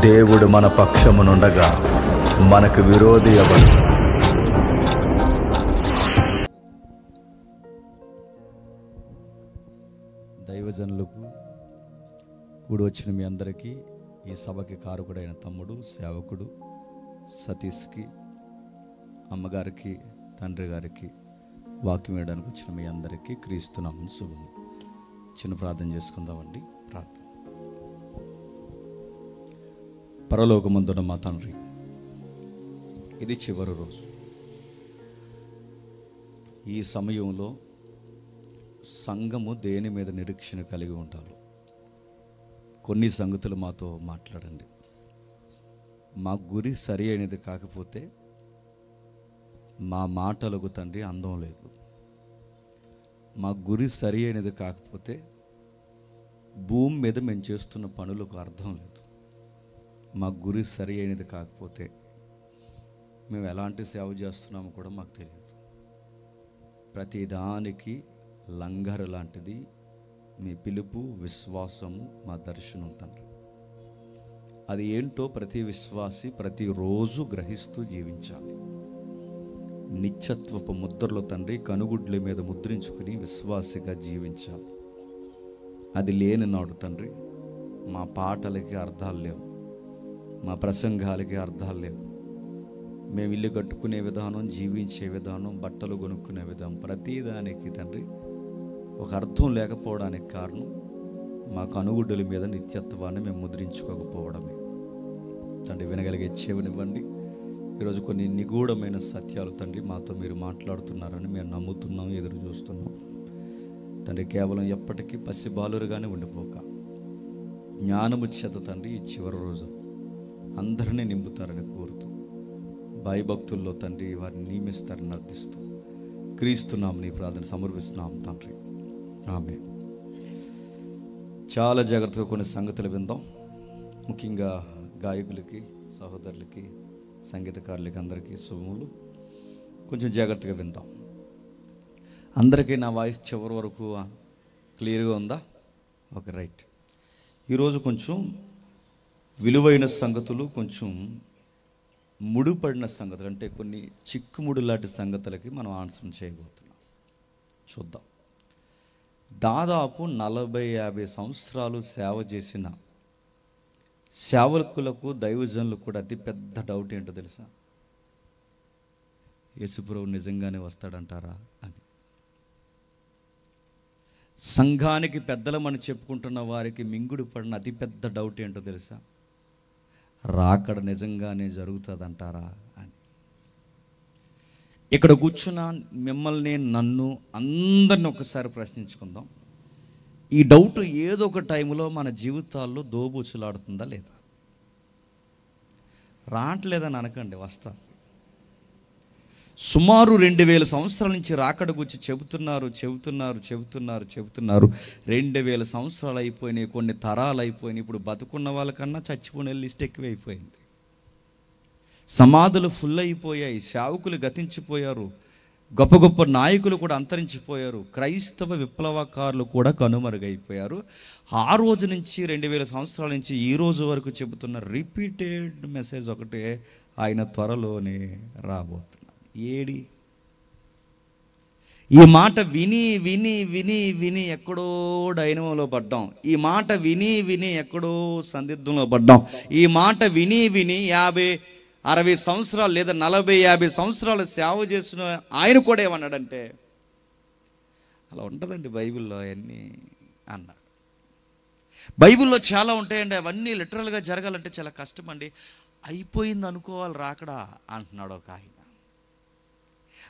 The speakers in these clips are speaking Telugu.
దేవుడు మన పక్షమునుండగా మనకు విరోధి ఎవడు? దైవజనులకు కూడి వచ్చిన మీ అందరికీ, ఈ సభకి కారకుడైన తమ్ముడు సేవకుడు సతీష్కి, అమ్మగారికి, తండ్రి గారికి, వాక్యం వేయడానికి వచ్చిన మీ అందరికీ క్రీస్తునామం శుభము. చిన్న ప్రార్థన చేసుకుందామండి. ప్రార్థన. పరలోకమందున్న మా తండ్రి, ఇది చివరి రోజు. ఈ సమయంలో సంఘము దేని మీద నిరీక్షణ కలిగి ఉంటారు? కొన్ని సంగతులు మాతో మాట్లాడండి. మా గురి సరి అయినది కాకపోతే మా మాటలకు తండ్రి అందం లేదు. మా గురి సరి అయినది కాకపోతే భూమి మీద మేము చేస్తున్న పనులకు అర్థం లేదు. మా గురి సరి అయినది కాకపోతే మేము ఎలాంటి సేవ చేస్తున్నామో కూడా మాకు తెలియదు. ప్రతిదానికి లంగరు లాంటిది మీ పిలుపు, విశ్వాసము, మా దర్శనం తండ్రి. అది ఏంటో ప్రతి విశ్వాసి ప్రతిరోజు గ్రహిస్తూ జీవించాలి. నిత్యత్వపు ముద్రలో తండ్రి కనుగుడ్ల మీద ముద్రించుకుని విశ్వాసిగా జీవించాలి. అది లేని నాడు తండ్రి మా పాటలకి అర్థాలు లేవు, మా ప్రసంగాలకి అర్థాలు లేవు. మేము ఇల్లు కట్టుకునే విధానం, జీవించే విధానం, బట్టలు కొనుక్కునే విధానం, ప్రతిదానికి తండ్రి ఒక అర్థం లేకపోవడానికి కారణం మా కనుగుడ్డల మీద నిత్యత్వాన్ని మేము ముద్రించుకోకపోవడమే. తండ్రి వినగలిగే చెవినివ్వండి. ఈరోజు కొన్ని నిగూఢమైన సత్యాలు తండ్రి మాతో మీరు మాట్లాడుతున్నారని మేము నమ్ముతున్నాం, ఎదురు చూస్తున్నాం. తండ్రి కేవలం ఎప్పటికీ పసిబాలురుగానే ఉండిపోక జ్ఞానము చేత తండ్రి ఈ చివరి రోజు అందరినీ నింపుతారని కోరుతూ, భయభక్తుల్లో తండ్రి వారిని నియమిస్తారని అర్థిస్తూ క్రీస్తునామని ప్రార్థన సమర్పిస్తున్నాం తండ్రి. ఆమె. చాలా జాగ్రత్తగా కొన్ని సంగతులు విందాం. ముఖ్యంగా గాయకులకి, సహోదరులకి, సంగీతకారులకి అందరికీ శుభములు. కొంచెం జాగ్రత్తగా విందాం. అందరికీ నా వాయిస్ చివరి వరకు క్లియర్గా ఉందా? Okay, right. ఈరోజు కొంచెం విలువైన సంగతులు, కొంచెం ముడిపడిన సంగతులు, అంటే కొన్ని చిక్కుముడి లాంటి సంగతులకి మనం ఆన్సర్ చేయబోతున్నాం. చూద్దాం. దాదాపు 40-50 సంవత్సరాలు సేవ చేసిన సేవకులకు, దైవజనులకు కూడా అతిపెద్ద డౌట్ ఏంటో తెలుసా? యేసుప్రభు నిజంగానే వస్తాడంటారా అని. సంఘానికి పెద్దలమని చెప్పుకుంటున్న వారికి మింగుడు పడిన అతిపెద్ద డౌట్ ఏంటో తెలుసా? రాకడ నిజంగానే జరుగుతుందంటారా అని. ఇక్కడ కూర్చున్న మిమ్మల్ని, నన్ను, అందరిని ఒకసారి ప్రశ్నించుకుందాం. ఈ డౌట్ ఏదో ఒక టైంలో మన జీవితాల్లో దోబూచులాడుతుందా లేదా? రావట్లేదని అనకండి, వస్తా. సుమారు 2000 సంవత్సరాల నుంచి రాకడ గురించి చెబుతున్నారు. 2000 సంవత్సరాలు అయిపోయినాయి, కొన్ని తరాలు అయిపోయినాయి. ఇప్పుడు బతుకున్న వాళ్ళకన్నా చచ్చిపోయిన లిస్ట్ ఎక్కువైపోయింది. సమాధులు ఫుల్ అయిపోయాయి, సేవకులు గతించిపోయారు, గొప్ప గొప్ప నాయకులు కూడా అంతరించిపోయారు, క్రైస్తవ విప్లవకారులు కూడా కనుమరుగైపోయారు. ఆ రోజు నుంచి 2000 సంవత్సరాల నుంచి ఈ రోజు వరకు చెబుతున్న రిపీటెడ్ మెసేజ్ ఒకటే, ఆయన త్వరలోనే రాబోతున్నారు. ఏడి ఈ మాట విని విని విని విని ఎక్కడో డైనమోలో పడ్డాం. ఈ మాట విని విని ఎక్కడో సందిగ్ధంలో పడ్డాం. ఈ మాట విని విని 50-60 సంవత్సరాలు లేదా 40-50 సంవత్సరాలు సేవ చేసిన ఆయన కూడా ఏమన్నాడంటే, అలా ఉంటుందండి బైబిల్లో అవన్నీ అన్నాడు. బైబిల్లో చాలా ఉంటాయండి, అవన్నీ లిటరల్గా జరగాలంటే చాలా కష్టం అండి. అయిపోయింది అనుకోవాలి రాకడా అంటున్నాడు ఒక ఆయన.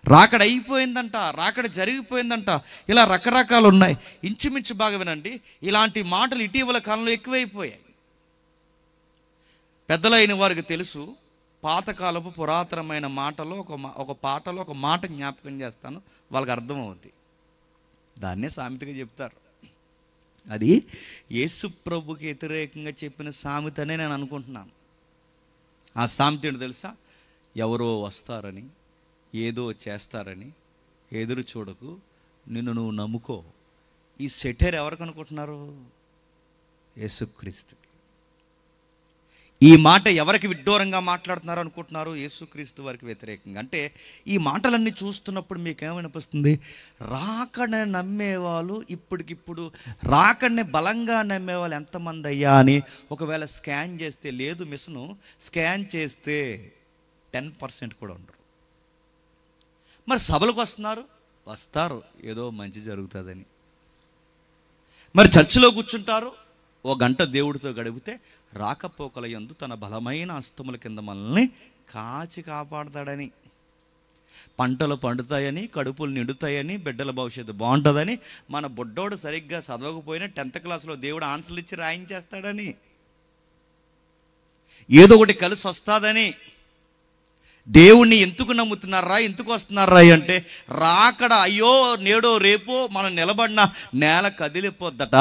రాకడ అయిపోయిందంట, రాకడ జరిగిపోయిందంట, ఇలా రకరకాలు ఉన్నాయి. ఇంచుమించు బాగా వినండి, ఇలాంటి మాటలు ఇటీవల కాలంలో ఎక్కువైపోయాయి. పెద్దలైన వారికి తెలుసు, పాతకాలపు పురాతనమైన మాటలో ఒక పాటలో ఒక మాట జ్ఞాపకం చేస్తాను, వాళ్ళకి అర్థమవుతుంది. దాన్నే సామెతగా చెప్తారు. అది యేసు ప్రభుకి వ్యతిరేకంగా చెప్పిన సామెతనే నేను అనుకుంటున్నాను. ఆ సామెత ఏంటో తెలుసా? ఎవరో వస్తారని, ఏదో చేస్తారని ఎదురు చూడకు, నిన్ను నువ్వు నమ్ముకో. ఈ సెటైర్ ఎవరికి అనుకుంటున్నారు? యేసుక్రీస్తుకి. ఈ మాట ఎవరికి విడ్డూరంగా మాట్లాడుతున్నారు అనుకుంటున్నారు? యేసుక్రీస్తు వారికి వ్యతిరేకంగా. అంటే ఈ మాటలన్నీ చూస్తున్నప్పుడు మీకు ఏమనిపిస్తుంది? రాకడని నమ్మేవాళ్ళు ఇప్పటికిప్పుడు రాకడని బలంగా నమ్మేవాళ్ళు ఎంతమంది అయ్యా అని ఒకవేళ స్కాన్ చేస్తే, లేదు మిషను స్కాన్ చేస్తే 10% కూడా ఉండరు. మరి సభలకు వస్తారు ఏదో మంచి జరుగుతుందని. మరి చర్చిలో కూర్చుంటారు, ఓ గంట దేవుడితో గడిపితే రాకపోకల యందు తన బలమైన హస్తముల కింద మనల్ని కాచి కాపాడతాడని, పంటలు పండుతాయని, కడుపులు నిండుతాయని, బిడ్డల భవిష్యత్తు బాగుంటుందని, మన బుడ్డోడు సరిగ్గా చదవకపోయినా 10th క్లాస్లో దేవుడు ఆన్సర్లు ఇచ్చి రాయించేస్తాడని, ఏదో ఒకటి కలిసి వస్తుందని. దేవుణ్ణి ఎందుకు నమ్ముతున్నారా, ఎందుకు వస్తున్నారా అంటే రాకడ అయ్యో నేడో రేపో మనం నిలబడిన నేల కదిలిపోద్దట,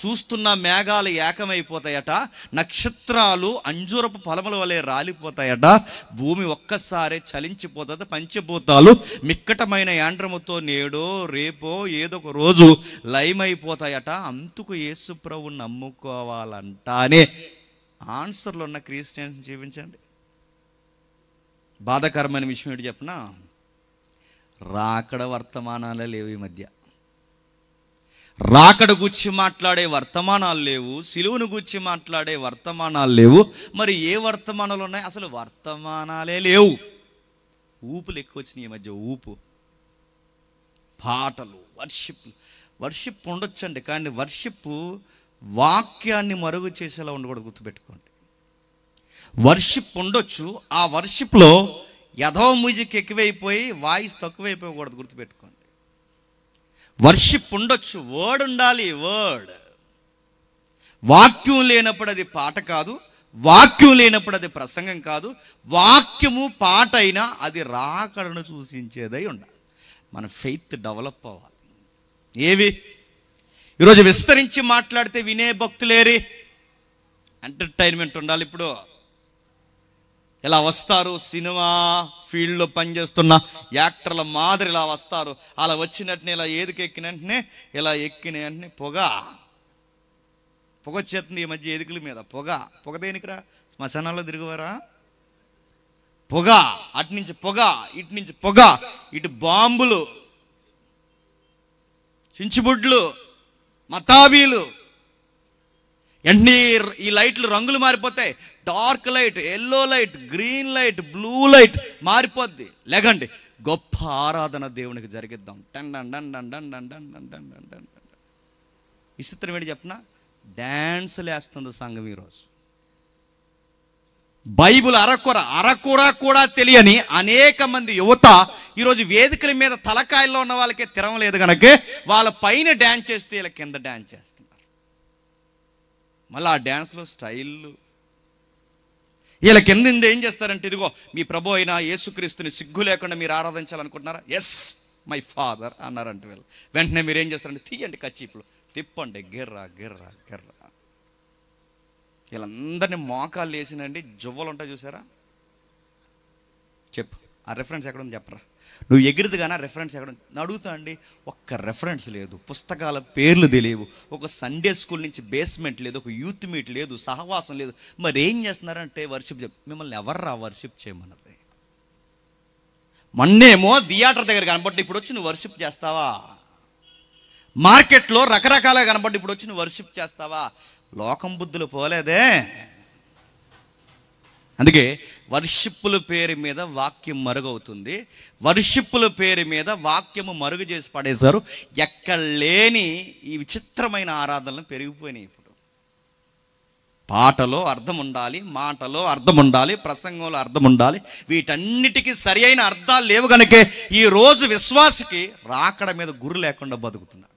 చూస్తున్న మేఘాలు ఏకమైపోతాయట, నక్షత్రాలు అంజూరపు ఫలముల వలె రాలిపోతాయట, భూమి ఒక్కసారి చలించిపోతుంది, పంచభూతాలు మిక్కటమైన యాండ్రముతో నేడో రేపో ఏదో ఒక రోజు లయమైపోతాయట. అందుకు యేసు ప్రభువుని నమ్ముకోవాలంట అనే ఆన్సర్లు ఉన్న క్రిస్టియన్స్ జీవించండి. బాధాకరమైన విషయం ఏంటి చెప్పనా? రాకడ వర్తమానాలే లేవు ఈ మధ్య. రాకడ గురించి మాట్లాడే వర్తమానాలు లేవు, సిలువను గురించి మాట్లాడే వర్తమానాలు లేవు. మరి ఏ వర్తమానాలు ఉన్నాయి? అసలు వర్తమానాలే లేవు. ఊపులు ఎక్కువ వచ్చినాయి ఈ మధ్య. ఊపు, పాటలు, వర్షిప్ ఉండొచ్చండి, కానీ వర్షిప్ వాక్యాన్ని మరుగు చేసేలా ఉండకూడదు, గుర్తుపెట్టుకోండి. వర్షిప్ ఉండొచ్చు, ఆ వర్షిప్లో యథో మ్యూజిక్ ఎక్కువైపోయి వాయిస్ తక్కువైపోకూడదు, గుర్తుపెట్టుకోండి. వర్షిప్ ఉండొచ్చు, వర్డ్ ఉండాలి. వాక్యం లేనప్పుడు అది పాట కాదు, వాక్యం లేనప్పుడు అది ప్రసంగం కాదు. వాక్యము పాట అయినా అది రాకడను సూచించేదై ఉండాలి. మన ఫెయిత్ డెవలప్ అవ్వాలి. ఏవి ఈరోజు విస్తరించి మాట్లాడితే వినే భక్తులేరి? ఎంటర్టైన్మెంట్ ఉండాలి. ఇప్పుడు ఇలా వస్తారు, సినిమా ఫీల్డ్లో పనిచేస్తున్న యాక్టర్ల మాదిరి ఇలా వస్తారు. అలా వచ్చినట్టునే ఇలా ఏదికి ఎక్కిన వెంటనే ఇలా ఎక్కిన వెంటనే పొగ వచ్చేస్తుంది ఈ మధ్య ఎదుకుల మీద. పొగ దేనికిరా? శ్మశానాల్లో తిరిగివారా? పొగ, అటు నుంచి పొగ, ఇటు నుంచి పొగ, ఇటు బాంబులు, చించుబుడ్లు, మతాబీలు. వెంటనే ఈ లైట్లు రంగులు మారిపోతాయి. Dark light, yellow light, green light, blue light మారిపోద్ది. లేకండి గొప్ప ఆరాధన దేవునికి జరిగిద్దాం. విచిత్రం ఏంటి చెప్పనా? డ్యాన్సులు వేస్తుంది సంఘం ఈరోజు. బైబిల్ అరకొర కూడా తెలియని అనేక మంది యువత ఈరోజు వేదికల మీద తలకాయల్లో ఉన్న వాళ్ళకే తిరగలేదు కనుక వాళ్ళ పైన డ్యాన్స్ చేస్తే ఇలా కింద డ్యాన్స్ చేస్తున్నారు. మళ్ళీ ఆ డ్యాన్స్లో స్టైళ్ళు. వీళ్ళ కింద ఏం చేస్తారంటే, ఇదిగో మీ ప్రభు అయిన యేసుక్రీస్తుని సిగ్గు లేకుండా మీరు ఆరాధించాలనుకుంటున్నారా? ఎస్ మై ఫాదర్ అన్నారంటే వీళ్ళు. వెంటనే మీరు ఏం చేస్తారంటే, తీయండి కచ్చీపులు, తిప్పండి, గిర్రా గిర్రా గిర్రా. వీళ్ళందరినీ మోకాళ్ళు వేసినండి జువ్వలు ఉంటాయి చూసారా? చెప్పు, ఆ రెఫరెన్స్ ఎక్కడ ఉంది చెప్పరా? నువ్వు ఎగిరిది కానీ ఆ రెఫరెన్స్ ఎక్కడ ఉంది అడుగుతా అండి. ఒక్క రెఫరెన్స్ లేదు, పుస్తకాల పేర్లు తెలియవు, ఒక సండే స్కూల్ నుంచి బేస్మెంట్ లేదు, ఒక యూత్ మీట్ లేదు, సహవాసం లేదు. మరి ఏం చేస్తున్నారంటే వర్షిప్. మిమ్మల్ని ఎవర్రా వర్షిప్ చేయమన్నది? మొన్నేమో థియేటర్ దగ్గర కనబట్టి ఇప్పుడు వచ్చి నువ్వు వర్షిప్ చేస్తావా? మార్కెట్లో రకరకాలుగా కనబట్టి ఇప్పుడు వచ్చి నువ్వు వర్షిప్ చేస్తావా? లోకం బుద్ధులు పోలేదే. అందుకే వర్షిప్పుల పేరు మీద వాక్యం మరుగవుతుంది. వర్షిప్పుల పేరు మీద వాక్యము మరుగు చేసి పడేశారు. ఎక్కడ లేని ఈ విచిత్రమైన ఆరాధనలు పెరిగిపోయినాయి. ఇప్పుడు పాటలో అర్థం ఉండాలి, మాటలో అర్థం ఉండాలి, ప్రసంగంలో అర్థం ఉండాలి. వీటన్నిటికీ సరి అయిన అర్థాలు లేవు కనుకే ఈరోజు విశ్వాసికి రాకడ మీద గురి లేకుండా బతుకుతున్నాడు.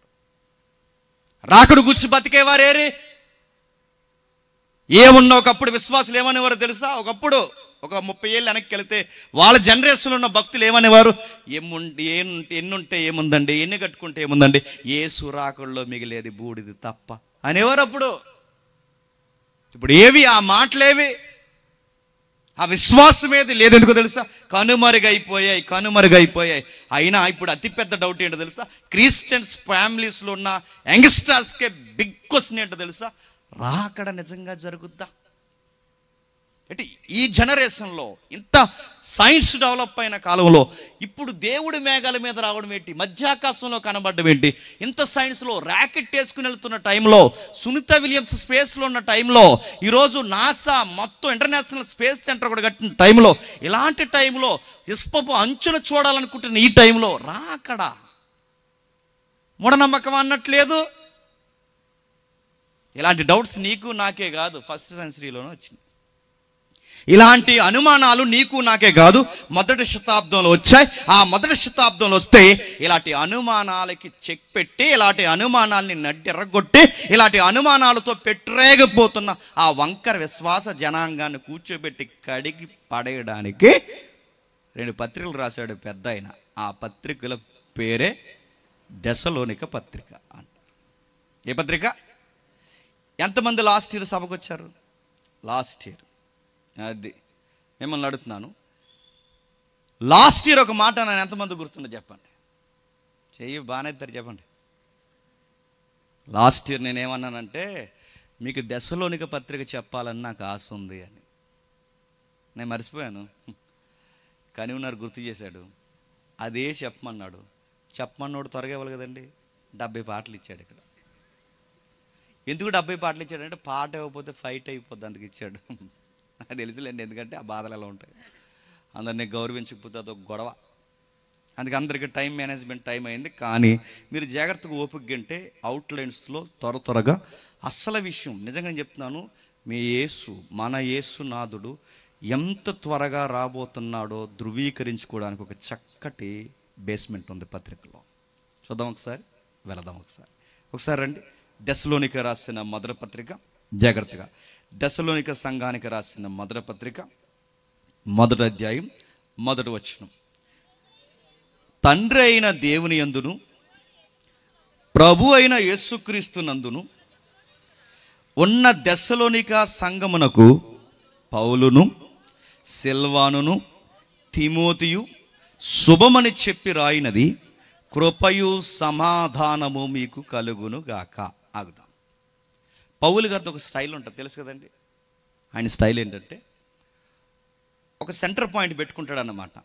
రాకడు గుర్చి బతికేవారేరి? ఏమున్నా ఒకప్పుడు విశ్వాసులు ఏమనేవారు తెలుసా? ఒకప్పుడు ఒక 30 ఏళ్ళు వెనక్కి వెళితే వాళ్ళ జనరేషన్లో ఉన్న భక్తులు ఏమనేవారు? ఎన్నుంటే ఏముందండి, ఎన్ని కట్టుకుంటే ఏముందండి, యేసు రాకడలో మిగిలేది బూడిది తప్ప అనేవారు అప్పుడు. ఇప్పుడు ఏవి ఆ మాటలేవి? ఆ విశ్వాసం ఏది లేదు. ఎందుకు తెలుసా? కనుమరుగైపోయాయి. అయినా ఇప్పుడు అతిపెద్ద డౌట్ ఏంటో తెలుసా? క్రిస్టియన్స్ ఫ్యామిలీస్లో ఉన్న యంగ్స్టర్స్కే బిగ్ క్వశ్చన్ ఏంటో తెలుసా? రాకడ నిజంగా జరుగుద్దా? అంటే ఈ జనరేషన్లో ఇంత సైన్స్ డెవలప్ అయిన కాలంలో ఇప్పుడు దేవుడి మేఘాల మీద రావడం ఏంటి, మధ్యాకాశంలో కనబడడం ఏంటి, ఇంత సైన్స్లో ర్యాకెట్ వేసుకుని వెళ్తున్న టైంలో, సునీత విలియమ్స్ స్పేస్లో ఉన్న టైంలో, ఈరోజు నాసా మొత్తం ఇంటర్నేషనల్ స్పేస్ సెంటర్ కూడా కట్టిన టైంలో, ఇలాంటి టైంలో ఇస్పపు అంచున చూడాలనుకుంటున్న ఈ టైంలో రాకడా మూఢనమ్మకం అన్నట్లేదు. ఇలాంటి డౌట్స్ నీకు నాకే కాదు, ఫస్ట్ సెంచరీలోనే వచ్చింది. ఇలాంటి అనుమానాలు నీకు నాకే కాదు, మొదటి శతాబ్దంలో వచ్చాయి. ఆ మొదటి శతాబ్దంలో వస్తే ఇలాంటి అనుమానాలకి చెక్ పెట్టి, ఇలాంటి అనుమానాల్ని నడ్డెర్రగొట్టి, ఇలాంటి అనుమానాలతో పెట్టరేగిపోతున్న ఆ వంకర విశ్వాస జనాంగాన్ని కూర్చోబెట్టి కడిగి పడేయడానికి 2 పత్రికలు రాశాడు పెద్ద ఆయన. ఆ పత్రికల పేరే దశలోనిక పత్రిక అంట. ఏ పత్రిక? ఎంతమంది లాస్ట్ ఇయర్ సభకు వచ్చారు? లాస్ట్ ఇయర్ అది మిమ్మల్ని అడుగుతున్నాను. లాస్ట్ ఇయర్ ఒక మాట నేను ఎంతమంది గుర్తుందో చెప్పండి. చెయ్యి బాగానే ఇద్దరు చెప్పండి. లాస్ట్ ఇయర్ నేనేమన్నానంటే, మీకు దశలోనిక పత్రిక చెప్పాలని నాకు ఆశ ఉంది అని. నేను మర్చిపోయాను, కానీ ఉన్నారు గుర్తు చేశాడు. అదే చెప్పమన్నాడు. చెప్పమన్నాడు త్వరగా ఇవ్వాలి కదండి. 70 పాటలు ఇచ్చాడు. ఇక్కడ ఎందుకు 70 పాటలు ఇచ్చాడంటే, పాట ఇవ్వకపోతే ఫైట్ అయిపోద్ది, అందుకు ఇచ్చాడు. నాకు తెలుసులేండి, ఎందుకంటే ఆ బాధలు ఎలా ఉంటాయి. అందరినీ గౌరవించకపోతే అదొక గొడవ. అందుకే అందరికీ టైం మేనేజ్మెంట్ టైం అయింది. కానీ మీరు జాగ్రత్తగా ఓపికంటే అవుట్లైన్స్లో త్వరగా అసలు విషయం నిజంగా నేను చెప్తున్నాను. మీ యేసు, మన యేసునాథుడు ఎంత త్వరగా రాబోతున్నాడో ధృవీకరించుకోవడానికి ఒక చక్కటి బేస్మెంట్ ఉంది పత్రికలో. చూద్దాం ఒకసారి, వెళదాం ఒకసారి రండి. దశలోనిక రాసిన మొదటి పత్రిక, జాగ్రత్తగా దశలోనిక సంఘానికి రాసిన మొదటి పత్రిక, 1వ అధ్యాయం 1వ వచనం. తండ్రి అయిన దేవుని యందును ప్రభు అయిన యేసుక్రీస్తు నందును ఉన్న దశలోనిక సంఘమునకు పౌలును సిల్వానును తిమోతియు శుభమని చెప్పి రాయినది, కృపయు సమాధానము మీకు కలుగును గాక. ఆగుదాం. పౌలు గారితో ఒక స్టైల్ ఉంటుంది, తెలుసు కదండి. ఆయన స్టైల్ ఏంటంటే, ఒక సెంటర్ పాయింట్ పెట్టుకుంటాడు అన్నమాట.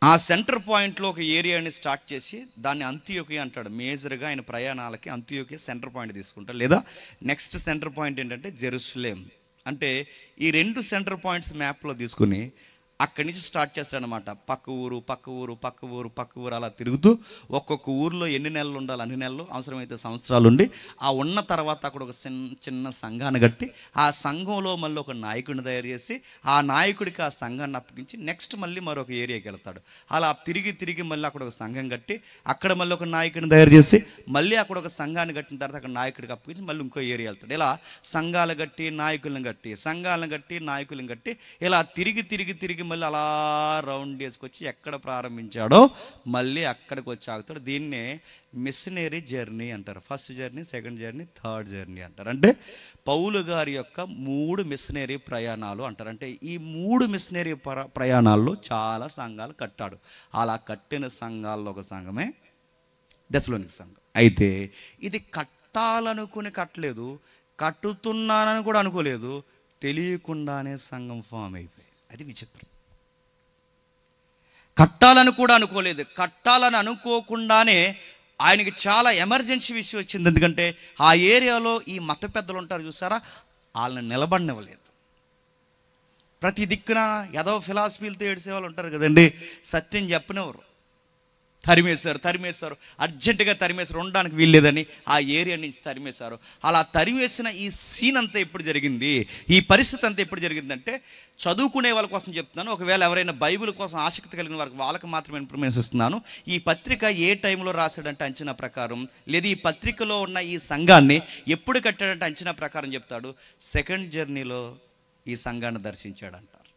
ఆ సెంటర్ పాయింట్లో ఒక ఏరియాని స్టార్ట్ చేసి దాన్ని అంత్యోకి అంటాడు. మేజర్గా ఆయన ప్రయాణాలకి అంత్యోకి సెంటర్ పాయింట్ తీసుకుంటాడు. లేదా నెక్స్ట్ సెంటర్ పాయింట్ ఏంటంటే జెరూసలేం. అంటే ఈ 2 సెంటర్ పాయింట్స్ మ్యాప్లో తీసుకుని అక్కడి నుంచి స్టార్ట్ చేస్తాడనమాట. పక్క ఊరు అలా తిరుగుతూ ఒక్కొక్క ఊరిలో ఎన్ని నెలలు ఉండాలి అన్ని నెలలు, అవసరమైతే సంవత్సరాలు ఉండి, ఆ ఉన్న తర్వాత అక్కడ ఒక చిన్న సంఘాన్ని కట్టి, ఆ సంఘంలో మళ్ళీ ఒక నాయకుడిని తయారు చేసి, ఆ నాయకుడికి ఆ సంఘాన్ని అప్పగించి నెక్స్ట్ మళ్ళీ మరొక ఏరియాకి వెళ్తాడు. అలా తిరిగి మళ్ళీ అక్కడ ఒక సంఘం కట్టి, అక్కడ మళ్ళీ ఒక నాయకుడిని తయారు చేసి, మళ్ళీ అక్కడ ఒక సంఘాన్ని కట్టిన తర్వాత అక్కడ నాయకుడికి అప్పగించి మళ్ళీ ఇంకో ఏరియా వెళ్తాడు. ఇలా సంఘాలు కట్టి నాయకులను కట్టి నాయకులను కట్టి ఇలా తిరిగి మళ్ళీ అలా రౌండ్ వేసుకొచ్చి ఎక్కడ ప్రారంభించాడో మళ్ళీ అక్కడికి వచ్చి ఆగుతాడు. దీన్నే మిషనరీ జర్నీ అంటారు. First journey, second journey, third journey అంటారు. అంటే పౌలు గారి యొక్క 3 మిషనరీ ప్రయాణాలు అంటారు. అంటే ఈ 3 మిషనరీ ప్రయాణాల్లో చాలా సంఘాలు కట్టాడు. అలా కట్టిన సంఘాల్లో ఒక సంఘమే దశలోనిక సంఘం. అయితే ఇది కట్టాలనుకుని కట్టలేదు, కట్టుతున్నానని కూడా అనుకోలేదు, తెలియకుండానే సంఘం ఫామ్ అయిపోయి. అది విచిత్రం. కట్టాలని కూడా అనుకోలేదు, కట్టాలని అనుకోకుండానే ఆయనకి చాలా ఎమర్జెన్సీ విషయం వచ్చింది. ఎందుకంటే ఆ ఏరియాలో ఈ మత పెద్దలు ఉంటారు చూసారా, వాళ్ళని నిలబడినివ్వలేదు. ప్రతి దిక్కున ఏదో ఫిలాసఫీలతో ఏడ్చేవాళ్ళు ఉంటారు కదండి, సత్యం చెప్పనివ్వరు. తరిమేశారు, అర్జెంటుగా తరిమేశారు, ఉండడానికి వీల్లేదని ఆ ఏరియా నుంచి తరిమేశారు. అలా తరిమేసిన ఈ సీన్ అంతా ఎప్పుడు జరిగింది, ఈ పరిస్థితి అంతా ఎప్పుడు జరిగిందంటే, చదువుకునే వాళ్ళ కోసం చెప్తున్నాను. ఒకవేళ ఎవరైనా బైబిల్ కోసం ఆసక్తి కలిగిన వాళ్ళకి మాత్రమే ఇన్ఫర్మేషన్ ఇస్తున్నాను. ఈ పత్రిక ఏ టైంలో రాశాడంటే అంచనా ప్రకారం, లేదా ఈ పత్రికలో ఉన్న ఈ సంఘాన్ని ఎప్పుడు కట్టాడంటే అంచనా ప్రకారం చెప్తాడు, సెకండ్ జర్నీలో ఈ సంఘాన్ని దర్శించాడంటారు.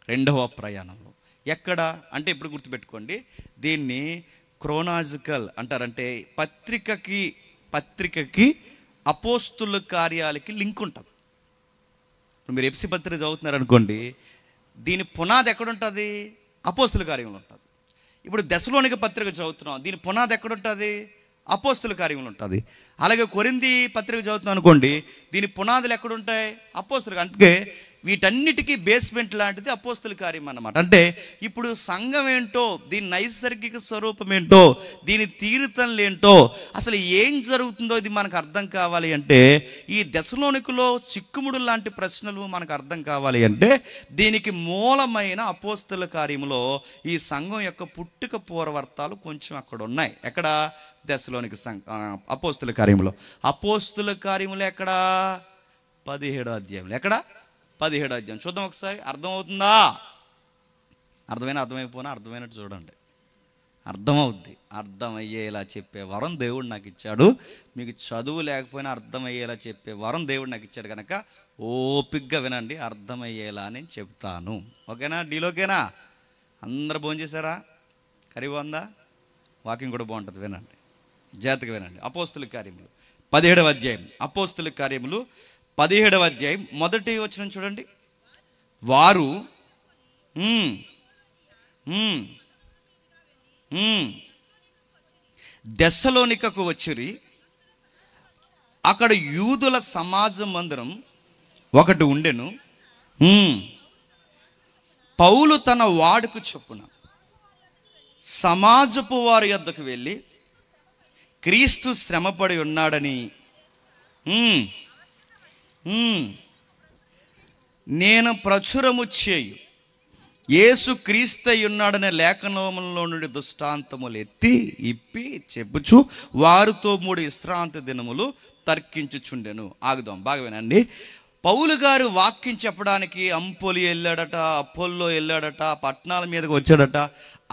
2వ ప్రయాణంలో. ఎక్కడ అంటే ఇప్పుడు గుర్తుపెట్టుకోండి, దీన్ని క్రోనాజికల్ అంటారంటే పత్రికకి అపోస్తుల కార్యాలకి లింక్ ఉంటుంది. ఇప్పుడు మీరు ఎఫ్సి పత్రిక చదువుతున్నారు అనుకోండి, దీని పునాది ఎక్కడుంటుంది? అపోస్తుల కార్యంలో ఉంటుంది. ఇప్పుడు దశలోనిక పత్రిక చదువుతున్నాం, దీని పునాది ఎక్కడుంటుంది? అపోస్తుల కార్యంలో ఉంటుంది. అలాగే కొరింథీ పత్రిక చదువుతున్నాం అనుకోండి, దీని పునాదులు ఎక్కడుంటాయి? అపోస్తులు. అందుకే వీటన్నిటికీ బేస్మెంట్ లాంటిది అపోస్తుల కార్యం అన్నమాట. అంటే ఇప్పుడు సంఘం ఏంటో, దీని నైసర్గిక స్వరూపం ఏంటో, దీని తీరుతనలు ఏంటో, అసలు ఏం జరుగుతుందో ఇది మనకు అర్థం కావాలి అంటే, ఈ దశలోనికలో చిక్కుముడు లాంటి ప్రశ్నలు మనకు అర్థం కావాలి అంటే, దీనికి మూలమైన అపోస్తుల కార్యములో ఈ సంఘం యొక్క పుట్టుక పూర్వవర్తాలు కొంచెం అక్కడ ఉన్నాయి. ఎక్కడ? దశలోనిక అపోస్తుల కార్యములో. అపోస్తుల కార్యములు ఎక్కడ? 17వ అధ్యాయంలో. ఎక్కడ? 17వ అధ్యాయం. చూద్దాం ఒకసారి. అర్థమవుతుందా? అర్థమైపోయినా అర్థమైనట్టు చూడండి, అర్థమవుద్ది. అర్థమయ్యేలా చెప్పే వరం దేవుడు నాకు ఇచ్చాడు. మీకు చదువు లేకపోయినా అర్థమయ్యేలా చెప్పే వరం దేవుడు నాకు ఇచ్చాడు కనుక ఓపిగ్గా వినండి, అర్థమయ్యేలా నేను చెప్తాను. ఓకేనా? డీలోకేనా? అందరూ భోజనం చేశారా? కర్రీ బాగుందా? వాకింగ్ కూడా బాగుంటుంది, వినండి, జాగ్రత్తగా వినండి. అపోస్తుల కార్యములు 17వ అధ్యాయం. అపోస్తుల కార్యములు 17వ అధ్యాయం మొదటి వచనం చూడండి. వారు దెస్సలోనికకు వచ్చిరి. అక్కడ యూదుల సమాజ మందిరం ఒకటి ఉండెను. పౌలు తన వాడుకు చొప్పున సమాజపు వారి యొద్దకు వెళ్ళి క్రీస్తు శ్రమపడి ఉన్నాడని, నేను ప్రచురము చేయు యేసు క్రీస్తు ఉన్నాడనే లేఖనములో నుండి దృష్టాంతములు ఎత్తి ఇప్పి చెప్పుచు వారితో 3 విశ్రాంతి దినములు తర్కించుచుండెను. ఆగుదాం, బాగా వినండి. పౌలు గారు వాక్యం చెప్పడానికి అంపోలి వెళ్ళాడట, అపోల్లో వెళ్ళాడట, పట్టణాల మీదకి వచ్చాడట.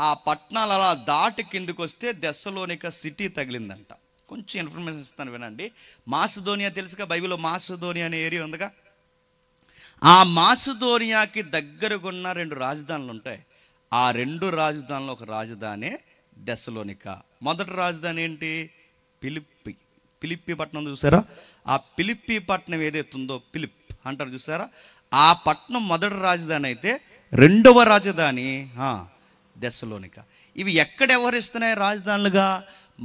ఆ పట్టణాలు అలా దాటి కిందకు వస్తే దెస్సలోనిక సిటీ తగిలిందంట. కొంచెం ఇన్ఫర్మేషన్ ఇస్తాను, వినండి. మాసిదోనియా తెలుసుగా, బైబిల్లో మాసిదోనియా అనే ఏరియా ఉందిగా. ఆ మాసిదోనియాకి దగ్గరకున్న 2 రాజధానులు ఉంటాయి. ఆ 2 రాజధానులు ఒక రాజధాని దెస్సలోనిక. మొదటి రాజధాని ఏంటి? ఫిలిప్పి పట్టణం. చూసారా? ఆ ఫిలిప్పి పట్టణం ఏదైతుందో ఫిలిప్ అంటారు, చూసారా? ఆ పట్టణం మొదటి రాజధాని అయితే, రెండవ రాజధాని దెస్సలోనిక. ఇవి ఎక్కడ వ్యవహరిస్తున్నాయి రాజధానులుగా?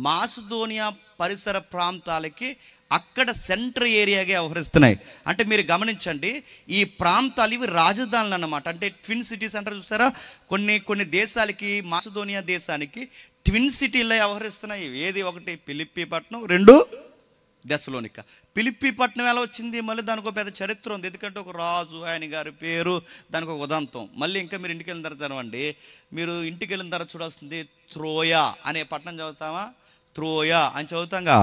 మాసిదోనియా పరిసర ప్రాంతాలకి అక్కడ సెంట్రల్ ఏరియాగా వ్యవహరిస్తున్నాయి. అంటే మీరు గమనించండి, ఈ ప్రాంతాలు ఇవి రాజధానులు అన్నమాట. అంటే ట్విన్ సిటీస్ అంటారు, చూసారా? కొన్ని దేశాలకి, మాసిదోనియా దేశానికి ట్విన్ సిటీల్లో వ్యవహరిస్తున్నాయి. ఏది? ఒకటి ఫిలిప్పి పట్టణం, 2 దెస్సలోనిక. ఫిలిప్పి పట్టణం ఎలా వచ్చింది? మళ్ళీ దానికి ఒక పెద్ద చరిత్ర ఉంది. ఎందుకంటే ఒక రాజు, ఆయన గారి పేరు, దానికి ఒక ఉదంతం. మళ్ళీ ఇంకా మీరు ఇంటికి వెళ్ళిన తర్వాత చదవండి. మీరు ఇంటికి వెళ్ళిన తర్వాత చూడాల్సింది త్రోయా అనే పట్టణం. చదువుతామా? త్రోయా అని చదువుతాంగా.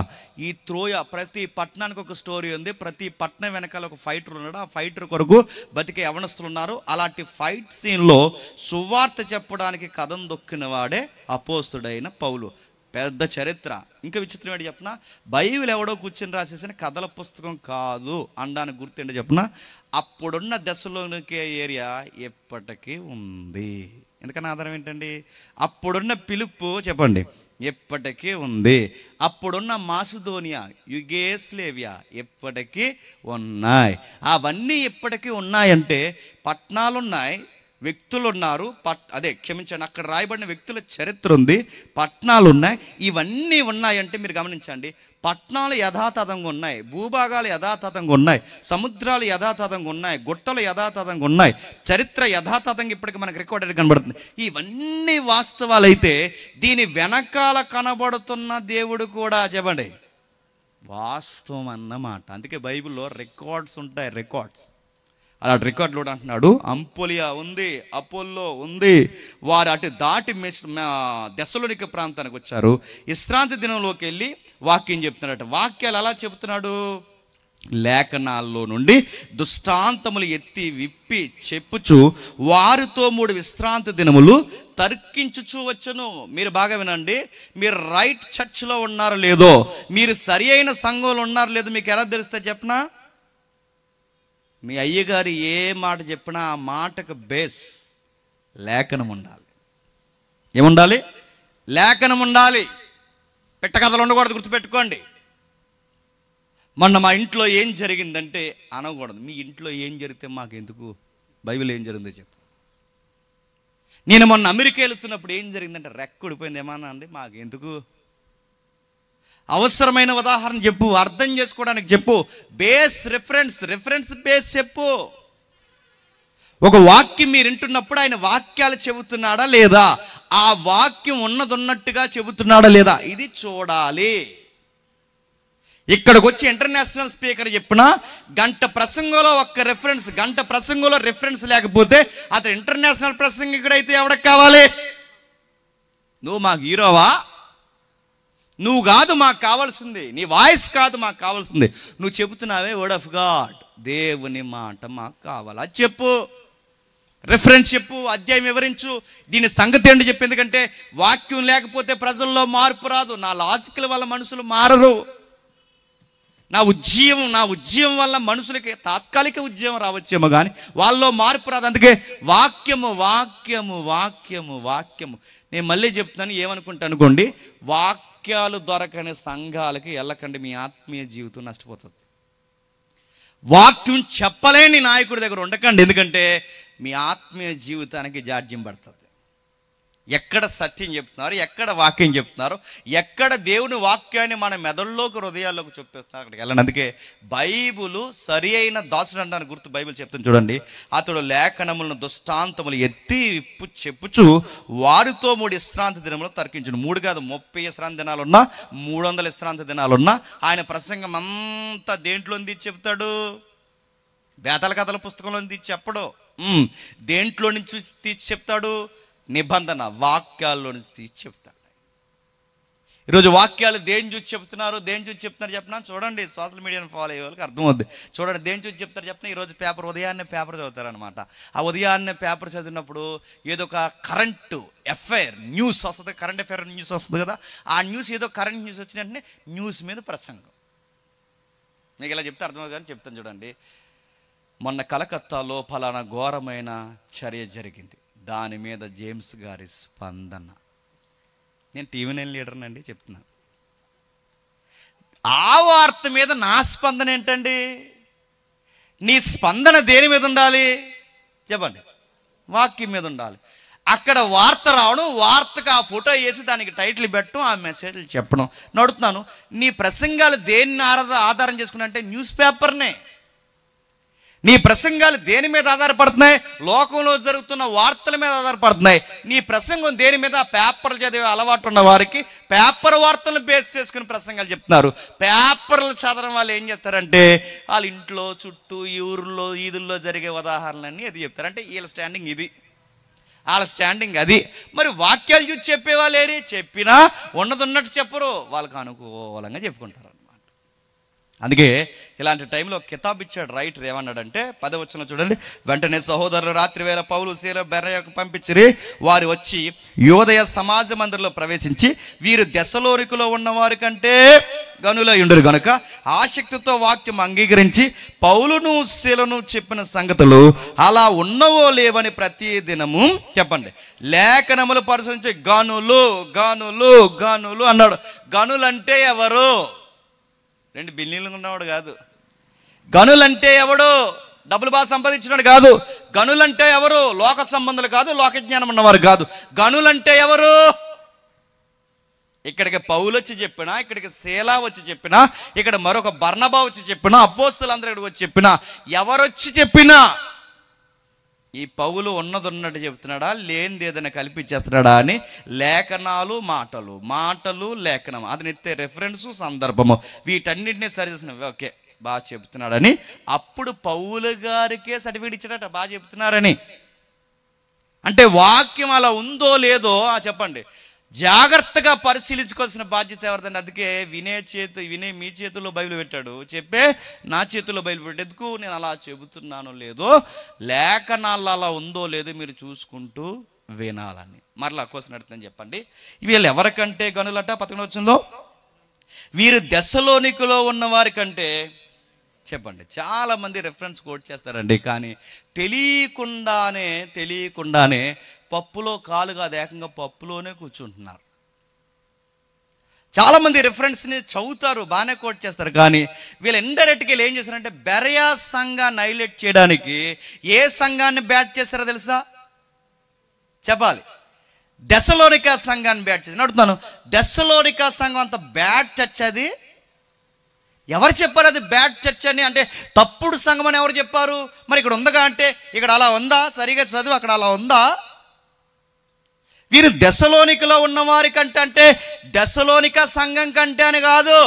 ఈ త్రోయా, ప్రతి పట్టణానికి ఒక స్టోరీ ఉంది. ప్రతి పట్టణం వెనకాల ఒక ఫైటర్ ఉన్నాడు. ఆ ఫైటర్ కొరకు బతికే యవనస్తులు ఉన్నారు. అలాంటి ఫైట్ సీన్లో సువార్త చెప్పడానికి కథం దొక్కిన వాడే అపోస్తుడైన పౌలు. పెద్ద చరిత్ర. ఇంకా విచిత్రం ఏంటి చెప్పిన? బైబిల్ ఎవడో కూర్చొని రాసేసిన కథల పుస్తకం కాదు అనడానికి గుర్తుండే చెప్పిన, అప్పుడున్న దశలోనికే ఏరియా ఎప్పటికీ ఉంది. ఎందుకన్నా ఆధారం ఏంటండి? అప్పుడున్న పిలుపు చెప్పండి, ఎప్పటికీ ఉంది. అప్పుడున్న మాసిదోనియా, యుగేస్లేవియా ఎప్పటికీ ఉన్నాయి. అవన్నీ ఎప్పటికీ ఉన్నాయంటే పట్టణాలు ఉన్నాయి, వ్యక్తులు ఉన్నారు. అక్కడ రాయబడిన వ్యక్తుల చరిత్ర ఉంది, పట్టణాలు ఉన్నాయి. ఇవన్నీ ఉన్నాయంటే మీరు గమనించండి, పట్టణాలు యథాతథంగా ఉన్నాయి, భూభాగాలు యథాతథంగా ఉన్నాయి, సముద్రాలు యథాతథంగా ఉన్నాయి, గుట్టలు యథాతథంగా ఉన్నాయి, చరిత్ర యథాతథంగా ఇప్పటికీ మనకు రికార్డెడ్ కనబడుతుంది. ఇవన్నీ వాస్తవాలైతే దీని వెనకాల కనబడుతున్న దేవుడు కూడా చెప్పండి వాస్తవం అన్నమాట. అందుకే బైబిల్లో రికార్డ్స్ ఉంటాయి, రికార్డ్స్. అలాంటి రికార్డులో అంటున్నాడు, అంపోలియా ఉంది, అపోల్లో ఉంది. వారు అటు దాటి దెస్సలోనిక ప్రాంతానికి వచ్చారు. విశ్రాంతి దినంలోకి వెళ్ళి వాక్యం చెప్తున్నాడు. వాక్యాలు ఎలా చెప్తున్నాడు? లేఖనాల్లో నుండి దృష్టాంతములు ఎత్తి విప్పి చెప్పుచు వారితో 3 విశ్రాంతి దినములు తర్కించుచూ వచ్చును. మీరు బాగా వినండి. మీరు రైట్ చర్చ్లో ఉన్నారో లేదో, మీరు సరి అయిన సంఘంలో ఉన్నారో లేదో మీకు ఎలా తెలుస్తుంది చెప్పనా? మీ అయ్యగారు ఏ మాట చెప్పినా ఆ మాటకు బేస్ లేఖనం ఉండాలి. ఏముండాలి? లేఖనం ఉండాలి. పెట్టకథలు ఉండకూడదు, గుర్తుపెట్టుకోండి. మొన్న మా ఇంట్లో ఏం జరిగిందంటే అనకూడదు. మీ ఇంట్లో ఏం జరిగితే మాకెందుకు? బైబిల్ ఏం జరిగిందో చెప్పు. నేను మొన్న అమెరికా వెళుతున్నప్పుడు ఏం జరిగిందంటే రెక్కుడిపోయింది, ఏమన్నా అంది, మాకెందుకు? అవసరమైన ఉదాహరణ చెప్పు, అర్థం చేసుకోవడానికి చెప్పు, బేస్ రిఫరెన్స్ బేస్ చెప్పు. ఒక వాక్యం మీరు వింటున్నప్పుడు ఆయన వాక్యాలు చెబుతున్నాడా లేదా, ఆ వాక్యం ఉన్నట్టుగా చెబుతున్నాడా లేదా, ఇది చూడాలి. ఇక్కడికి వచ్చి ఇంటర్నేషనల్ స్పీకర్ చెప్పినా గంట ప్రసంగంలో ఒక్క రెఫరెన్స్, గంట ప్రసంగంలో రెఫరెన్స్ లేకపోతే అతను ఇంటర్నేషనల్ ప్రసంగికుడైతే ఎవరికి కావాలి? నువ్వు మాకు హీరోవా? నువ్వు కాదు మాకు కావాల్సింది, నీ వాయిస్ కాదు మాకు కావాల్సింది, నువ్వు చెబుతున్నావే వర్డ్ ఆఫ్ గాడ్, దేవుని మాట మాకు కావాలి. అది చెప్పు, రెఫరెన్స్ చెప్పు, అధ్యాయం వివరించు, దీని సంగతి ఏంటి చెప్పు. ఎందుకంటే వాక్యం లేకపోతే ప్రజల్లో మార్పు రాదు. నా లాజికల్ వల్ల మనుషులు మారరు. నా ఉద్యమం వల్ల మనుషులకి తాత్కాలిక ఉద్యమం రావచ్చేమో కానీ వాళ్ళలో మార్పు రాదు. అందుకే వాక్యము వాక్యము వాక్యము వాక్యము. నేను మళ్ళీ చెప్తున్నాను, ఏమనుకుంటా అనుకోండి, వాక్యాలు దొరకని సంఘాలకి వెళ్ళకండి, మీ ఆత్మీయ జీవితం నష్టపోతుంది. వాక్యం చెప్పలేని నాయకుడి దగ్గర ఉండకండి, ఎందుకంటే మీ ఆత్మీయ జీవితానికి జాడ్యం పడుతుంది. ఎక్కడ సత్యం చెప్తున్నారు, ఎక్కడ వాక్యం చెప్తున్నారు, ఎక్కడ దేవుని వాక్యాన్ని మన మెదడులోకి హృదయాల్లోకి చెప్పేస్తున్నారు, అక్కడికి వెళ్ళండి. అందుకే బైబుల్ సరి అయిన దాసుడు అంటాను గుర్తు. బైబిల్ చెప్తుంది చూడండి, అతడు లేఖనములను దుష్టాంతములు ఎత్తి చెప్పుచు వారితో 3 విశ్రాంతి దినములు తర్కించును. 3 కాదు, 30 విశ్రాంతి దినాలున్నా, 300 విశ్రాంతి దినాలున్నా ఆయన ప్రసంగం అంతా దేంట్లో చెప్తాడు? బేతల కథల పుస్తకంలో తీసి చెప్పడు. దేంట్లో నుంచి తీసి చెప్తాడు? నిబంధన వాక్యాల్లో నుంచి తీసి చెప్తాడు. ఈరోజు వాక్యాలు దేని చూసి చెప్తున్నారు చెప్పినా చూడండి, సోషల్ మీడియాను ఫాలో అయ్యే వాళ్ళకి అర్థమవుద్ది. చూడండి దేని చూసి చెప్తారు చెప్పినా, ఈరోజు ఉదయాన్నే పేపర్ చదువుతారనమాట. ఆ ఉదయాన్నే పేపర్ చదివినప్పుడు ఏదో ఒక కరెంటు అఫైర్ న్యూస్ వస్తుంది, కరెంట్ అఫైర్ న్యూస్ వస్తుంది కదా, ఆ న్యూస్ ఏదో కరెంట్ న్యూస్ వచ్చిన వెంటనే న్యూస్ మీద ప్రసంగం. మీకు ఇలా చెప్తే అర్థమవుతుంది కానీ చెప్తాను చూడండి. మొన్న కలకత్తాలో ఫలానా ఘోరమైన చర్య జరిగింది, దాని మీద జేమ్స్ గారి స్పందన. నేను టీవీ 9 లీడర్నండి చెప్తున్నాను. ఆ వార్త మీద నా స్పందన ఏంటండి? నీ స్పందన దేని మీద ఉండాలి చెప్పండి? వాక్యం మీద ఉండాలి. అక్కడ వార్త రావడం, వార్తకు ఆ ఫోటో వేసి దానికి టైటిల్ పెట్టడం, ఆ మెసేజ్లు చెప్పడం నడుతున్నాను. నీ ప్రసంగాలు దేన్ని ఆధారం చేసుకున్నా అంటే న్యూస్ పేపర్నే. నీ ప్రసంగాలు దేని మీద ఆధారపడుతున్నాయి? లోకంలో జరుగుతున్న వార్తల మీద ఆధారపడుతున్నాయి. నీ ప్రసంగం దేని మీద? పేపర్లు చదివే అలవాటు ఉన్న వారికి పేపర్ వార్తలను బేస్ చేసుకుని ప్రసంగాలు చెప్తున్నారు. పేపర్లు చదవడం వాళ్ళు ఏం చేస్తారంటే వాళ్ళ ఇంట్లో చుట్టూ ఈ ఊర్లో ఈదుల్లో జరిగే ఉదాహరణలన్నీ అది చెప్తారు. అంటే వీళ్ళ స్టాండింగ్ ఇది, వాళ్ళ స్టాండింగ్ అది. మరి వాక్యాలు చూసి చెప్పేవాళ్ళు ఏరి చెప్పినా ఉన్నట్టు చెప్పరు, వాళ్ళకు అనుకూలంగా చెప్పుకుంటారు. అందుకే ఇలాంటి టైంలో కితాబ్ ఇచ్చాడు రైటర్. ఏమన్నాడంటే 10వ వచనం చూడండి. వెంటనే సహోదరులు రాత్రి వేళ పౌలు శీల బెరయకు పంపించిరి. వారు వచ్చి యోదయ సమాజ మందిరంలో ప్రవేశించి, వీరు దెసలోనికలో ఉన్నవారి కంటే గనులై ఉండురు గనుక ఆసక్తితో వాక్యం అంగీకరించి పౌలును శీలను చెప్పిన సంగతులు అలా ఉన్నవో లేవని ప్రతి దినము చెప్పండి లేఖనములు పరిశీలించి గనులు గనులు గనులు అన్నాడు. గనులంటే ఎవరు? 2 బిల్లియన్లు ఉన్నవాడు కాదు. గనులంటే ఎవడు? డబ్బులు బాగా సంపాదించినాడు కాదు. గనులంటే ఎవరు? లోక సంబంధులు కాదు, లోక జ్ఞానం ఉన్నవారు కాదు. గనులంటే ఎవరు? ఇక్కడికి పౌలు వచ్చి చెప్పినా, ఇక్కడికి శీలా వచ్చి చెప్పినా, ఇక్కడ మరొక బర్నబా వచ్చి చెప్పినా, అపోస్తలులందరూ ఇక్కడికి వచ్చి చెప్పినా, ఎవరొచ్చి చెప్పినా ఈ పౌలు ఉన్నట్టు చెప్తున్నాడా, లేనిది ఏదైనా కల్పించేస్తున్నాడా అని లేఖనాలు మాటలు, మాటలు లేఖనం, అది ఎత్తే రెఫరెన్సు సందర్భము, వీటన్నిటినీ సరి చేసిన ఓకే బాగా చెప్తున్నాడని అప్పుడు పౌలు గారికే సర్టిఫికేట్ ఇచ్చాడట బాగా చెప్తున్నారని. అంటే వాక్యం అలా ఉందో లేదో చెప్పండి, జాగ్రత్తగా పరిశీలించుకోవాల్సిన బాధ్యత ఎవరిదండి? అందుకే వినే మీ చేతుల్లో బైబిల్ పెట్టాడు, చెప్పే నా చేతుల్లో బైబిల్ పెట్టేందుకు నేను అలా చెబుతున్నానో లేదో, లేఖనాల్లో అలా ఉందో లేదో మీరు చూసుకుంటూ వినాలని. మరలా క్వశ్చన్ అడుగుతుందని చెప్పండి. వీళ్ళు ఎవరికంటే గనులట? 11వ వచనంలో వీరు దెసలోనికలో ఉన్న వారి కంటే చెప్పండి. చాలామంది రెఫరెన్స్ కోట్ చేస్తారండి, కానీ తెలియకుండానే పప్పులో కాలు కాదు, ఏకంగా పప్పులోనే కూర్చుంటున్నారు. చాలామంది రెఫరెన్స్ని చదువుతారు, బాగానే కోట్ చేస్తారు, కానీ వీళ్ళు ఇండైరెక్ట్గా ఏం చేస్తారంటే బెరయా సంఘాన్ని హైలైట్ చేయడానికి ఏ సంఘాన్ని బ్యాట్ చేస్తారో తెలుసా? చెప్పాలి. దెసలోనికా సంఘాన్ని బ్యాట్ చేసి అడుగుతున్నాను. దెసలోనికా సంఘం అంత బ్యాట్ చర్చ్ అది. ఎవరు చెప్పారు అది బ్యాడ్ చర్చ్ అని? అంటే తప్పుడు సంఘం అని ఎవరు చెప్పారు? మరి ఇక్కడ ఉందగా అంటే ఇక్కడ అలా ఉందా? సరిగా చదువు, అక్కడ అలా ఉందా? వీరు దెస్సలోనికలో ఉన్నవారి కంటే అంటే దెస్సలోనిక సంఘం కంటే అని కాదు,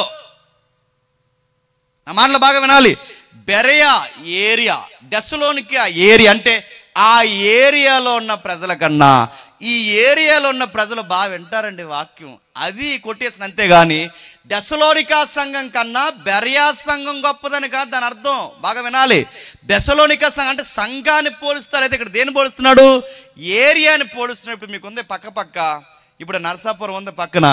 నా మాటలు బాగా వినాలి. బెరయా ఏరియా, దెస్సలోనిక ఏరియా అంటే ఆ ఏరియాలో ఉన్న ప్రజల కన్నా ఈ ఏరియాలో ఉన్న ప్రజలు బాగా వింటారండి వాక్యం, అది కొట్టేసిన. అంతేగాని దెస్సలోనిక సంఘం కన్నా బెరయా సంఘం గొప్పదని కాదు దాని అర్థం, బాగా వినాలి. దెస్సలోనిక సంఘం అంటే సంఘాన్ని పోలుస్తారు, అయితే ఇక్కడ దేన్ని పోలుస్తున్నాడు? ఏరియాని పోలుస్తున్నాడు. ఇప్పుడు మీకు ఉంది పక్క ఇప్పుడు నరసాపురం ఉంది, పక్కన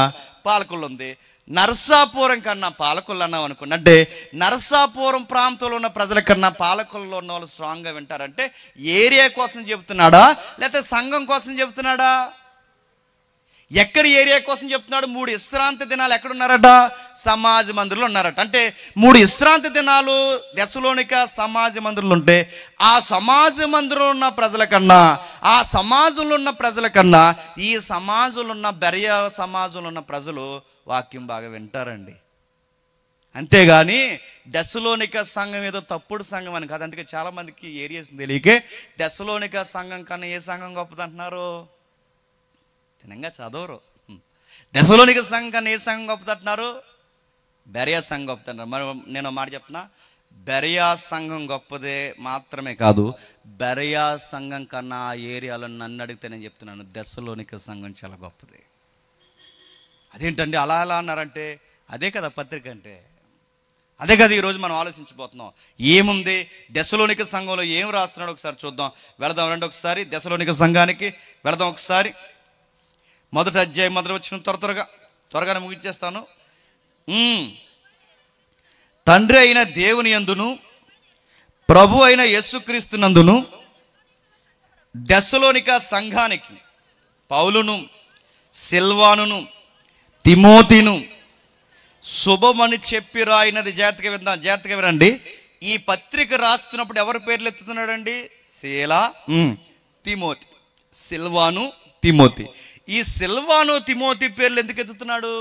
పాలకొల్లు ఉంది. నరసాపురం కన్నా పాలకొల్లు అన్నాం అనుకోండి, అంటే నరసాపురం ప్రాంతంలో ఉన్న ప్రజల కన్నా పాలకొల్లులో ఉన్న వాళ్ళు స్ట్రాంగ్గా వింటారంటే ఏరియా కోసం చెబుతున్నాడా లేకపోతే సంఘం కోసం చెబుతున్నాడా? ఎక్కడి ఏరియా కోసం చెప్తున్నాడు? 3 విశ్రాంతి దినాలు ఎక్కడున్నారట? సమాజ మందిరంలో ఉన్నారట. అంటే 3 విశ్రాంతి దినాలు దెస్సలోనిక సమాజ మందిరంలో ఉంటే ఆ సమాజ మందిరంలో ఉన్న ప్రజల కన్నా, ఆ సమాజంలో ఉన్న ప్రజల కన్నా ఈ సమాజంలో ఉన్న బెరయా సమాజంలో ఉన్న ప్రజలు వాక్యం బాగా వింటారండి. అంతేగాని దెస్సలోనిక సంఘం ఏదో తప్పుడు సంఘం అని కాదు. అందుకే చాలామందికి ఏరియాస్ తెలియకే దెస్సలోనిక సంఘం కన్నా ఏ సంఘం గొప్పదంటున్నారు? తినంగా చదవరు. దెస్సలోనిక సంఘం కన్నా ఏ సంఘం గొప్పదంటున్నారు? బెరయా సంఘం గొప్పదంటున్నారు. మరి నేను మాట చెప్తున్నా, బెరయా సంఘం గొప్పదే మాత్రమే కాదు, బెరయా సంఘం కన్నా ఆ ఏరియాలో నన్ను అడిగితే నేను చెప్తున్నాను దెస్సలోనిక సంఘం చాలా గొప్పది. అదేంటండి అలా అలా అన్నారంటే అదే కదా పత్రిక అంటే, అదే కదా ఈరోజు మనం ఆలోచించబోతున్నాం. ఏముంది దెస్సలోనిక సంఘంలో ఏం రాస్తున్నాడు ఒకసారి చూద్దాం. వెళదాం రండి ఒకసారి దెస్సలోనిక సంఘానికి వెళదాం. ఒకసారి 1వ అధ్యాయం 1వ వచనం త్వరగానే ముగించేస్తాను. తండ్రి అయిన దేవుని యందును ప్రభు అయిన యేసుక్రీస్తు నందును దెస్సలోనిక సంఘానికి పౌలును సిల్వానును తిమోతిను శుభమని చెప్పి రాయినది. జాగ్రత్తగా విందాం, జాగ్రత్తగా వినండి. ఈ పత్రిక రాస్తున్నప్పుడు ఎవరి పేర్లు ఎత్తుతున్నాడండి? శీలా, తిమోతి, సిల్వాను, తిమోతి. ఈ సిల్వాను తిమోతి పేర్లు ఎందుకు ఎత్తుతున్నాడు?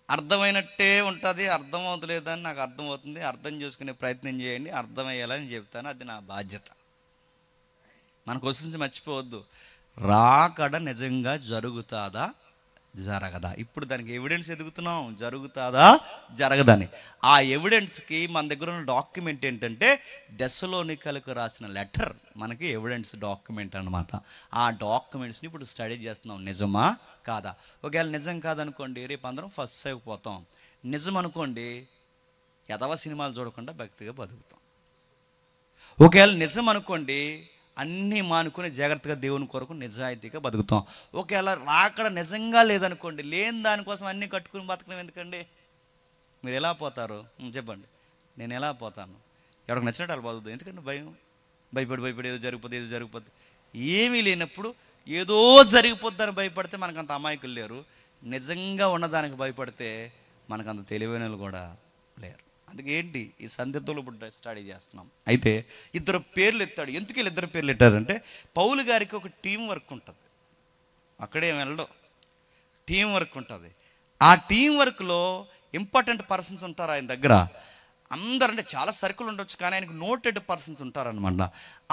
అర్థమైనట్టే ఉంటుంది, అర్థం అవుతలేదని నాకు అర్థమవుతుంది. అర్థం చేసుకునే ప్రయత్నం చేయండి, అర్థమయ్యేలా చెప్తాను, అది నా బాధ్యత. మన క్వశ్చన్స్ మర్చిపోవద్దు. రాకడ నిజంగా జరుగుతాదా జరగదా? ఇప్పుడు దానికి ఎవిడెన్స్ ఎదుగుతున్నాం, జరుగుతాదా జరగదని. ఆ ఎవిడెన్స్కి మన దగ్గర ఉన్న డాక్యుమెంట్ ఏంటంటే దెస్సలోనికలకు రాసిన లెటర్ మనకి ఎవిడెన్స్ డాక్యుమెంట్ అనమాట. ఆ డాక్యుమెంట్స్ని ఇప్పుడు స్టడీ చేస్తున్నాం, నిజమా కాదా. ఒకవేళ నిజం కాదనుకోండి రేపు అందరం ఫస్ట్ అయిపోతాం. నిజం అనుకోండి ఎదవ సినిమాలు చూడకుండా భక్తిగా బతుకుతాం. ఒకవేళ నిజం అనుకోండి అన్నీ మానుకొని జాగ్రత్తగా దేవుని కొరకు నిజాయితీగా బతుకుతాం. ఒకవేళ రాకడ నిజంగా లేదనుకోండి, లేని దానికోసం అన్నీ కట్టుకుని బతకడం ఎందుకండి? మీరు ఎలా పోతారు చెప్పండి? నేను ఎలా పోతాను? ఎవరికి నచ్చినట్టు అలా బతుకుతాం. ఎందుకంటే భయపడి ఏదో జరిగిపోద్ది. ఏమీ లేనప్పుడు ఏదో జరిగిపోద్దని భయపడితే మనకంత అమాయకులు లేరు. నిజంగా ఉన్నదానికి భయపడితే మనకంత తెలివైన వాళ్ళు కూడా లేరు. అందుకే ఏంటి ఈ సందిగ్ధంలో ఇప్పుడు స్టడీ చేస్తున్నాం. అయితే 2 పేర్లు ఎత్తాడు. ఎందుకు 2 పేర్లు ఎత్తాడంటే పౌలు గారికి ఒక టీం వర్క్ ఉంటుంది, అక్కడే వెళ్ళడం టీం వర్క్ ఉంటుంది. ఆ టీం వర్క్లో ఇంపార్టెంట్ పర్సన్స్ ఉంటారు ఆయన దగ్గర. అందరంటే చాలా సర్కిల్ ఉండొచ్చు కానీ ఆయనకు నోటెడ్ పర్సన్స్ ఉంటారనమాట.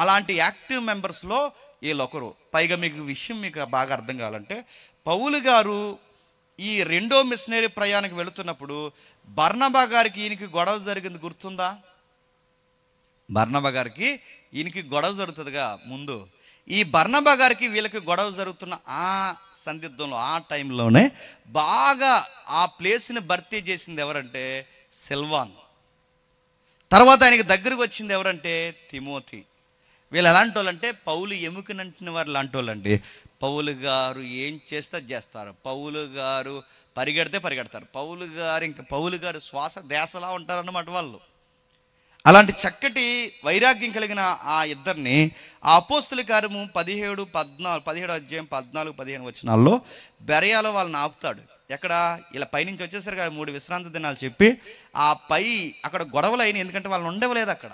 అలాంటి యాక్టివ్ మెంబర్స్లో వీళ్ళొకరు. పైగా మీకు విషయం మీకు బాగా అర్థం కావాలంటే పౌలు గారు ఈ 2వ మిషనరీ ప్రయాణానికి వెళుతున్నప్పుడు బర్నబా గారికి ఈయనకి గొడవ జరిగింది గుర్తుందా? బర్నబా గారికి ఈయనకి గొడవ జరుగుతుందిగా ముందు. ఈ బర్నబా గారికి వీళ్ళకి గొడవ జరుగుతున్న ఆ సందిగ్ధంలో ఆ టైంలోనే బాగా ఆ ప్లేస్ని భర్తీ చేసింది ఎవరంటే సిల్వాన్. తర్వాత ఆయనకి దగ్గరకు వచ్చింది ఎవరంటే తిమోతి. వీళ్ళు ఎలాంటి వాళ్ళంటే పౌలు ఎముకనంటిన వారు లాంటి వాళ్ళండి. పౌలు గారు ఏం చేస్తే చేస్తారు, పౌలు గారు పరిగెడితే పరిగెడతారు, పౌలు గారు శ్వాస దేశలా ఉంటారన్నమాట వాళ్ళు. అలాంటి చక్కటి వైరాగ్యం కలిగిన ఆ ఇద్దరిని ఆ అపోస్తుల కార్యము 17 అధ్యాయం 14-15 వచనాల్లో బెరయాలో వాళ్ళని ఆపుతాడు. ఎక్కడ ఇలా పైనుంచి వచ్చేసరి కదా 3 విశ్రాంతి దినాలు చెప్పి ఆ పై అక్కడ గొడవలు అయినాయి. ఎందుకంటే వాళ్ళు ఉండవలేదు అక్కడ,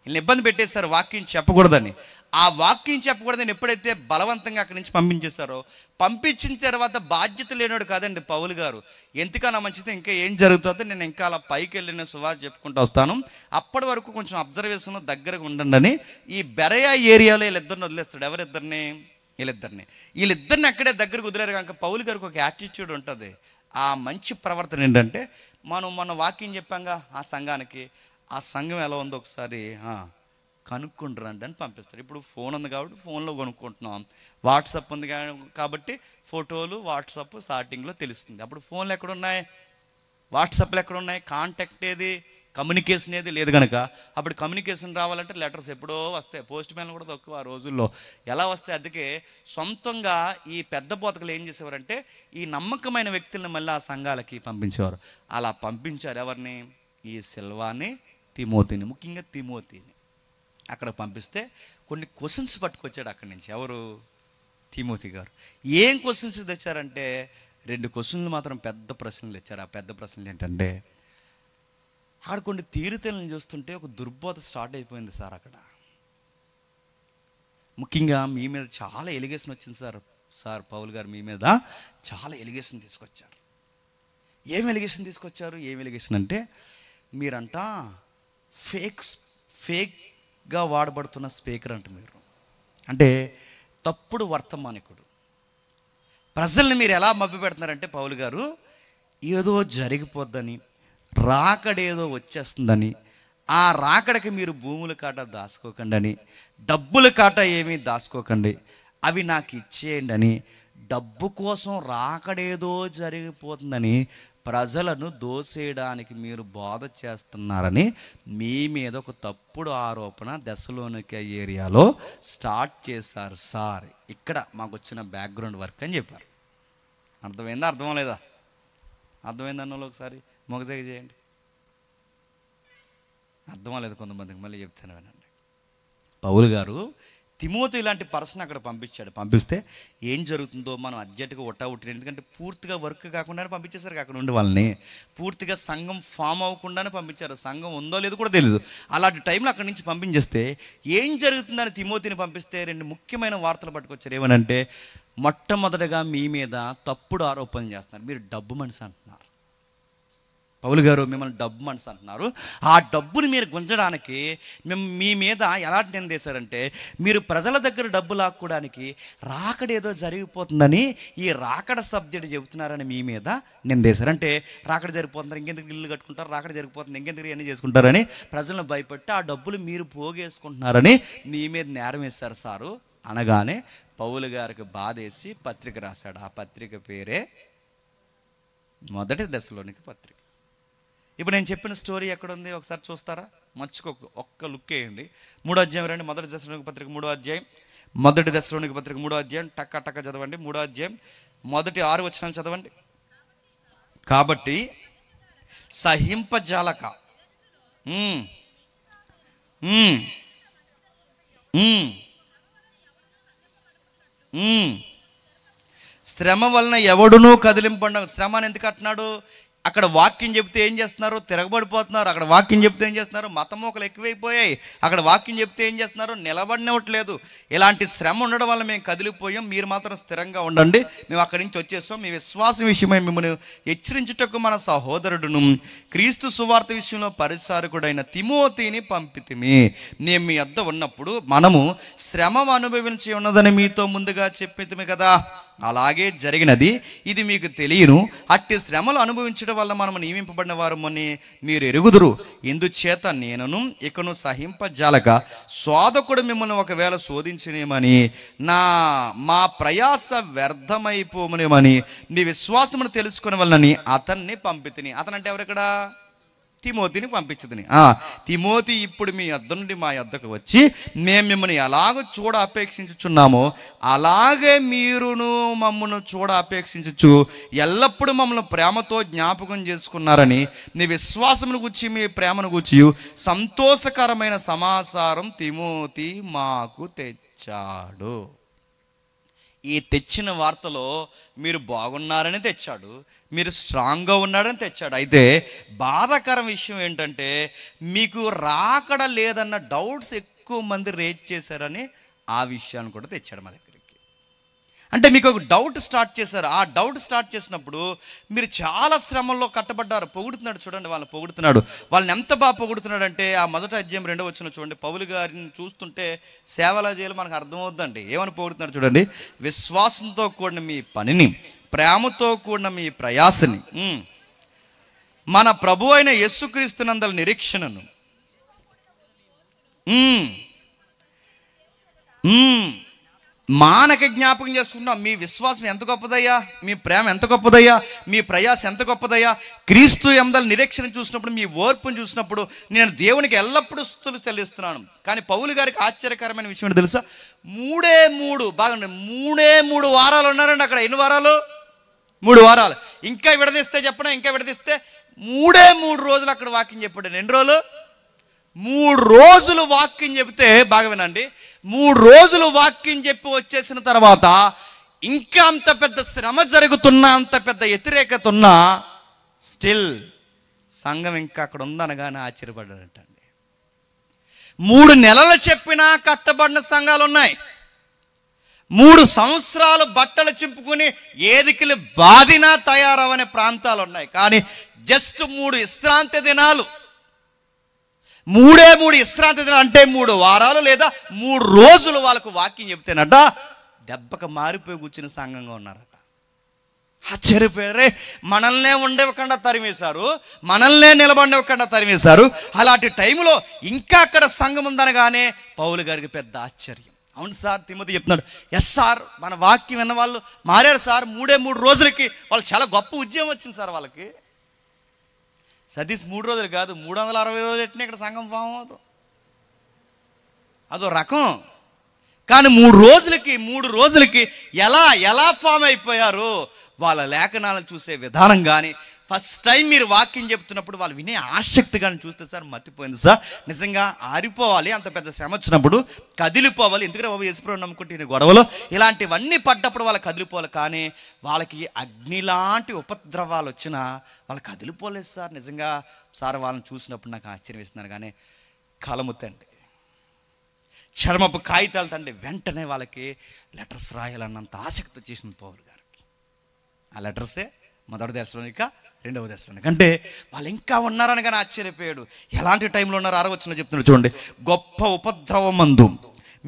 వీళ్ళని ఇబ్బంది పెట్టేస్తారు వాక్యం చెప్పకూడదని. ఆ వాక్యం చెప్పకూడదని ఎప్పుడైతే బలవంతంగా అక్కడి నుంచి పంపించేస్తారో, పంపించిన తర్వాత బాధ్యత లేనివాడు కాదండి పౌలు గారు. ఎందుకన్నా మంచిది, ఇంకా ఏం జరుగుతుందో నేను ఇంకా అలా పైకి వెళ్ళిన సువార్త చెప్పుకుంటూ వస్తాను, అప్పటి వరకు కొంచెం అబ్జర్వేషన్ దగ్గరగా ఉండండి అని ఈ బెరయా ఏరియాలో వీళ్ళిద్దరిని వదిలేస్తాడు. ఎవరిద్దరిని? వీళ్ళిద్దరిని అక్కడే దగ్గరకు వదిలేరు కనుక పౌలు గారికి ఒక యాటిట్యూడ్ ఉంటుంది. ఆ మంచి ప్రవర్తన ఏంటంటే, మన వాక్యం చెప్పాంగా ఆ సంఘానికి, ఆ సంఘం ఎలా ఉందో ఒకసారి కనుక్కుంటారండి అని పంపిస్తారు. ఇప్పుడు ఫోన్ ఉంది కాబట్టి ఫోన్లో కొనుక్కుంటున్నాం, వాట్సాప్ ఉంది కాబట్టి ఫోటోలు వాట్సాప్ స్టార్టింగ్లో తెలుస్తుంది. అప్పుడు ఫోన్లు ఎక్కడున్నాయి, వాట్సాప్లు ఎక్కడున్నాయి, కాంటాక్ట్ ఏది, కమ్యూనికేషన్ ఏది లేదు కనుక అప్పుడు కమ్యూనికేషన్ రావాలంటే లెటర్స్ ఎప్పుడో వస్తాయి. పోస్ట్ మ్యాన్ కూడా తక్కువ ఆ రోజుల్లో. ఎలా వస్తాయి? అందుకే సొంతంగా ఈ పెద్ద బోతకులు ఏం చేసేవారంటే ఈ నమ్మకమైన వ్యక్తులను మళ్ళీ ఆ సంఘాలకి పంపించేవారు. అలా పంపించారు. ఎవరిని? ఈ సిల్వాని, తిమోతిని, ముఖ్యంగా తిమోతిని అక్కడ పంపిస్తే కొన్ని క్వశ్చన్స్ పట్టుకొచ్చాడు అక్కడి నుంచి. ఎవరు? తిమోతి గారు. ఏం క్వశ్చన్స్ తెచ్చారంటే 2 క్వశ్చన్లు మాత్రం పెద్ద ప్రశ్నలు తెచ్చారు. ఆ పెద్ద ప్రశ్నలు ఏంటంటే, ఆడ కొన్ని తీరుతెలను చూస్తుంటే ఒక దుర్బోధ స్టార్ట్ అయిపోయింది సార్. అక్కడ ముఖ్యంగా మీ మీద చాలా ఎలిగేషన్ వచ్చింది సార్ పౌలు గారు మీ మీద చాలా ఎలిగేషన్ తీసుకొచ్చారు. ఏం ఎలిగేషన్ తీసుకొచ్చారు? ఏం ఎలిగేషన్ అంటే, మీరంట ఫేక్గా వాడబడుతున్న స్పీకర్ అంట. మీరు అంటే తప్పుడు వర్తమానికుడు. ప్రజల్ని మీరు ఎలా మభ్య పెడుతున్నారంటే పౌలు గారు, ఏదో జరిగిపోద్దని, రాకడేదో వచ్చేస్తుందని, ఆ రాకడకి మీరు భూముల కాట దాచుకోకండి అని, డబ్బుల కాట ఏమీ దాచుకోకండి, అవి నాకు ఇచ్చేయండి అని, డబ్బు కోసం రాకడేదో జరిగిపోతుందని ప్రజలను దోసేయడానికి మీరు బోధ చేస్తున్నారని మీ మీద ఒక తప్పుడు ఆరోపణ దెస్సలోనికే ఏరియాలో స్టార్ట్ చేశారు సార్. ఇక్కడ మాకు వచ్చిన బ్యాక్గ్రౌండ్ వర్క్ అని చెప్పారు. అర్థమైందా? అర్థం లేదా? అర్థమైందన్న ఒకసారి మొగజగ చేయండి. అర్థం లేదు కొంతమందికి, మళ్ళీ చెప్తాను వినండి. పౌలు గారు తిమోతి ఇలాంటి పర్సన్ అక్కడ పంపించాడు. పంపిస్తే ఏం జరుగుతుందో మనం అర్జెంటుగా ఉట్టిన, ఎందుకంటే పూర్తిగా వర్క్ కాకుండానే పంపించేశారు. అక్కడ ఉండి వాళ్ళని పూర్తిగా సంఘం ఫామ్ అవ్వకుండానే పంపించారు. సంఘం ఉందో లేదో కూడా తెలియదు. అలాంటి టైంలో అక్కడి నుంచి పంపించేస్తే ఏం జరుగుతుందని తిమోతిని పంపిస్తే 2 ముఖ్యమైన వార్తలు పట్టుకొచ్చారు. ఏమనంటే, మొట్టమొదటిగా మీ మీద తప్పుడు ఆరోపణలు చేస్తున్నారు. మీరు డబ్బు మనిషి అంటున్నారు. పౌలు గారు మిమ్మల్ని డబ్బు మనిషి అంటున్నారు. ఆ డబ్బుని మీరు గుంజడానికి మీ మీద ఎలాంటి నిందేశారంటే, మీరు ప్రజల దగ్గర డబ్బు లాక్కోవడానికి రాకడేదో జరిగిపోతుందని ఈ రాకడ సబ్జెక్ట్ చెబుతున్నారని మీ మీద నిందేశారు. అంటే రాకడ జరిగిపోతున్నారు, ఇంకెందుకు ఇల్లు కట్టుకుంటారు, రాకడ జరిగిపోతుంది, ఇంకెందుకు ఇవన్నీ చేసుకుంటారని ప్రజలను భయపెట్టి ఆ డబ్బులు మీరు పోగేసుకుంటున్నారని మీ మీద నేరం వేశారు సారు అనగానే పౌలు గారికి బాధేసి పత్రిక రాశాడు. ఆ పత్రిక పేరే మొదటి దశలోనికి పత్రిక. ఇప్పుడు నేను చెప్పిన స్టోరీ ఎక్కడుంది ఒకసారి చూస్తారా? ఒక్క లుక్ వేయండి. 3వ అధ్యాయం రండి. మొదటి దశలోనికి పత్రిక 3వ అధ్యాయం, మొదటి దశలోనికి పత్రిక 3వ అధ్యాయం టక్క చదవండి. 3వ అధ్యాయం మొదటి 6 వచనాలు చదవండి. కాబట్టి సహింపజాలక శ్రమ వలన ఎవడునూ కదిలింపండ. శ్రమ అని ఎందుకు అంటున్నాడు? అక్కడ వాక్యం చెప్తే ఏం చేస్తున్నారు? తిరగబడిపోతున్నారు. అక్కడ వాక్యం చెప్తే ఏం చేస్తున్నారు? మతమోకలు ఎక్కువైపోయాయి. అక్కడ వాక్యం చెప్తే ఏం చేస్తున్నారు? నిలబడినట్లేదు. ఇలాంటి శ్రమ ఉండడం వల్ల మేము కదిలిపోయాం, మీరు మాత్రం స్థిరంగా ఉండండి, మేము అక్కడి నుంచి వచ్చేస్తాం. మీ విశ్వాసం విషయమై మిమ్మల్ని హెచ్చరించుటకు మన సహోదరుడును క్రీస్తు సువార్త విషయంలో పరిచారకుడైన తిమోతిని పంపితిమి. నేను మీ వద్ద ఉన్నప్పుడు మనము శ్రమ అనుభవించి ఉన్నదని మీతో ముందుగా చెప్పితిమి కదా, అలాగే జరిగినది. ఇది మీకు తెలియను. అట్టి శ్రమలు అనుభవించడం వల్ల మనము నియమింపబడిన వారమని మీరు ఎరుగుదురు. ఇందుచేత నేనును ఇకను సహింపజాలక శోధకుడు మిమ్మల్ని ఒకవేళ శోధించనేమని మా ప్రయాస వ్యర్థమైపోమనేమని నీ విశ్వాసమును తెలుసుకునే వల్లని అతన్ని పంపితిని. అతను అంటే ఎవరు? ఇక్కడ తిమోతిని పంపించదని. తిమోతి ఇప్పుడు మీ యొద్ద నుండి మా యొద్దకు వచ్చి మేము మిమ్మల్ని ఎలాగో చూడ అపేక్షించుచున్నామో అలాగే మీరును మమ్మల్ని చూడ అపేక్షించచ్చు ఎల్లప్పుడూ మమ్మల్ని ప్రేమతో జ్ఞాపకం చేసుకున్నారని నీ విశ్వాసమును గురించి మీ ప్రేమను గురించి సంతోషకరమైన సమాచారం తిమోతి మాకు తెచ్చాడు. ఈ తెచ్చిన వార్తలో మీరు బాగున్నారని తెచ్చాడు, మీరు స్ట్రాంగ్గా ఉన్నాడని తెచ్చాడు. అయితే బాధాకరం విషయం ఏంటంటే మీకు రాకడ లేదన్న డౌట్స్ ఎక్కువ మంది రేజ్ చేశారని ఆ విషయాన్ని కూడా తెచ్చాడు మా దగ్గరికి. అంటే మీకు ఒక డౌట్ స్టార్ట్ చేశారు. ఆ డౌట్ స్టార్ట్ చేసినప్పుడు మీరు చాలా శ్రమల్లో కట్టబడ్డారు. పొగుడుతున్నాడు చూడండి, వాళ్ళని పొగుడుతున్నాడు. వాళ్ళని ఎంత బాగా పొగుడుతున్నాడు అంటే ఆ మొదటి అధ్యాయం 2వ వచనం చూడండి. పౌలు గారిని చూస్తుంటే సేవలా చేయాలి మనకు అర్థమవుద్దండి. ఏమని పొగుడుతున్నాడు చూడండి. విశ్వాసంతో కూడిన మీ పనిని, ప్రేమతో కూడిన మీ ప్రయాసని, మన ప్రభు అయిన యేసుక్రీస్తునందల నిరీక్షణను, మానక జ్ఞాపకం చేస్తున్నాం. మీ విశ్వాసం ఎంత గొప్పదయ్యా, మీ ప్రేమ ఎంత గొప్పదయ్యా, మీ ప్రయాస ఎంత గొప్పదయ్యా. క్రీస్తు యందల నిరీక్షణ చూసినప్పుడు, మీ ఓర్పును చూసినప్పుడు నేను దేవునికి ఎల్లప్పుడూ స్తుతులు చెల్లిస్తున్నాను. కానీ పౌలు గారికి ఆశ్చర్యకరమైన విషయం ఏంటో తెలుసా? 3 బాగుంది, 3 వారాలు ఉన్నారండి అక్కడ. ఎన్ని వారాలు? 3 వారాలు. ఇంకా విడదీస్తే చెప్పనా, ఇంకా విడదీస్తే 3 రోజులు అక్కడ వాక్యం చెప్పాడు. ఎన్ని రోజులు? 3 రోజులు వాక్యం చెబితే, బాగా వినండి, 3 రోజులు వాక్యం చెప్పి వచ్చేసిన తర్వాత ఇంకా అంత పెద్ద శ్రమ జరుగుతున్నా, అంత పెద్ద వ్యతిరేకత ఉన్నా స్టిల్ సంఘం ఇంకా అక్కడ ఉందనగానే ఆశ్చర్యపడ్డాడంటండి. 3 నెలలు చెప్పినా కట్టబడిన సంఘాలు ఉన్నాయి. 3 సంవత్సరాలు బట్టలు చింపుకుని ఏదికిలు బాధినా తయారవనే ప్రాంతాలు ఉన్నాయి. కానీ జస్ట్ 3 విశ్రాంతి దినాలు, 3 విశ్రాంతి దినాలు అంటే 3 వారాలు లేదా 3 రోజులు వాళ్ళకు వాక్యం చెప్తేనట దెబ్బకు మారిపోయి కూర్చుని సంఘంగా ఉన్నారట. ఆశ్చర్యపోయారే. మనల్నే ఉండేవకుండా తరిమేశారు, మనల్నే నిలబడినవ్వకుండా తరిమేశారు. అలాంటి టైంలో ఇంకా అక్కడ సంఘం ఉందనగానే పౌలు గారికి పెద్ద ఆశ్చర్యం. అవును సార్, తిమోతి చెప్తున్నాడు. ఎస్ సార్, మన వాక్యం విన్న వాళ్ళు మారారు సార్. 3 రోజులకి వాళ్ళు చాలా గొప్ప ఉద్యమం వచ్చింది సార్ వాళ్ళకి. సతీష్ 3 రోజులు కాదు, 360 రోజులు ఎట్టినా ఇక్కడ సంఘం ఫామ్ అవుతుంది. అదో రకం. కానీ 3 రోజులకి ఎలా ఫామ్ అయిపోయారు వాళ్ళ లేఖనాలను చూసే విధానం కానీ, ఫస్ట్ టైం మీరు వాక్యం చెప్తున్నప్పుడు వాళ్ళు వినే ఆసక్తి కానీ చూస్తే సార్ మర్చిపోయింది సార్. నిజంగా ఆరిపోవాలి, అంత పెద్ద శ్రమ వచ్చినప్పుడు కదిలిపోవాలి. ఎందుకంటే బాబు యేసుప్రభువు నమ్ముకుంటే గొడవలు ఇలాంటివన్నీ పడ్డప్పుడు వాళ్ళు కదిలిపోవాలి. కానీ వాళ్ళకి అగ్ని లాంటి ఉపద్రవాలు వచ్చినా వాళ్ళు కదిలిపోలేదు సార్. నిజంగా సార్ వాళ్ళని చూసినప్పుడు నాకు ఆశ్చర్యం వేస్తున్నారు. కానీ కలము తండ్రి, చర్మపు కాగితాలు తండ్రి, వెంటనే వాళ్ళకి లెటర్స్ రాయాలన్నంత ఆసక్తి చేసింది పౌలు గారికి. ఆ లెటర్సే మొదటి దశలోనిక, 2వ దశలోనిక. అంటే వాళ్ళు ఇంకా ఉన్నారని కానీ ఆశ్చర్యపోయాడు. ఎలాంటి టైంలో ఉన్నారు? 6వ వచనంలో చెప్తున్నాడు చూడండి. గొప్ప ఉపద్రవమందు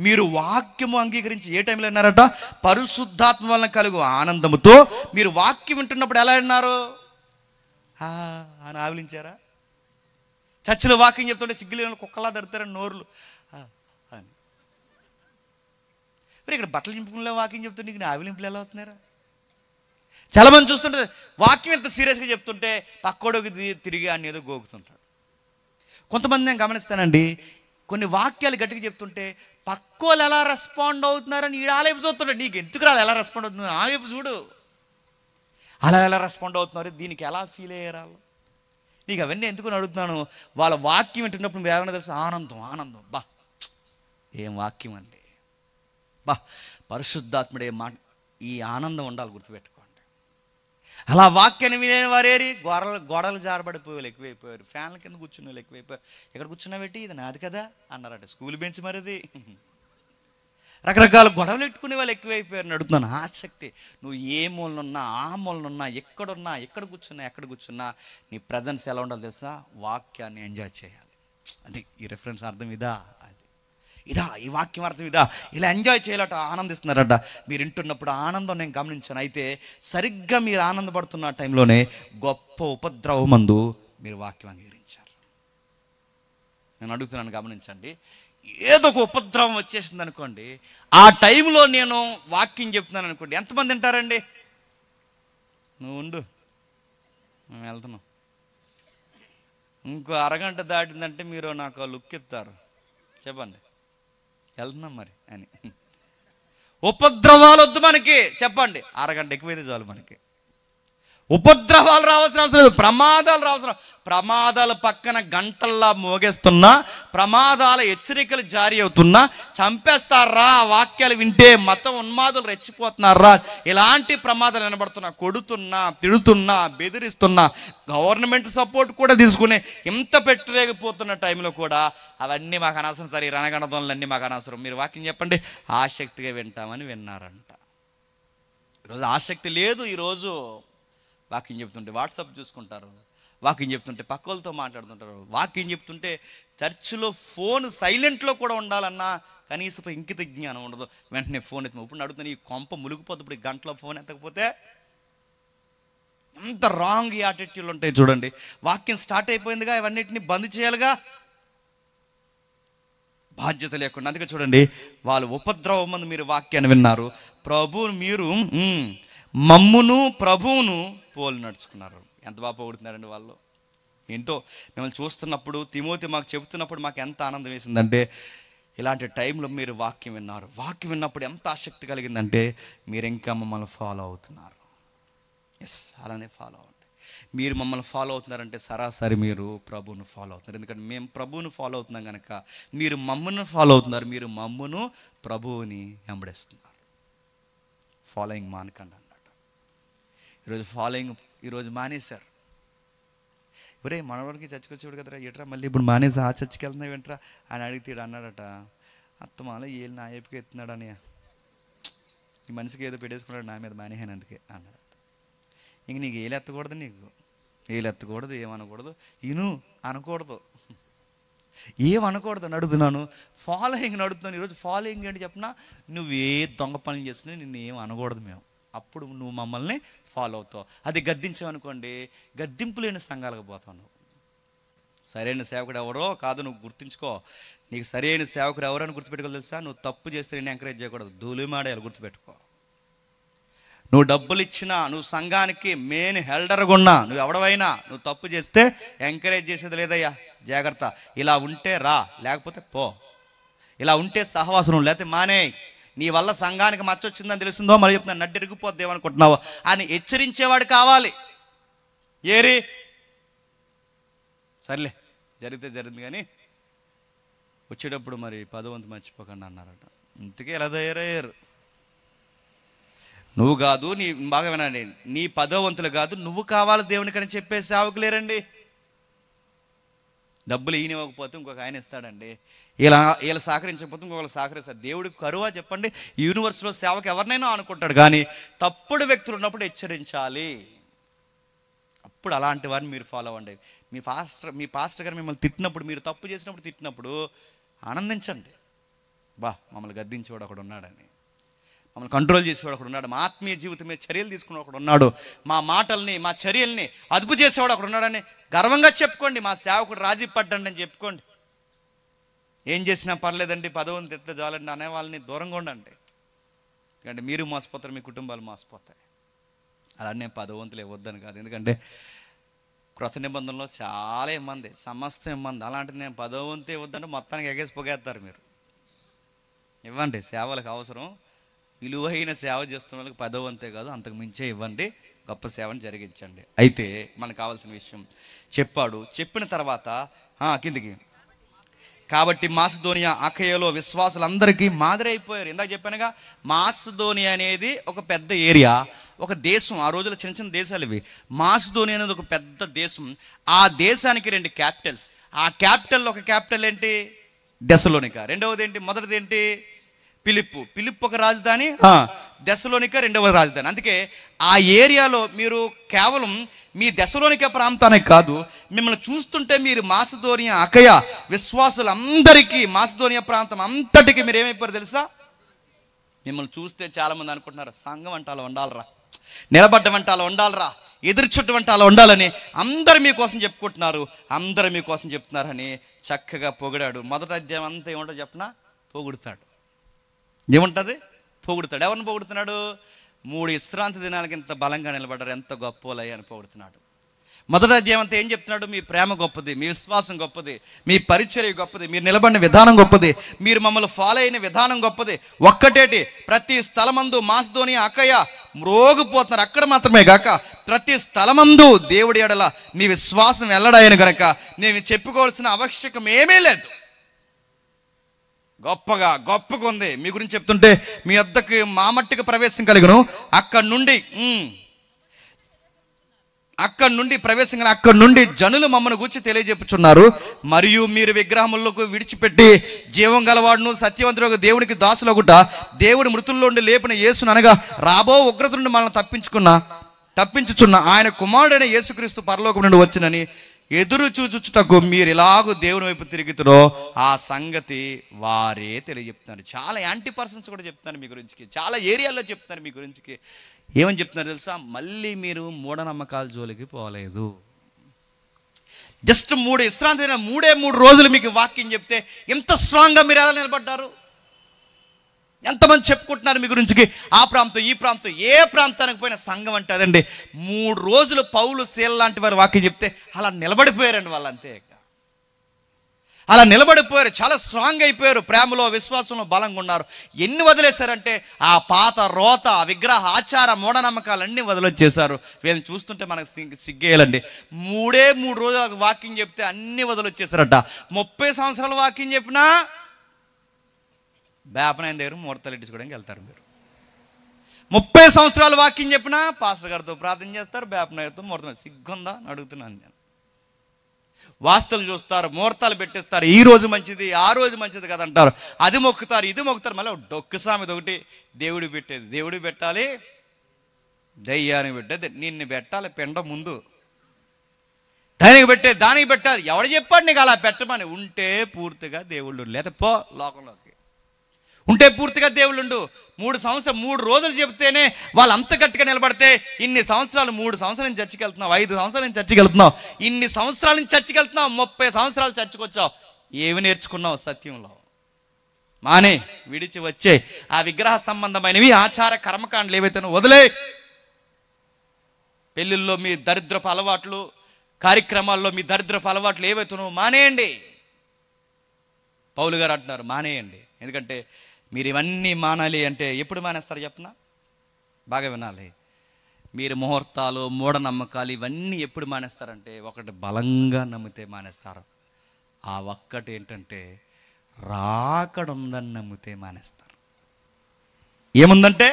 మీరు వాక్యము అంగీకరించి ఏ టైంలో ఉన్నారట? పరిశుద్ధాత్మ వలన కలుగు ఆనందముతో మీరు వాక్యం వింటున్నప్పుడు ఎలా ఉన్నారు? అని ఆవిలించారా? చర్చిలో వాక్యం చెప్తుంటే సిగ్గులేని కుక్కలా దడతారని నోర్లు అని. మరి ఇక్కడ బట్టలు చింపుకునే వాక్యం చెప్తుంటే నీకు ఆవిలింపులు ఎలా అవుతున్నారా? చాలామంది చూస్తుంటే వాక్యం ఎంత సీరియస్గా చెప్తుంటే పక్కోడికి తిరిగి అని ఏదో గోకుతుంటాడు. కొంతమంది నేను గమనిస్తానండి, కొన్ని వాక్యాలు గట్టిగా చెప్తుంటే పక్కోళ్ళు ఎలా రెస్పాండ్ అవుతున్నారని ఈడ ఆ వైపు చూస్తుంటాడు. నీకు ఎందుకు రాలి ఎలా రెస్పాండ్ అవుతున్నారు? ఆ వైపు చూడు, అలా ఎలా రెస్పాండ్ అవుతున్నారు, దీనికి ఎలా ఫీల్ అయ్యారు. నీకు అవన్నీ ఎందుకు అడుగుతున్నాను? వాళ్ళ వాక్యం వింటున్నప్పుడు మీరు ఏమైనా తెలుసు? ఆనందం. బా ఏం వాక్యం అండి, బా పరిశుద్ధాత్ముడే మాట. ఈ ఆనందం ఉండాలి, గుర్తుపెట్టుకోండి. అలా వాక్యాన్ని వినే వారేరి గోడలు జారబడిపోయే వాళ్ళు ఎక్కువైపోయారు. ఫ్యాన్ల కింద కూర్చునే వాళ్ళు ఎక్కువైపోయారు. ఎక్కడ కూర్చున్నా పెట్టి ఇది నాది కదా అన్నారట. స్కూల్ బెంచ్ మరిది. రకరకాల గొడవలు పెట్టుకునే వాళ్ళు ఎక్కువైపోయారు. అడుగుతున్నాను ఆసక్తి. నువ్వు ఏ మూలనున్నా, ఆ మూలనున్నా, ఎక్కడున్నా, ఎక్కడ కూర్చున్నా నీ ప్రజెన్స్ ఎలా ఉండాలి తెలుసా? వాక్యాన్ని ఎంజాయ్ చేయాలి. అది ఈ రెఫరెన్స్ అర్థం ఇదా? ఈ వాక్యం అర్థం ఇదా? ఇలా ఎంజాయ్ చేయాలట, ఆనందిస్తున్నారట. మీరు వింటున్నప్పుడు ఆనందం నేను గమనించాను. అయితే సరిగ్గా మీరు ఆనందపడుతున్న టైంలోనే గొప్ప ఉపద్రవమందు మీరు వాక్యం అంగీకరించారు. నేను అడుగుతున్నాను, గమనించండి. ఏదో ఒక ఉపద్రవం వచ్చేసింది అనుకోండి, ఆ టైంలో నేను వాక్యం చెప్తున్నాను అనుకోండి, ఎంతమంది వింటారండి? నువ్వు ఉండు, మేము వెళ్తున్నాం. ఇంకో అరగంట దాటిందంటే మీరు నాకు లుక్ ఇస్తారు. చెప్పండి, వెళ్తున్నాం మరి అని. ఉపద్రవాలు వద్దు మనకి, చెప్పండి. అరగంట ఎక్కువైతే చాలు మనకి. ఉపద్రవాలు రావాల్సిన అవసరం లేదు, ప్రమాదాలు రావాల్సిన, ప్రమాదాల పక్కన గంటల్లా మోగేస్తున్నా, ప్రమాదాల హెచ్చరికలు జారీ అవుతున్నా, చంపేస్తారా వాక్యాలు వింటే మతం ఉన్మాదులు రెచ్చిపోతున్నారా, ఇలాంటి ప్రమాదాలు వినబడుతున్నా, కొడుతున్నా, తిడుతున్నా, బెదిరిస్తున్నా, గవర్నమెంట్ సపోర్ట్ కూడా తీసుకునే ఇంత పెట్టలేకపోతున్న టైంలో కూడా అవన్నీ మాకు అనవసరం సార్, ఈ రణగణదోళనన్నీ మాకు అనవసరం, మీరు వాక్యం చెప్పండి, ఆసక్తిగా వింటామని విన్నారంట. ఈరోజు ఆసక్తి లేదు. ఈరోజు వాక్యం చెప్తుంటే వాట్సాప్ చూసుకుంటారు, వాక్యం చెప్తుంటే పక్క వాళ్ళతో మాట్లాడుతుంటారు, వాక్యం చెప్తుంటే చర్చిలో ఫోన్ సైలెంట్లో కూడా ఉండాలన్నా కనీసం ఇంకిత జ్ఞానం ఉండదు, వెంటనే ఫోన్ ఎత్తుము. ఇప్పుడు అడుగుతాను, ఈ కొంప ములిగిపోతుంది ఇప్పుడు ఈ గంటలో ఫోన్ ఎత్తకపోతే. ఎంత రాంగ్ యాటిట్యూడ్లు ఉంటాయి చూడండి. వాక్యం స్టార్ట్ అయిపోయిందిగా, ఇవన్నిటిని బంద్ చేయాలిగా, బాధ్యత లేకుండా. అందుకే చూడండి, వాళ్ళు ఉపద్రవం మంది మీరు వాక్యాన్ని విన్నారు, ప్రభువును మీరు మమ్మును ప్రభువును పోలి నడుచుకున్నారు. ఎంత బాగా పొగుడుతున్నారండి వాళ్ళు. ఏంటో మిమ్మల్ని చూస్తున్నప్పుడు, తిమోతి మాకు చెబుతున్నప్పుడు మాకు ఎంత ఆనందం వేసిందంటే, ఇలాంటి టైంలో మీరు వాక్యం విన్నారు, వాక్యం విన్నప్పుడు ఎంత ఆసక్తి కలిగిందంటే మీరు ఇంకా మమ్మల్ని ఫాలో అవుతున్నారు. ఎస్, అలానే ఫాలో అవ్వండి. మీరు మమ్మల్ని ఫాలో అవుతున్నారంటే సరాసరి మీరు ప్రభువును ఫాలో అవుతున్నారు. ఎందుకంటే మేము ప్రభువును ఫాలో అవుతున్నాం కనుక మీరు మమ్మల్ని ఫాలో అవుతున్నారు, మీరు మమ్మను ప్రభువుని వెంబడిస్తున్నారు. ఫాలోయింగ్ మానకండి అన్నాడు. ఈరోజు ఫాలోయింగ్ ఈరోజు మానేశారు. ఒరే మనవాడికి చర్చకి వచ్చేవాడు కదరా, ఏట్రా మళ్ళీ ఇప్పుడు మానేసి ఆ చర్చకి వెళ్తున్నావు ఏంట్రా అని అడిగితే అన్నాడట, అత్తమాల ఏళ్ళు నా వైపుకి ఎత్తున్నాడు అని, ఈ మనిషికి ఏదో పెట్టేసుకున్నాడు నా మీద, మానేహాను అందుకే అన్నాడట. ఇంక నీకు ఏలు ఎత్తకూడదు, నీకు ఏలు ఎత్తకూడదు, ఏమనకూడదు, ఇను అనకూడదు, ఏమనకూడదు అని అడుగుతున్నాను. ఫాలోయింగ్ అడుగుతున్నాను. ఈరోజు ఫాలోయింగ్ ఏంటి చెప్పినా, నువ్వే దొంగ పనులు చేస్తున్నా నిన్ను ఏం అనకూడదు మేము, అప్పుడు నువ్వు మమ్మల్ని ఫాలో అవుతావు. అది గద్దించావనుకోండి, గద్దింపు లేని సంఘాలకు పోతావు. నువ్వు సరైన సేవకుడు ఎవరో కాదు నువ్వు గుర్తుంచుకో. నీకు సరైన సేవకుడు ఎవరని గుర్తుపెట్టుకోవాలి తెలుసా? నువ్వు తప్పు చేస్తే నేను ఎంకరేజ్ చేయకూడదు, ధూళిమాడేయాలి, గుర్తుపెట్టుకో. నువ్వు డబ్బులు ఇచ్చినా, నువ్వు సంఘానికి మెయిన్ హెల్డర్గా ఉన్నా, నువ్వు ఎవడవైనా నువ్వు తప్పు చేస్తే ఎంకరేజ్ చేసేది లేదయ్యా, జాగ్రత్త. ఇలా ఉంటే రా, లేకపోతే పో. ఇలా ఉంటే సహవాసం, లేకపోతే మానే. నీ వల్ల సంఘానికి మచ్చ వచ్చిందని తెలుస్తుందో మరి చెప్తున్నాను, నడ్డి ఇరిగిపోద్ది ఏమనుకుంటున్నావు అని హెచ్చరించేవాడు కావాలి. ఏరి సర్లే జరిగితే జరిగింది కానీ వచ్చేటప్పుడు మరి 10వ వంతు మర్చిపోకండి అన్నారట. ఇంతకీ ఎలా తయారయ్యారు? నువ్వు కాదు, నీ బాగా వినండి, నీ 10వ వంతులు కాదు, నువ్వు కావాలి దేవునికి అని చెప్పే సేవకు లేరండి. డబ్బులు ఈయన ఇవ్వకపోతే ఇంకొక ఆయన ఇస్తాడండి, వీళ్ళు సహకరించకపోతే ఇంకొకరు సహకరిస్తారు. దేవుడికి కరువా చెప్పండి? యూనివర్స్లో సేవకు ఎవరినైనా అనుకుంటాడు, కానీ తప్పుడు వ్యక్తులు ఉన్నప్పుడు హెచ్చరించాలి. అప్పుడు అలాంటి వారిని మీరు ఫాలో అవ్వండి. మీ పాస్టర్ గారు మిమ్మల్ని తిట్టినప్పుడు, మీరు తప్పు చేసినప్పుడు తిట్టినప్పుడు ఆనందించండి. బా మమ్మల్ని గద్దించేవాడు ఒకడు ఉన్నాడని, మమ్మల్ని కంట్రోల్ చేసేవాడు ఒకడు ఉన్నాడు, మా ఆత్మీయ జీవితం మీద చర్యలు తీసుకునే ఒకడు ఉన్నాడు, మా మాటల్ని మా చర్యల్ని అదుపు చేసేవాడు ఒకడు ఉన్నాడని గర్వంగా చెప్పుకోండి. మా సేవకుడు రాజీ పడ్డండి అని చెప్పుకోండి. ఏం చేసినా పర్లేదండి, 10వ వంతు ఎత్తే చాలండి అనే వాళ్ళని దూరంగా ఉండండి. ఎందుకంటే మీరు మోసపోతారు, మీ కుటుంబాలు మోసపోతాయి. అలానే 10వ వంతులు ఇవ్వద్దని కాదు, ఎందుకంటే క్రొత్త నిబంధనలో చాలా ఇబ్బంది, సమస్తం ఇబ్బంది. అలాంటిది నేను 10వ వంతు ఇవ్వద్దంటే మొత్తానికి ఎగేసి పొగేస్తారు మీరు. ఇవ్వండి, సేవలకు అవసరం. విలువైన సేవ చేస్తున్న వాళ్ళకి 10వ వంతే కాదు అంతకు మించే ఇవ్వండి, గొప్ప సేవను జరిగించండి. అయితే మనకు కావాల్సిన విషయం చెప్పాడు. చెప్పిన తర్వాత కిందికి, కాబట్టి మాసిదోనియా అఖయలో విశ్వాసులందరికీ మాదిరి అయిపోయారు. ఇందాక చెప్పానుగా, మాసిదోనియా అనేది ఒక పెద్ద ఏరియా, ఒక దేశం. ఆ రోజుల్లో చిన్న చిన్న దేశాలు ఇవి. మాసిదోనియా అనేది ఒక పెద్ద దేశం. ఆ దేశానికి 2 క్యాపిటల్స్. ఆ క్యాపిటల్, ఒక క్యాపిటల్ ఏంటి? దెసలోనికా. రెండవది ఏంటి? మొదటిది ఏంటి? ఫిలిప్పు. ఫిలిప్పు ఒక రాజధాని, దెసలోనికా రెండవ రాజధాని. అందుకే ఆ ఏరియాలో మీరు కేవలం మీ దెసలోనికా ప్రాంతానికి కాదు, మిమ్మల్ని చూస్తుంటే మీరు మాసిదోనియా అఖయ విశ్వాసులందరికీ, మాసిదోనియా ప్రాంతం అంతటికి మీరు ఏమైపోయారు తెలుసా? మిమ్మల్ని చూస్తే చాలామంది అనుకుంటున్నారు, సంఘం అంటే అలా ఉండాలరా, నిలబడ్డ అంటే అలా ఉండాలరా, ఎదురు చుట్టూ అంటే అలా ఉండాలని అందరు మీకోసం చెప్పుకుంటున్నారు, అందరూ మీకోసం చెప్తున్నారని చక్కగా పొగిడాడు. మొదటి అధ్యాయం అంతా ఏముంటో చెప్పనా? పొగుడుతాడు. ఏముంటుంది? పొగుడుతాడు. ఎవరిని పొగుడుతున్నాడు? 3 విశ్రాంతి దినాలకి ఇంత బలంగా నిలబడ్డారు, ఎంత గొప్పలయ్యా అని పొగుడుతున్నాడు. మొదటి అధ్యాయం అంతా ఏం చెప్తున్నాడు? మీ ప్రేమ గొప్పది, మీ విశ్వాసం గొప్పది, మీ పరిచర్య గొప్పది, మీరు నిలబడిన విధానం గొప్పది, మీరు మమ్మల్ని ఫాలో అయిన విధానం గొప్పది. ఒక్కటేటి, ప్రతి స్థలమందు మాసిదోనియా అఖయ మ్రోగిపోతున్నారు. అక్కడ మాత్రమే గాక ప్రతి స్థలమందు దేవుడి ఎడల మీ విశ్వాసం వెల్లడాయను గనక నేను చెప్పుకోవాల్సిన ఆవశ్యకం ఏమీ లేదు. గొప్పగా ఉంది. మీ గురించి చెప్తుంటే మీ వద్దకు మా మట్టికి ప్రవేశం కలిగను, అక్కడి నుండి జనులు మమ్మను గూర్చి తెలియజెప్పుచున్నారు. మరియు మీరు విగ్రహములకు విడిచిపెట్టి జీవం గలవాడును సత్యవంతుడు దేవునికి దాసులగుట దేవుడు మృతుల్లో నుండి లేపిన యేసును అనగా రాబో ఉగ్రత నుండి మనల్ని తప్పించుచున్న ఆయన కుమారుడైన యేసుక్రీస్తు పరలోకం నుండి వచ్చినని ఎదురు చూచుటకు మీరు ఎలాగో దేవుని వైపు తిరుగుతారో ఆ సంగతి వారే తెలియజెప్తున్నారు. చాలా యాంటీ పర్సన్స్ కూడా చెప్తున్నారు మీ గురించి, చాలా ఏరియాల్లో చెప్తున్నారు మీ గురించి. ఏమని చెప్తున్నారు తెలుసా? మళ్ళీ మీరు మూఢనమ్మకాల జోలికి పోలేదు. జస్ట్ 3 విశ్రాంతి 3 రోజులు మీకు వాక్యం చెప్తే ఎంత స్ట్రాంగ్గా మీరు ఎలా నిలబడ్డారు? ఎంతమంది చెప్పుకుంటున్నారు మీ గురించి? ఆ ప్రాంతం ఈ ప్రాంతం ఏ ప్రాంతానికి పోయిన సంఘం అంటే అదండి. 3 రోజులు పౌలు శీల లాంటి వారు వాక్యం చెప్తే అలా నిలబడిపోయారండి వాళ్ళు. అంతే, అలా నిలబడిపోయారు. చాలా స్ట్రాంగ్ అయిపోయారు. ప్రేమలో విశ్వాసంలో బలంగా ఉన్నారు. ఎన్ని వదిలేశారంటే ఆ పాత రోత, ఆ విగ్రహ ఆచార మూఢనమ్మకాలన్నీ వదిలొచ్చేశారు. వీళ్ళని చూస్తుంటే మనకు సిగ్గేయాలండి. 3 రోజులకు వాక్యం చెప్తే అన్ని వదిలొచ్చేసారట. 30 సంవత్సరాల వాక్యం చెప్పినా బేపనాయన దగ్గర ముహూర్తాలు ఇట్టించుకోవడానికి వెళ్తారు. మీరు 30 సంవత్సరాల వాక్యం చెప్పినా పాస్టర్ గారితో ప్రార్థన చేస్తారు, బేపనాయనతో ముహూర్తం. సిగ్గుందా అని అడుగుతున్నాను నేను. వాస్తులు చూస్తారు, ముహూర్తాలు పెట్టేస్తారు. ఈ రోజు మంచిది, ఆ రోజు మంచిది కదా అంటారు. అది మొక్కుతారు, ఇది మొక్కుతారు. మళ్ళీ డొక్కు సామెత ఒకటి, దేవుడు పెట్టేది దేవుడు పెట్టాలి, దయ్యానికి పెట్టేది నిన్ను పెట్టాలి పెండ ముందు, దానికి పెట్టేది దానికి పెట్టాలి. ఎవడు చెప్పాడు నీకు అలా పెట్టమని? ఉంటే పూర్తిగా దేవుళ్ళు, లేదా పో లోకంలోకి. ఉంటే పూర్తిగా దేవుళ్ళుండు. 3 రోజులు చెప్తేనే వాళ్ళు అంత గట్టిగా నిలబడితే ఇన్ని సంవత్సరాలు, 3 సంవత్సరాల నుంచి చర్చికి వెళ్తున్నావు, 5 సంవత్సరాల నుంచి చర్చికి వెళ్తున్నావు, ఇన్ని సంవత్సరాల నుంచి చర్చికి వెళ్తున్నావు, 30 సంవత్సరాలు చర్చికి వచ్చావు. ఏమి నేర్చుకున్నావు సత్యంలో? మానే విడిచి వచ్చే ఆ విగ్రహ సంబంధమైనవి ఆచార కర్మకాండలు ఏవైతే వదిలే. పెళ్ళిళ్ళలో మీ దరిద్రపు అలవాట్లు, కార్యక్రమాల్లో మీ దరిద్రపు అలవాట్లు ఏవైతే మానేయండి. పౌలు గారు అంటున్నారు మానేయండి. ఎందుకంటే మీరు ఇవన్నీ మానాలి అంటే ఎప్పుడు మానేస్తారు చెప్పనా? బాగా వినాలి. మీరు ముహూర్తాలు, మూఢనమ్మకాలు ఇవన్నీ ఎప్పుడు మానేస్తారంటే ఒకటి బలంగా నమ్మితే మానేస్తారు. ఆ ఒక్కటి ఏంటంటే రాకడ ఉందని నమ్మితే మానేస్తారు. ఏముందంటే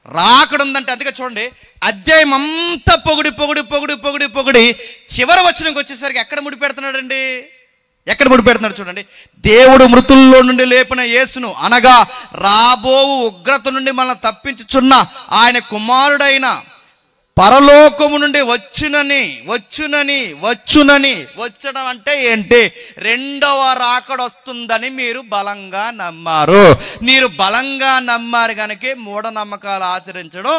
రాకడ ఉందంటే. అందుకే చూడండి, అధ్యాయం అంతా పొగిడి చివరి వచనంకి వచ్చేసరికి ఎక్కడ ముడి పెడుతున్నాడండి? ఎక్కడ ముడి పెడుతున్నాడు చూడండి. దేవుడు మృతుల్లో నుండి లేపిన యేసును అనగా రాబో ఉగ్రత నుండి మనల్ని తప్పించుచున్న ఆయన కుమారుడైన పరలోకము నుండి వచ్చడం అంటే ఏంటి? రెండవ రాకడ వస్తుందని మీరు బలంగా నమ్మారు. మీరు బలంగా నమ్మారు కనుక మూఢనమ్మకాలు ఆచరించడం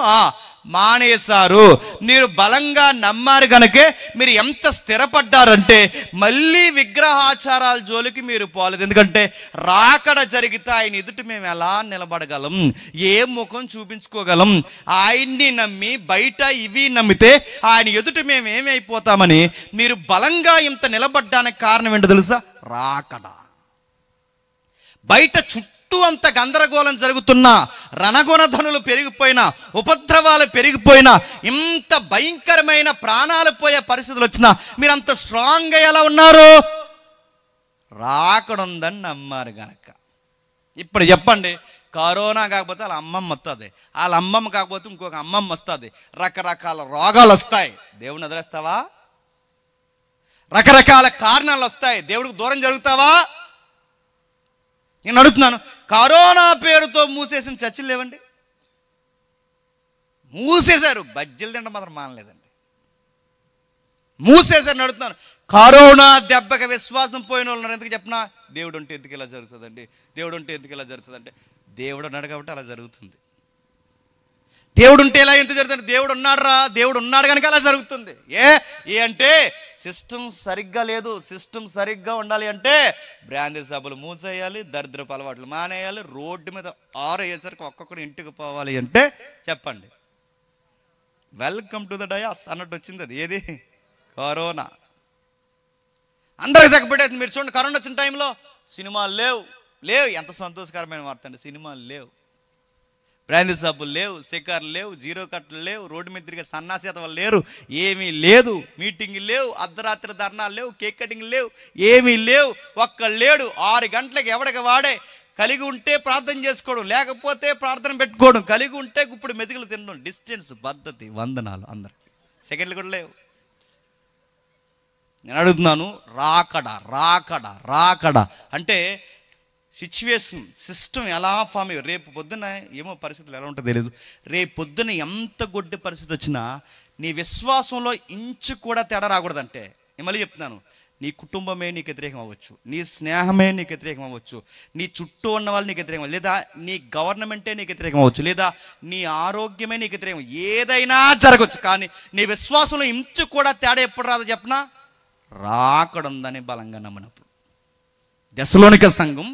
మానేశారు. మీరు బలంగా నమ్మారు కనుకే మీరు ఎంత స్థిరపడ్డారంటే మళ్ళీ విగ్రహాచారాల జోలికి మీరు పోలేదు. ఎందుకంటే రాకడ జరిగితే ఆయన ఎదుటి మేము ఎలా నిలబడగలం, ఏ ముఖం చూపించుకోగలం? ఆయన్ని నమ్మి బయట ఇవి నమ్మితే ఆయన ఎదుటి మేము ఏమైపోతామని మీరు బలంగా ఇంత నిలబడ్డానికి కారణం ఏంటో తెలుసా? రాకడ. బయట చుట్టూ అంత గందరగోళం జరుగుతున్నా, రణగుణధనులు పెరిగిపోయినా, ఉపద్రవాలు పెరిగిపోయినా, ఇంత భయంకరమైన ప్రాణాలు పోయే పరిస్థితులు వచ్చినా మీరు అంత స్ట్రాంగ్గా ఎలా ఉన్నారు? రాకడ ఉందని నమ్మారు గనక. ఇప్పుడు చెప్పండి, కరోనా కాకపోతే వాళ్ళ అమ్మమ్మ వస్తుంది, వాళ్ళ అమ్మమ్మ కాకపోతే ఇంకొక అమ్మమ్మ వస్తుంది, రకరకాల రోగాలు వస్తాయి. దేవుడిని వదిలేస్తావా? రకరకాల కారణాలు వస్తాయి. దేవుడికి దూరం జరుగుతావా? నేను అడుగుతున్నాను, కరోనా పేరుతో మూసేసిన చర్చిలు లేవండి? మూసేశారు. బజ్జీలు తింటే మాత్రం మానలేదండి, మూసేశారు. అడుగుతున్నాను, కరోనా దెబ్బకి విశ్వాసం పోయిన వాళ్ళు ఎందుకు చెప్పినా? దేవుడు ఉంటే ఎందుకు ఇలా జరుగుతుందండి, దేవుడు ఉంటే ఎందుకు ఇలా జరుగుతుందంటే దేవుడు ఉన్నాడు కాబట్టి అలా జరుగుతుంది. దేవుడు ఉంటే ఇలా ఎంత జరుగుతుంది? దేవుడు ఉన్నాడు రా, దేవుడు ఉన్నాడు కనుక అలా జరుగుతుంది. ఏ అంటే సిస్టమ్ సరిగ్గా లేదు. సిస్టమ్ సరిగ్గా ఉండాలి అంటే బ్రాందీ సభలు మూసేయాలి, దరిద్రపు అలవాట్లు మానేయాలి, రోడ్డు మీద 6 అయ్యేసరికి ఒక్కొక్కడు ఇంటికి పోవాలి అంటే చెప్పండి, వెల్కమ్ టు ద డయాస్ అన్నట్టు వచ్చింది. అది ఏది? కరోనా. అందరికి చక్కబెట్టేది. మీరు చూడండి, కరోనా వచ్చిన టైంలో సినిమాలు లేవు. ఎంత సంతోషకరమైన వార్త అండి, సినిమాలు లేవు. బ్రాందీ సబ్బులు లేవు, సికార్లు లేవు, జీరో కట్లు లేవు, రోడ్డు మీద తిరిగే సన్నాసేతలు లేరు, ఏమీ లేదు. మీటింగ్లు లేవు, అర్ధరాత్రి ధర్నాలు లేవు, కేక్ కటింగ్ లేవు, ఏమీ లేవు. ఒక్కళ్ళు లేడు. 6 గంటలకు ఎవడికి వాడే కలిగి ఉంటే ప్రార్థన చేసుకోవడం, లేకపోతే ప్రార్థన పెట్టుకోవడం, కలిగి ఉంటే ఇప్పుడు మెతుకులు తినడం. డిస్టెన్స్, పద్ధతి, వందనాలు అందరికి. సెకండ్లు కూడా లేవు. నేను అడుగుతున్నాను, రాకడ అంటే సిచ్యువేషన్, సిస్టమ్ ఎలా ఫామ్ అయ్యి రేపు పొద్దున్న ఏమో పరిస్థితులు ఎలా ఉంటుందో తెలియదు. రేపు పొద్దున్న ఎంత గొడ్డి పరిస్థితి వచ్చినా నీ విశ్వాసంలో ఇంచు కూడా తేడా రాకూడదంటే, నేను మళ్ళీ చెప్తున్నాను, నీ కుటుంబమే నీకు వ్యతిరేకం అవ్వచ్చు, నీ స్నేహమే నీకు వ్యతిరేకం అవ్వచ్చు, నీ చుట్టూ ఉన్న వాళ్ళు నీకు వ్యతిరేకం, లేదా నీ గవర్నమెంటే నీకు వ్యతిరేకం అవ్వచ్చు, లేదా నీ ఆరోగ్యమే నీకు వ్యతిరేకం, ఏదైనా జరగవచ్చు. కానీ నీ విశ్వాసంలో ఇంచు కూడా తేడా ఎప్పుడు రాదో చెప్పనా? రాకడుందని బలంగా నమ్మినప్పుడు. దెస్సలోనిక సంఘం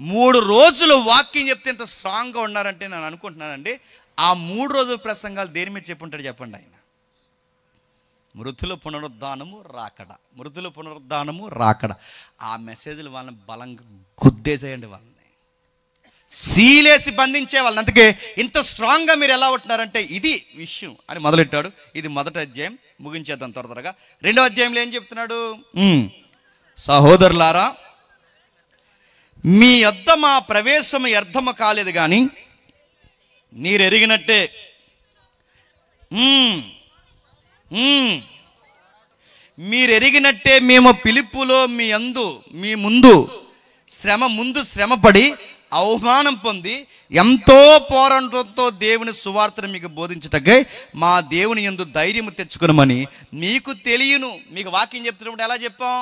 3 రోజులు వాక్యం చెప్తే ఎంత స్ట్రాంగ్గా ఉన్నారంటే నేను అనుకుంటున్నానండి, ఆ 3 రోజుల ప్రసంగాలు దేని మీద చెప్పుంటాడు చెప్పండి ఆయన? మృతుల పునరుద్ధానము, రాకడ. ఆ మెసేజ్లు వాళ్ళని బలంగా గుద్దేసేయండి, వాళ్ళని సీలేసి బంధించే వాళ్ళని. అందుకే ఇంత స్ట్రాంగ్గా మీరు ఎలా ఉంటున్నారంటే ఇది విషయం అని మొదలెట్టాడు. ఇది మొదటి అధ్యాయం, ముగించేద్దాం త్వరగా. 2వ అధ్యాయంలో ఏం చెప్తున్నాడు? సహోదరులారా, మీ యొద్ద మా ప్రవేశము వ్యర్థము కాలేదు కానీ మీరు ఎరిగినట్టే మేము పిలుపులో మీ ముందు శ్రమపడి అవమానం పొంది ఎంతో పోరాటంతో దేవుని సువార్తను మీకు బోధించటకై మా దేవుని యందు ధైర్యం తెచ్చుకునమని మీకు తెలియను. మీకు వాక్యం చెప్తున్నప్పుడు ఎలా చెప్పాం?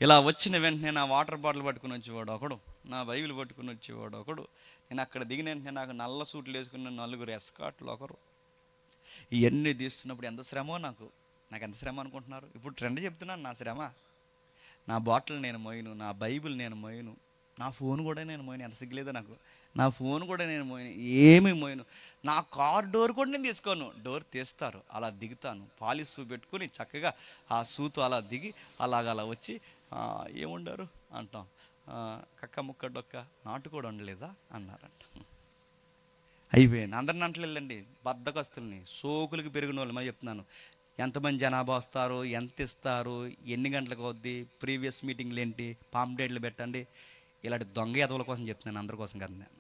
ఇలా వచ్చిన వెంటనే నా వాటర్ బాటిల్ పట్టుకుని వచ్చేవాడు ఒకడు, నా బైబిల్ పట్టుకుని వచ్చేవాడు ఒకడు, నేను అక్కడ దిగిన వెంటనే నాకు నల్ల సూట్లు వేసుకున్న 4 ఎస్కాట్లు ఒకరు. ఇవన్నీ తీస్తున్నప్పుడు ఎంత శ్రమో నాకు ఎంత శ్రమ అనుకుంటున్నారు? ఇప్పుడు ట్రెండ్ చెప్తున్నాను, నా శ్రమ. నా బాటిల్ నేను మోయను, నా బైబిల్ నేను మోయను, నా ఫోన్ కూడా నేను మోయను. ఎంత సిగ్గులేదో నాకు. నా ఫోన్ కూడా నేను మోయను, ఏమీ మోయను. నా కార్ డోర్ కూడా నేను తీసుకోను. డోర్ తీస్తారు, అలా దిగుతాను, పాలిష్ పెట్టుకుని చక్కగా ఆ సూతో అలా దిగి అలా వచ్చి ఏముండారు అంటాం, కక్క ముక్క డొక్క నాటు కూడా ఉండలేదా అన్నారంట. అయిపోయింది. అందరిని అంటలేదండి, బద్దకస్తుల్ని, సోకులకి పెరిగిన వాళ్ళు. మరి చెప్తున్నాను, ఎంతమంది జనాభా వస్తారు, ఎంత ఇస్తారు, ఎన్ని గంటలకు అవుద్ది, ప్రీవియస్ మీటింగ్లు ఏంటి, పాంప్లెట్లు పెట్టండి. ఇలాంటి దొంగ ఎదవుల కోసం చెప్తున్నాను, అందరి కోసం కాదు. నేను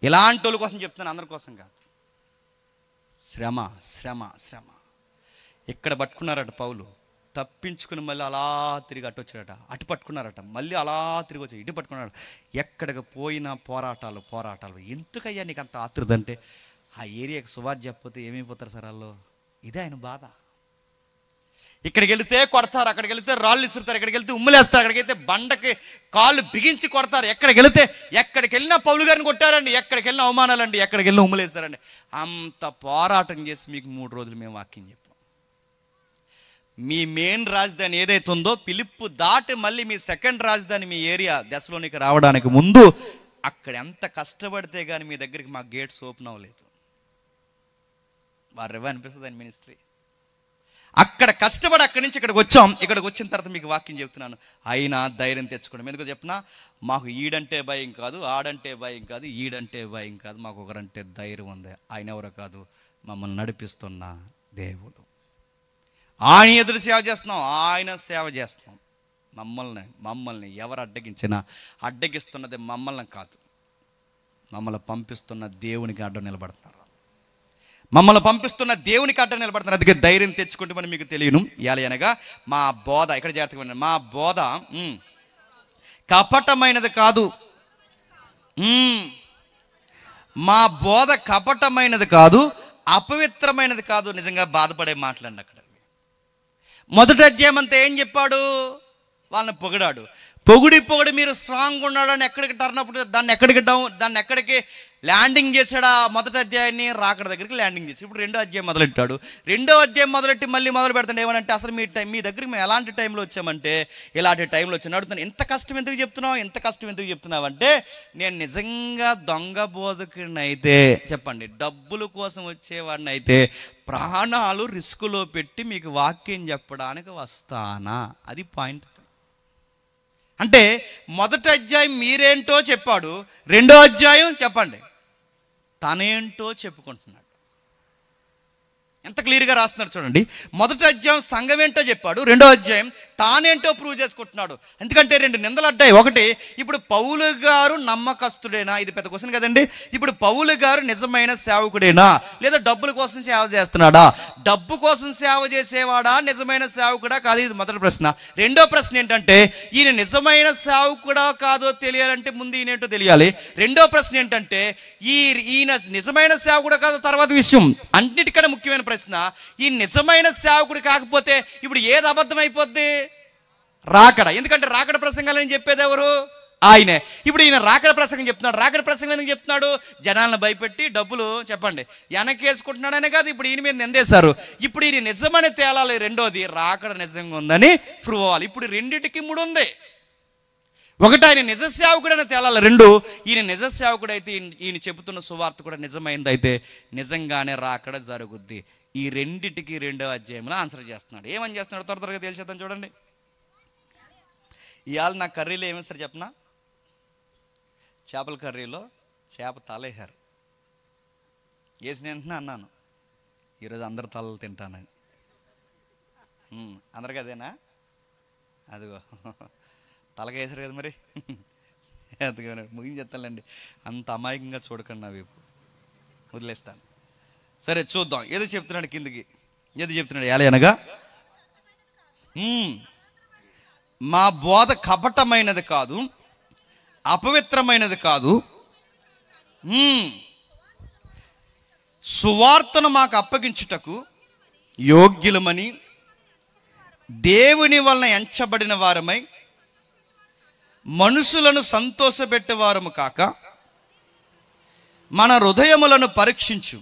ఇలాంటి వాళ్ళ కోసం చెప్తున్నాను, అందరి కోసం కాదు. శ్రమ. ఇక్కడ పట్టుకున్నారట పౌలు, తప్పించుకుని మళ్ళీ అలా తిరిగి అటు వచ్చాడట, అటు పట్టుకున్నారట, మళ్ళీ అలా తిరిగి వచ్చాడు, ఇటు పట్టుకున్నాడు. ఎక్కడికి పోయినా పోరాటాలు. ఎందుకయ్యా నీకు అంత ఆతృత అంటే, ఆ ఏరియాకి సువార్త చెప్పకపోతే ఏమైపోతారు సార్ వాళ్ళు? ఇదే ఆయన బాధ. ఇక్కడికి వెళితే కొడతారు, అక్కడికి వెళితే రాళ్ళు ఇసురుతారు, ఇక్కడికి వెళ్తే ఉమ్ములేస్తారు, అక్కడికి వెళ్తే బండకి కాళ్ళు బిగించి కొడతారు. ఎక్కడికి వెళ్ళినా పౌలు గారిని కొట్టారండి, ఎక్కడికి వెళ్ళినా అవమానాలండి, ఎక్కడికి వెళ్ళినా ఉమ్ములేస్తారండి. అంత పోరాటం చేసి మీకు 3 రోజులు మేము వాక్యం చెప్పాం. మీ మెయిన్ రాజధాని ఏదైతే ఉందో పిలుపు దాటి మళ్ళీ మీ సెకండ్ రాజధాని మీ ఏరియా దెస్సలోనిక రావడానికి ముందు అక్కడ ఎంత కష్టపడితే కానీ మీ దగ్గరికి మా గేట్స్ ఓపెన్ అవ్వలేదు. వారు అనిపిస్తుంది ఆయన మినిస్ట్రీ. అక్కడ కష్టపడి అక్కడి నుంచి ఇక్కడికి వచ్చాం. ఇక్కడికి వచ్చిన తర్వాత మీకు వాక్యం చెప్తున్నాను, అయినా ధైర్యం తెచ్చుకోండి. ఎందుకు చెప్పినా, మాకు ఈడంటే భయం కాదు, ఆడంటే భయం కాదు, ఈడంటే భయం కాదు, మాకు ఒకరంటే ధైర్యం ఉంది. ఆయన ఎవరో కాదు, మమ్మల్ని నడిపిస్తున్న దేవుడు. ఆయన ఎదురు సేవ చేస్తున్నాం, ఆయన సేవ చేస్తున్నాం. మమ్మల్ని ఎవరు అడ్డగిస్తున్నది మమ్మల్ని కాదు, మమ్మల్ని పంపిస్తున్న దేవునికి అడ్డం నిలబడతారు. అందుకే ధైర్యం తెచ్చుకుంటే మనం మీకు తెలియను. అనగా మా బోధ, ఇక్కడ జాగ్రత్తగా మా బోధ కపటమైనది కాదు. మా బోధ కపటమైనది కాదు, అపవిత్రమైనది కాదు. నిజంగా బాధపడే మాట్లాడండి. అక్కడ మొదటి అధ్యాయం అంతా ఏం చెప్పాడు? వాళ్ళని పొగిడాడు. పొగిడి మీరు స్ట్రాంగ్ ఉన్నాడని ఎక్కడికి టర్నప్పుడు దాన్ని ఎక్కడికి ల్యాండింగ్ చేశాడు. ఆ మొదటి అధ్యాయాన్ని రాకడ దగ్గరికి ల్యాండింగ్ చేసి ఇప్పుడు 2వ అధ్యాయం మొదలెట్టాడు. 2వ అధ్యాయం మొదలెట్టి మళ్ళీ మొదలు పెడతాడు. ఏమనంటే, అసలు మీ దగ్గరికి మేము ఎలాంటి టైంలో వచ్చామంటే ఇలాంటి టైంలో వచ్చాను. అడుగుతాను, ఎంత కష్టం ఎందుకు చెప్తున్నావు అంటే, నేను నిజంగా దొంగ బోధకుడిని అయితే, చెప్పండి, డబ్బుల కోసం వచ్చేవాడిని అయితే ప్రాణాలు రిస్కులో పెట్టి మీకు వాక్యం చెప్పడానికి వస్తానా? అది పాయింట్. అంటే మొదటి అధ్యాయం మీరేంటో చెప్పాడు, రెండో అధ్యాయం చెప్పండి తనేంటో చెప్పుకుంటున్నాడు. ఎంత క్లియర్గా రాస్తున్నాడు చూడండి. మొదటి అధ్యాయం సంఘం ఏంటో చెప్పాడు, రెండో అధ్యాయం తానేంటో ప్రూవ్ చేసుకుంటున్నాడు. ఎందుకంటే రెండు నిందలు అడ్డాయి. ఒకటి, ఇప్పుడు పౌలు గారు నమ్మకస్తుడేనా? ఇది పెద్ద క్వశ్చన్ కదండి. ఇప్పుడు పౌలు గారు నిజమైన సేవకుడేనా, లేదా డబ్బుల కోసం సేవ చేస్తున్నాడా? డబ్బు కోసం సేవ చేసేవాడా, నిజమైన సేవకుడా కాదు, ఇది మొదటి ప్రశ్న. రెండో ప్రశ్న ఏంటంటే, ఈయన నిజమైన సేవకుడా కాదో తెలియాలంటే ముందు ఈయనేంటో తెలియాలి. రెండో ప్రశ్న ఏంటంటే, ఈయన నిజమైన సేవకుడా కాదో తర్వాత విషయం. అన్నిటికన్నా ముఖ్యమైన ప్రశ్న, ఈ నిజమైన సేవకుడు కాకపోతే ఇప్పుడు ఏది అబద్ధం అయిపోద్ది? రాకడ. ఎందుకంటే రాకడ ప్రసంగాలని చెప్పేది ఎవరు? ఆయనే. ఇప్పుడు ఈయన రాకడ ప్రసంగం చెప్తున్నాడు. రాకడ ప్రసంగం ఎందుకు చెప్తున్నాడు? జనాలను భయపెట్టి డబ్బులు చెప్పండి వెనకేసుకుంటున్నాడనే కాదు, ఇప్పుడు ఈయన మీద నిందేశారు. ఇప్పుడు ఈయన నిజమని తేలాలి. రెండోది, రాకడ నిజంగా ఉందని ప్రూవ్ అవ్వాలి. ఇప్పుడు రెండింటికి ముడి ఉంది. ఒకటి, ఆయన నిజ సేవకుడని తేలాలి. రెండు, ఈయన నిజ సేవకుడైతే ఈయన చెబుతున్న సువార్త కూడా నిజమైందైతే నిజంగానే రాకడ జరుగుద్ది. ఈ రెండిటికి రెండో అధ్యాయంలో ఆన్సర్ చేస్తున్నాడు. ఏమని చేస్తున్నాడు త్వర త్వరగా తెలిసేద్దాం చూడండి. ఇవాళ నా కర్రీలో ఏమేమి సరే చెప్పనా? చేపల కర్రీలో చేప తలేహారు వేసి వెంటనే అన్నాను, ఈరోజు అందరు తలలు తింటానని. అందరికి అదేనా? అదిగో తలకేసారు కదా మరి. అందుకని ముగించేస్తానులేండి, అంత అమాయకంగా చూడకండి, నా వైపు వదిలేస్తాను. సరే చూద్దాం, ఏదో చెప్తున్నాడు కిందికి. ఏదో చెప్తున్నాడు ఎలా అనగా, మా బోధ కపటమైనది కాదు, అపవిత్రమైనది కాదు, సువార్తను మాకు అప్పగించుటకు యోగ్యులమని దేవుని వలన ఎంచబడిన వారమై మనుషులను సంతోషపెట్టేవారము కాక మన హృదయములను పరీక్షించు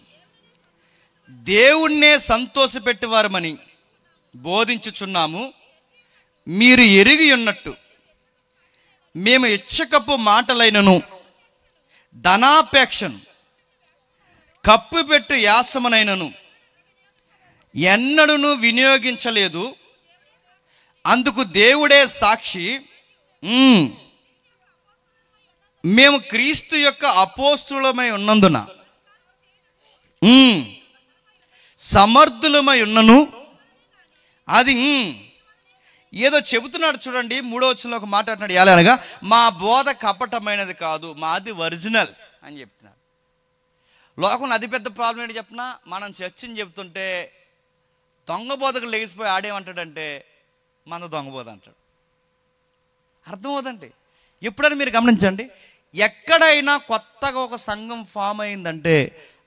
దేవుణ్ణే సంతోషపెట్టేవారమని బోధించుచున్నాము. మీరు ఎరిగి ఉన్నట్టు మేము ఇచ్చకపు మాటలైనను ధనాపేక్షను కప్పుపెట్టు యాసమునైనను ఎన్నడూను వినియోగించలేదు. అందుకు దేవుడే సాక్షి. మేము క్రీస్తు యొక్క అపోస్తులమై ఉన్నందున సమర్థులమై ఉన్నను. అది ఏదో చెబుతున్నాడు చూడండి. 3వ వచనంలో ఒక మాట అంటున్నాడు, ఎలా అనగా మా బోధ కపటమైనది కాదు, మాది ఒరిజినల్ అని చెప్తున్నాడు. లోకంలో అతిపెద్ద ప్రాబ్లం ఏంటి చెప్పినా, మనం చర్చని చెప్తుంటే దొంగ బోధకులు లేచిపోయి ఆడేమంటాడంటే మన దొంగ బోధ అంటాడు. అర్థమవుతుందండి. ఎప్పుడైనా మీరు గమనించండి, ఎక్కడైనా కొత్తగా ఒక సంఘం ఫామ్ అయిందంటే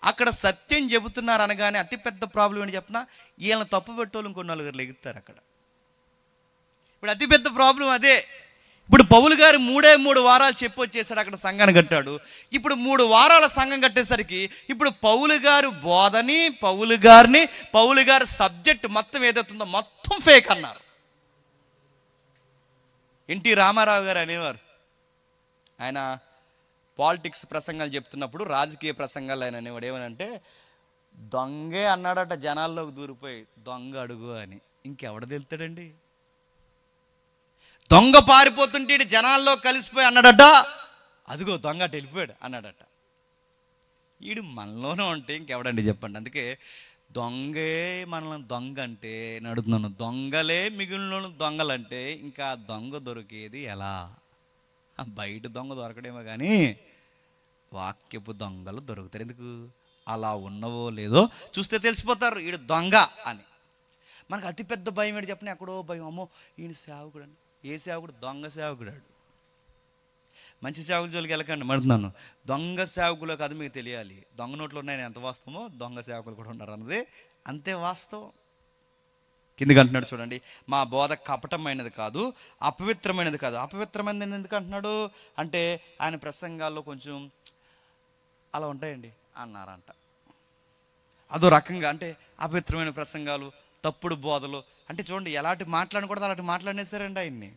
అక్కడ సత్యం చెబుతున్నారు అనగానే అతిపెద్ద ప్రాబ్లం ఏంటి చెప్పినా, వీళ్ళని తప్పు పెట్టోళ్ళు ఇంకో నలుగురు లెగుతారు అక్కడ. ఇప్పుడు అతిపెద్ద ప్రాబ్లం అదే. ఇప్పుడు పౌలు గారు 3 వారాలు చెప్పి వచ్చేసాడు, అక్కడ సంఘాన్ని కట్టాడు. ఇప్పుడు 3 వారాల సంఘం కట్టేసరికి ఇప్పుడు పౌలు గారు బోధని, పౌలు గారి సబ్జెక్ట్ మొత్తం ఏదవుతుందో మొత్తం ఫేక్ అన్నారు. ఎన్టీ రామారావు గారు అనేవారు, ఆయన పాలిటిక్స్ ప్రసంగాలు చెప్తున్నప్పుడు, రాజకీయ ప్రసంగాలు ఆయన అనేవాడు ఏమనంటే, దొంగే అన్నాడట జనాల్లోకి దూరిపోయి, దొంగ అడుగు అని. ఇంకెవడ తెలుతాడండి? దొంగ పారిపోతుంటే జనాల్లో కలిసిపోయి అన్నాడట, అదిగో దొంగ అటు వెళ్ళిపోయాడు అన్నాడట. ఈడు మనలోనే ఉంటే ఇంకెవడండి చెప్పండి. అందుకే దొంగే మనల్ని దొంగ అంటే నడుతున్నాను, దొంగలే మిగిలిన దొంగలంటే ఇంకా దొంగ దొరికేది ఎలా? బయట దొంగ దొరకడేమో కానీ వాక్యపు దొంగలు దొరుకుతారు. ఎందుకు? అలా ఉన్నవో లేదో చూస్తే తెలిసిపోతారు ఈడు దొంగ అని. మనకు అతిపెద్ద భయం ఏంటి చెప్పిన, ఎక్కడో భయం, అమ్మో ఈయన సేవకుడు అని. ఏ సేవకుడు? దొంగ సేవకుడు. మంచి సేవకుల జోలికి వెళ్ళకండి మడుతున్నాను. దొంగ సేవకులు కాదు మీకు తెలియాలి. దొంగ నోట్లు ఉన్నాయని ఎంత వాస్తవమో దొంగ సేవకులు కూడా ఉన్నారు అన్నది అంతే వాస్తవం. కిందకి అంటున్నాడు చూడండి, మా బోధ కపటమైనది కాదు, అపవిత్రమైనది కాదు. అపవిత్రమైనది ఎందుకు అంటున్నాడు అంటే, ఆయన ప్రసంగాల్లో కొంచెం అలా ఉంటాయండి అన్నారంట. అదో రకంగా అంటే అపవిత్రమైన ప్రసంగాలు, తప్పుడు బోధలు అంటే చూడండి ఎలాంటి మాట్లాడకూడదు అలాంటి మాట్లాడేస్తారండి ఆయన్ని.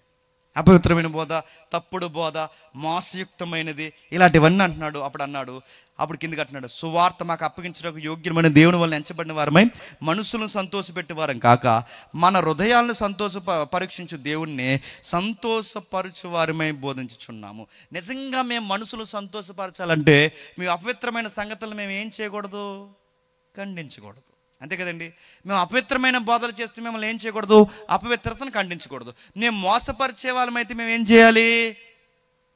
అపవిత్రమైన బోధ, తప్పుడు బోధ, మోసయుక్తమైనది, ఇలాంటివన్నీ అంటున్నాడు. అప్పుడు కిందకి అంటున్నాడు, సువార్త మాకు అప్పగించడానికి యోగ్యమైన దేవుని వల్ల ఎంచబడిన వారమై మనుషులను సంతోషపెట్టే వారం కాక మన హృదయాలను పరీక్షించు దేవుణ్ణి సంతోషపరచు వారమై బోధించుచున్నాము. నిజంగా మేము మనుషులు సంతోషపరచాలంటే మేము అపవిత్రమైన సంగతులను మేము ఏం చేయకూడదు? ఖండించకూడదు. అంతే కదండి. మేము అపవిత్రమైన బోధలు చేస్తే మిమ్మల్ని ఏం చేయకూడదు? అపవిత్రతను ఖండించకూడదు. మేము మోసపరిచే వాళ్ళమైతే మేము ఏం చేయాలి?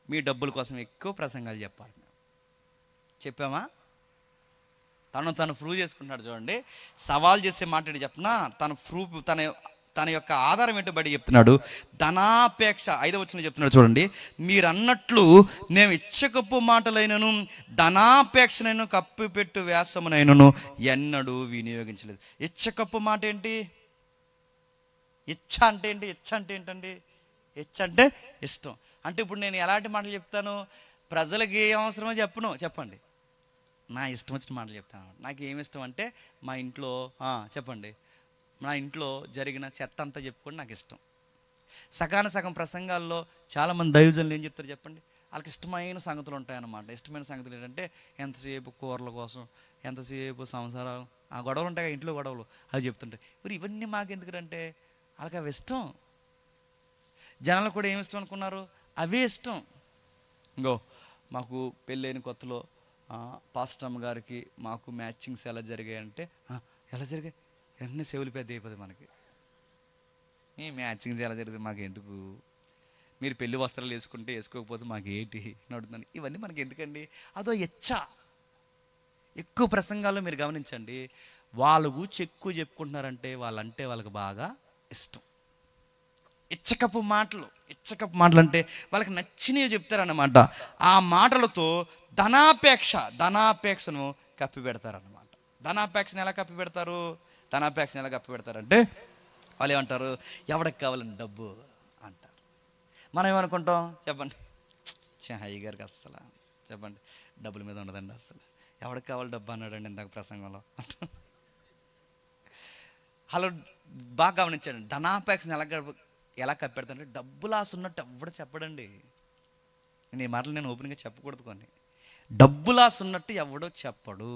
మీ డబ్బుల కోసం ఎక్కువ ప్రసంగాలు చెప్పాలి. చెప్పామా? తను ప్రూవ్ చేసుకుంటున్నాడు. చూడండి, సవాల్ చేసే మాట్లాడి చెప్పినా తన యొక్క ఆధారం ఏంటో బట్టి చెప్తున్నాడు. ధనాపేక్ష 5వ వచనంలో చెప్తున్నాడు. చూడండి, మీరు అన్నట్లు నేను ఇచ్చకపు మాటలైనను ధనాపేక్షనైనా కప్పిపెట్టు వ్యాసమునైనను ఎన్నడూ వినియోగించలేదు. ఇచ్చకప్పు మాట ఏంటి? ఇచ్చ అంటే ఏంటి? ఇచ్చ అంటే ఏంటండి? ఇచ్చ అంటే ఇష్టం. అంటే ఇప్పుడు నేను ఎలాంటి మాటలు చెప్తాను? ప్రజలకి ఏ అవసరమో చెప్పండి. నా ఇష్టం వచ్చిన మాటలు చెప్తాను. నాకు ఏమి ఇష్టం అంటే మా ఇంట్లో చెప్పండి, నా ఇంట్లో జరిగిన చెత్త అంతా చెప్పుకోండి నాకు ఇష్టం. సగం ప్రసంగాల్లో చాలామంది దైవజనులు ఏం చెప్తారు చెప్పండి? వాళ్ళకి ఇష్టమైన సంగతులు ఉంటాయన్నమాట. ఇష్టమైన సంగతులు ఏంటంటే ఎంతసేపు కూరల కోసం, ఎంతసేపు సంసారాలు, ఆ గొడవలు ఉంటాయి, ఇంట్లో గొడవలు, అవి చెప్తుంటాయి. మరి ఇవన్నీ మాకెందుకంటే వాళ్ళకి అవి ఇష్టం. జనాలు కూడా ఏమి ఇష్టం అనుకున్నారు? అవే ఇష్టం. ఇంకో మాకు పెళ్ళైన కొత్తలో పాస్టర్ అమ్మ గారికి మాకు మ్యాచింగ్స్ ఎలా జరిగాయంటే, ఎలా జరిగాయి? వెంటనే చెవులు పెద్ద అయిపోతుంది మనకి. మీ మ్యాచింగ్స్ ఎలా జరిగింది మాకు ఎందుకు? మీరు పెళ్లి వస్త్రాలు వేసుకోకపోతే మాకు ఏంటి నడుతుంది? ఇవన్నీ మనకి ఎందుకండి? అదో ఎక్కువ ప్రసంగాల్లో మీరు గమనించండి, వాళ్ళ గురించి ఎక్కువ చెప్పుకుంటున్నారంటే వాళ్ళకి బాగా ఇష్టం. ఇచ్చకపు మాటలు అంటే వాళ్ళకి నచ్చినవి చెప్తారన్నమాట. ఆ మాటలతో ధనాపేక్షను కప్పి పెడతారన్నమాట. ధనాపేక్షను ఎలా కప్పి పెడతారంటే వాళ్ళు ఏమంటారు? ఎవరికి కావాలని డబ్బు అంటారు. మనం ఏమనుకుంటాం చెప్పండి? అయ్యగారికి అస్సలు చెప్పండి డబ్బుల మీద ఉండదండి, అసలు ఎవరికి కావాలి డబ్బు అన్నాడండి ఇందాక ప్రసంగంలో. అలా బాగా గమనించండి, ధనాపేక్షను ఎలా కప్పెడతానంటే డబ్బులు ఆశ ఉన్నట్టు ఎవడు చెప్పడండి. నేను ఈ మాటలు ఓపెన్గా చెప్పకూడదు. కొన్ని డబ్బులు ఆశ ఉన్నట్టు ఎవడో చెప్పడు.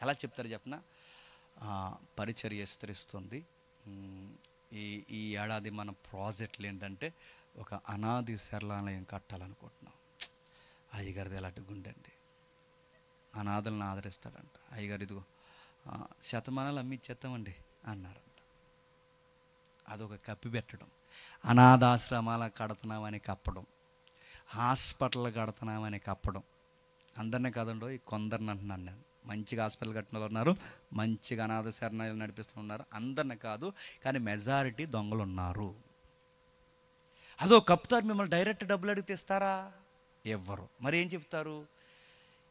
ఎలా చెప్తారు చెప్పిన? పరిచర్య విస్తరిస్తుంది. ఈ ఏడాది మన ప్రాజెక్టులు ఏంటంటే ఒక అనాది శరణాలయం కట్టాలనుకుంటున్నాం. అయ్యగారిది ఎలాంటి గుండె అండి, అనాథలను ఆదరిస్తాడంట. అయ్యగారు ఇదిగో శతమానాలు అమ్మిచ్చేస్తామండి అన్నారంట. అదొక కప్పి పెట్టడం. అనాథాశ్రమాల కడుతున్నామని కప్పడం, హాస్పిటల్ కడుతున్నామని కప్పడం. అందరినీ కాదండో, ఈ కొందరిని అంటున్నాను నేను. మంచిగా హాస్పిటల్ కట్టిన వాళ్ళు ఉన్నారు, మంచిగా అనాథ శరణాలయాలు నడిపిస్తున్నారు, అందరిని కాదు. కానీ మెజారిటీ దొంగలు ఉన్నారు. అదో కప్పుతారు. మిమ్మల్ని డైరెక్ట్ డబ్బులు అడిగితే ఇస్తారా? ఎవ్వరు. మరి ఏం చెప్తారు?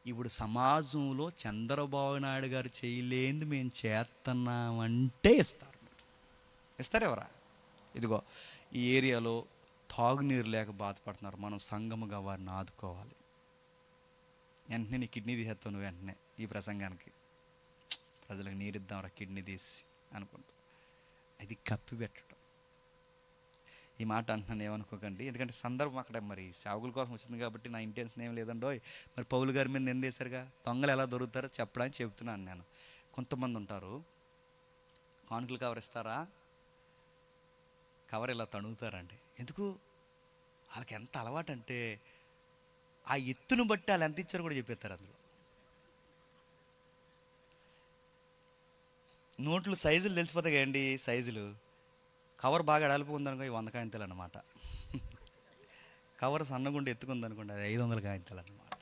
ఇప్పుడు సమాజంలో చంద్రబాబు నాయుడు గారు చేయలేంది మేము చేస్తున్నామంటే ఇస్తారు. ఎవరా? ఇదిగో ఈ ఏరియాలో తాగునీరు లేక బాధపడుతున్నారు, మనం సంఘముగా వారిని ఆదుకోవాలి. వెంటనే నీ కిడ్నీ తీసేస్తావు నువ్వు. వెంటనే ఈ ప్రసంగానికి ప్రజలకు నీరిద్దాంరా కిడ్నీ తీసి అనుకుంటా. అది కప్పి పెట్టడం. ఈ మాట అంటున్నాను, ఏమనుకోకండి. ఎందుకంటే సందర్భం అక్కడ మరి సేవకుల కోసం వచ్చింది కాబట్టి నా ఇంటెన్షన్ ఏం లేదండో. మరి పౌలు గారి మీద నిందేశారుగా, దొంగలు ఎలా దొరుకుతారో చెప్పడానికి చెప్తున్నాను నేను. కొంతమంది ఉంటారు, కానుకలు కవర్ ఇస్తారా, కవర్ ఇలా తణుగుతారండి. ఎందుకు? వాళ్ళకి ఎంత అలవాటు అంటే ఆ ఎత్తును బట్టి వాళ్ళు ఎంత ఇచ్చారో కూడా చెప్పేస్తారు. అందులో నోట్లు సైజులు తెలిసిపోతాయి కదండి. సైజులు కవర్ బాగా ఎడల్పు ఉందనుకో 100 కాయింతలు అన్నమాట. కవర్ సన్నగుండి ఎత్తుకుందనుకోండి అది 500 కాయింతలు అన్నమాట.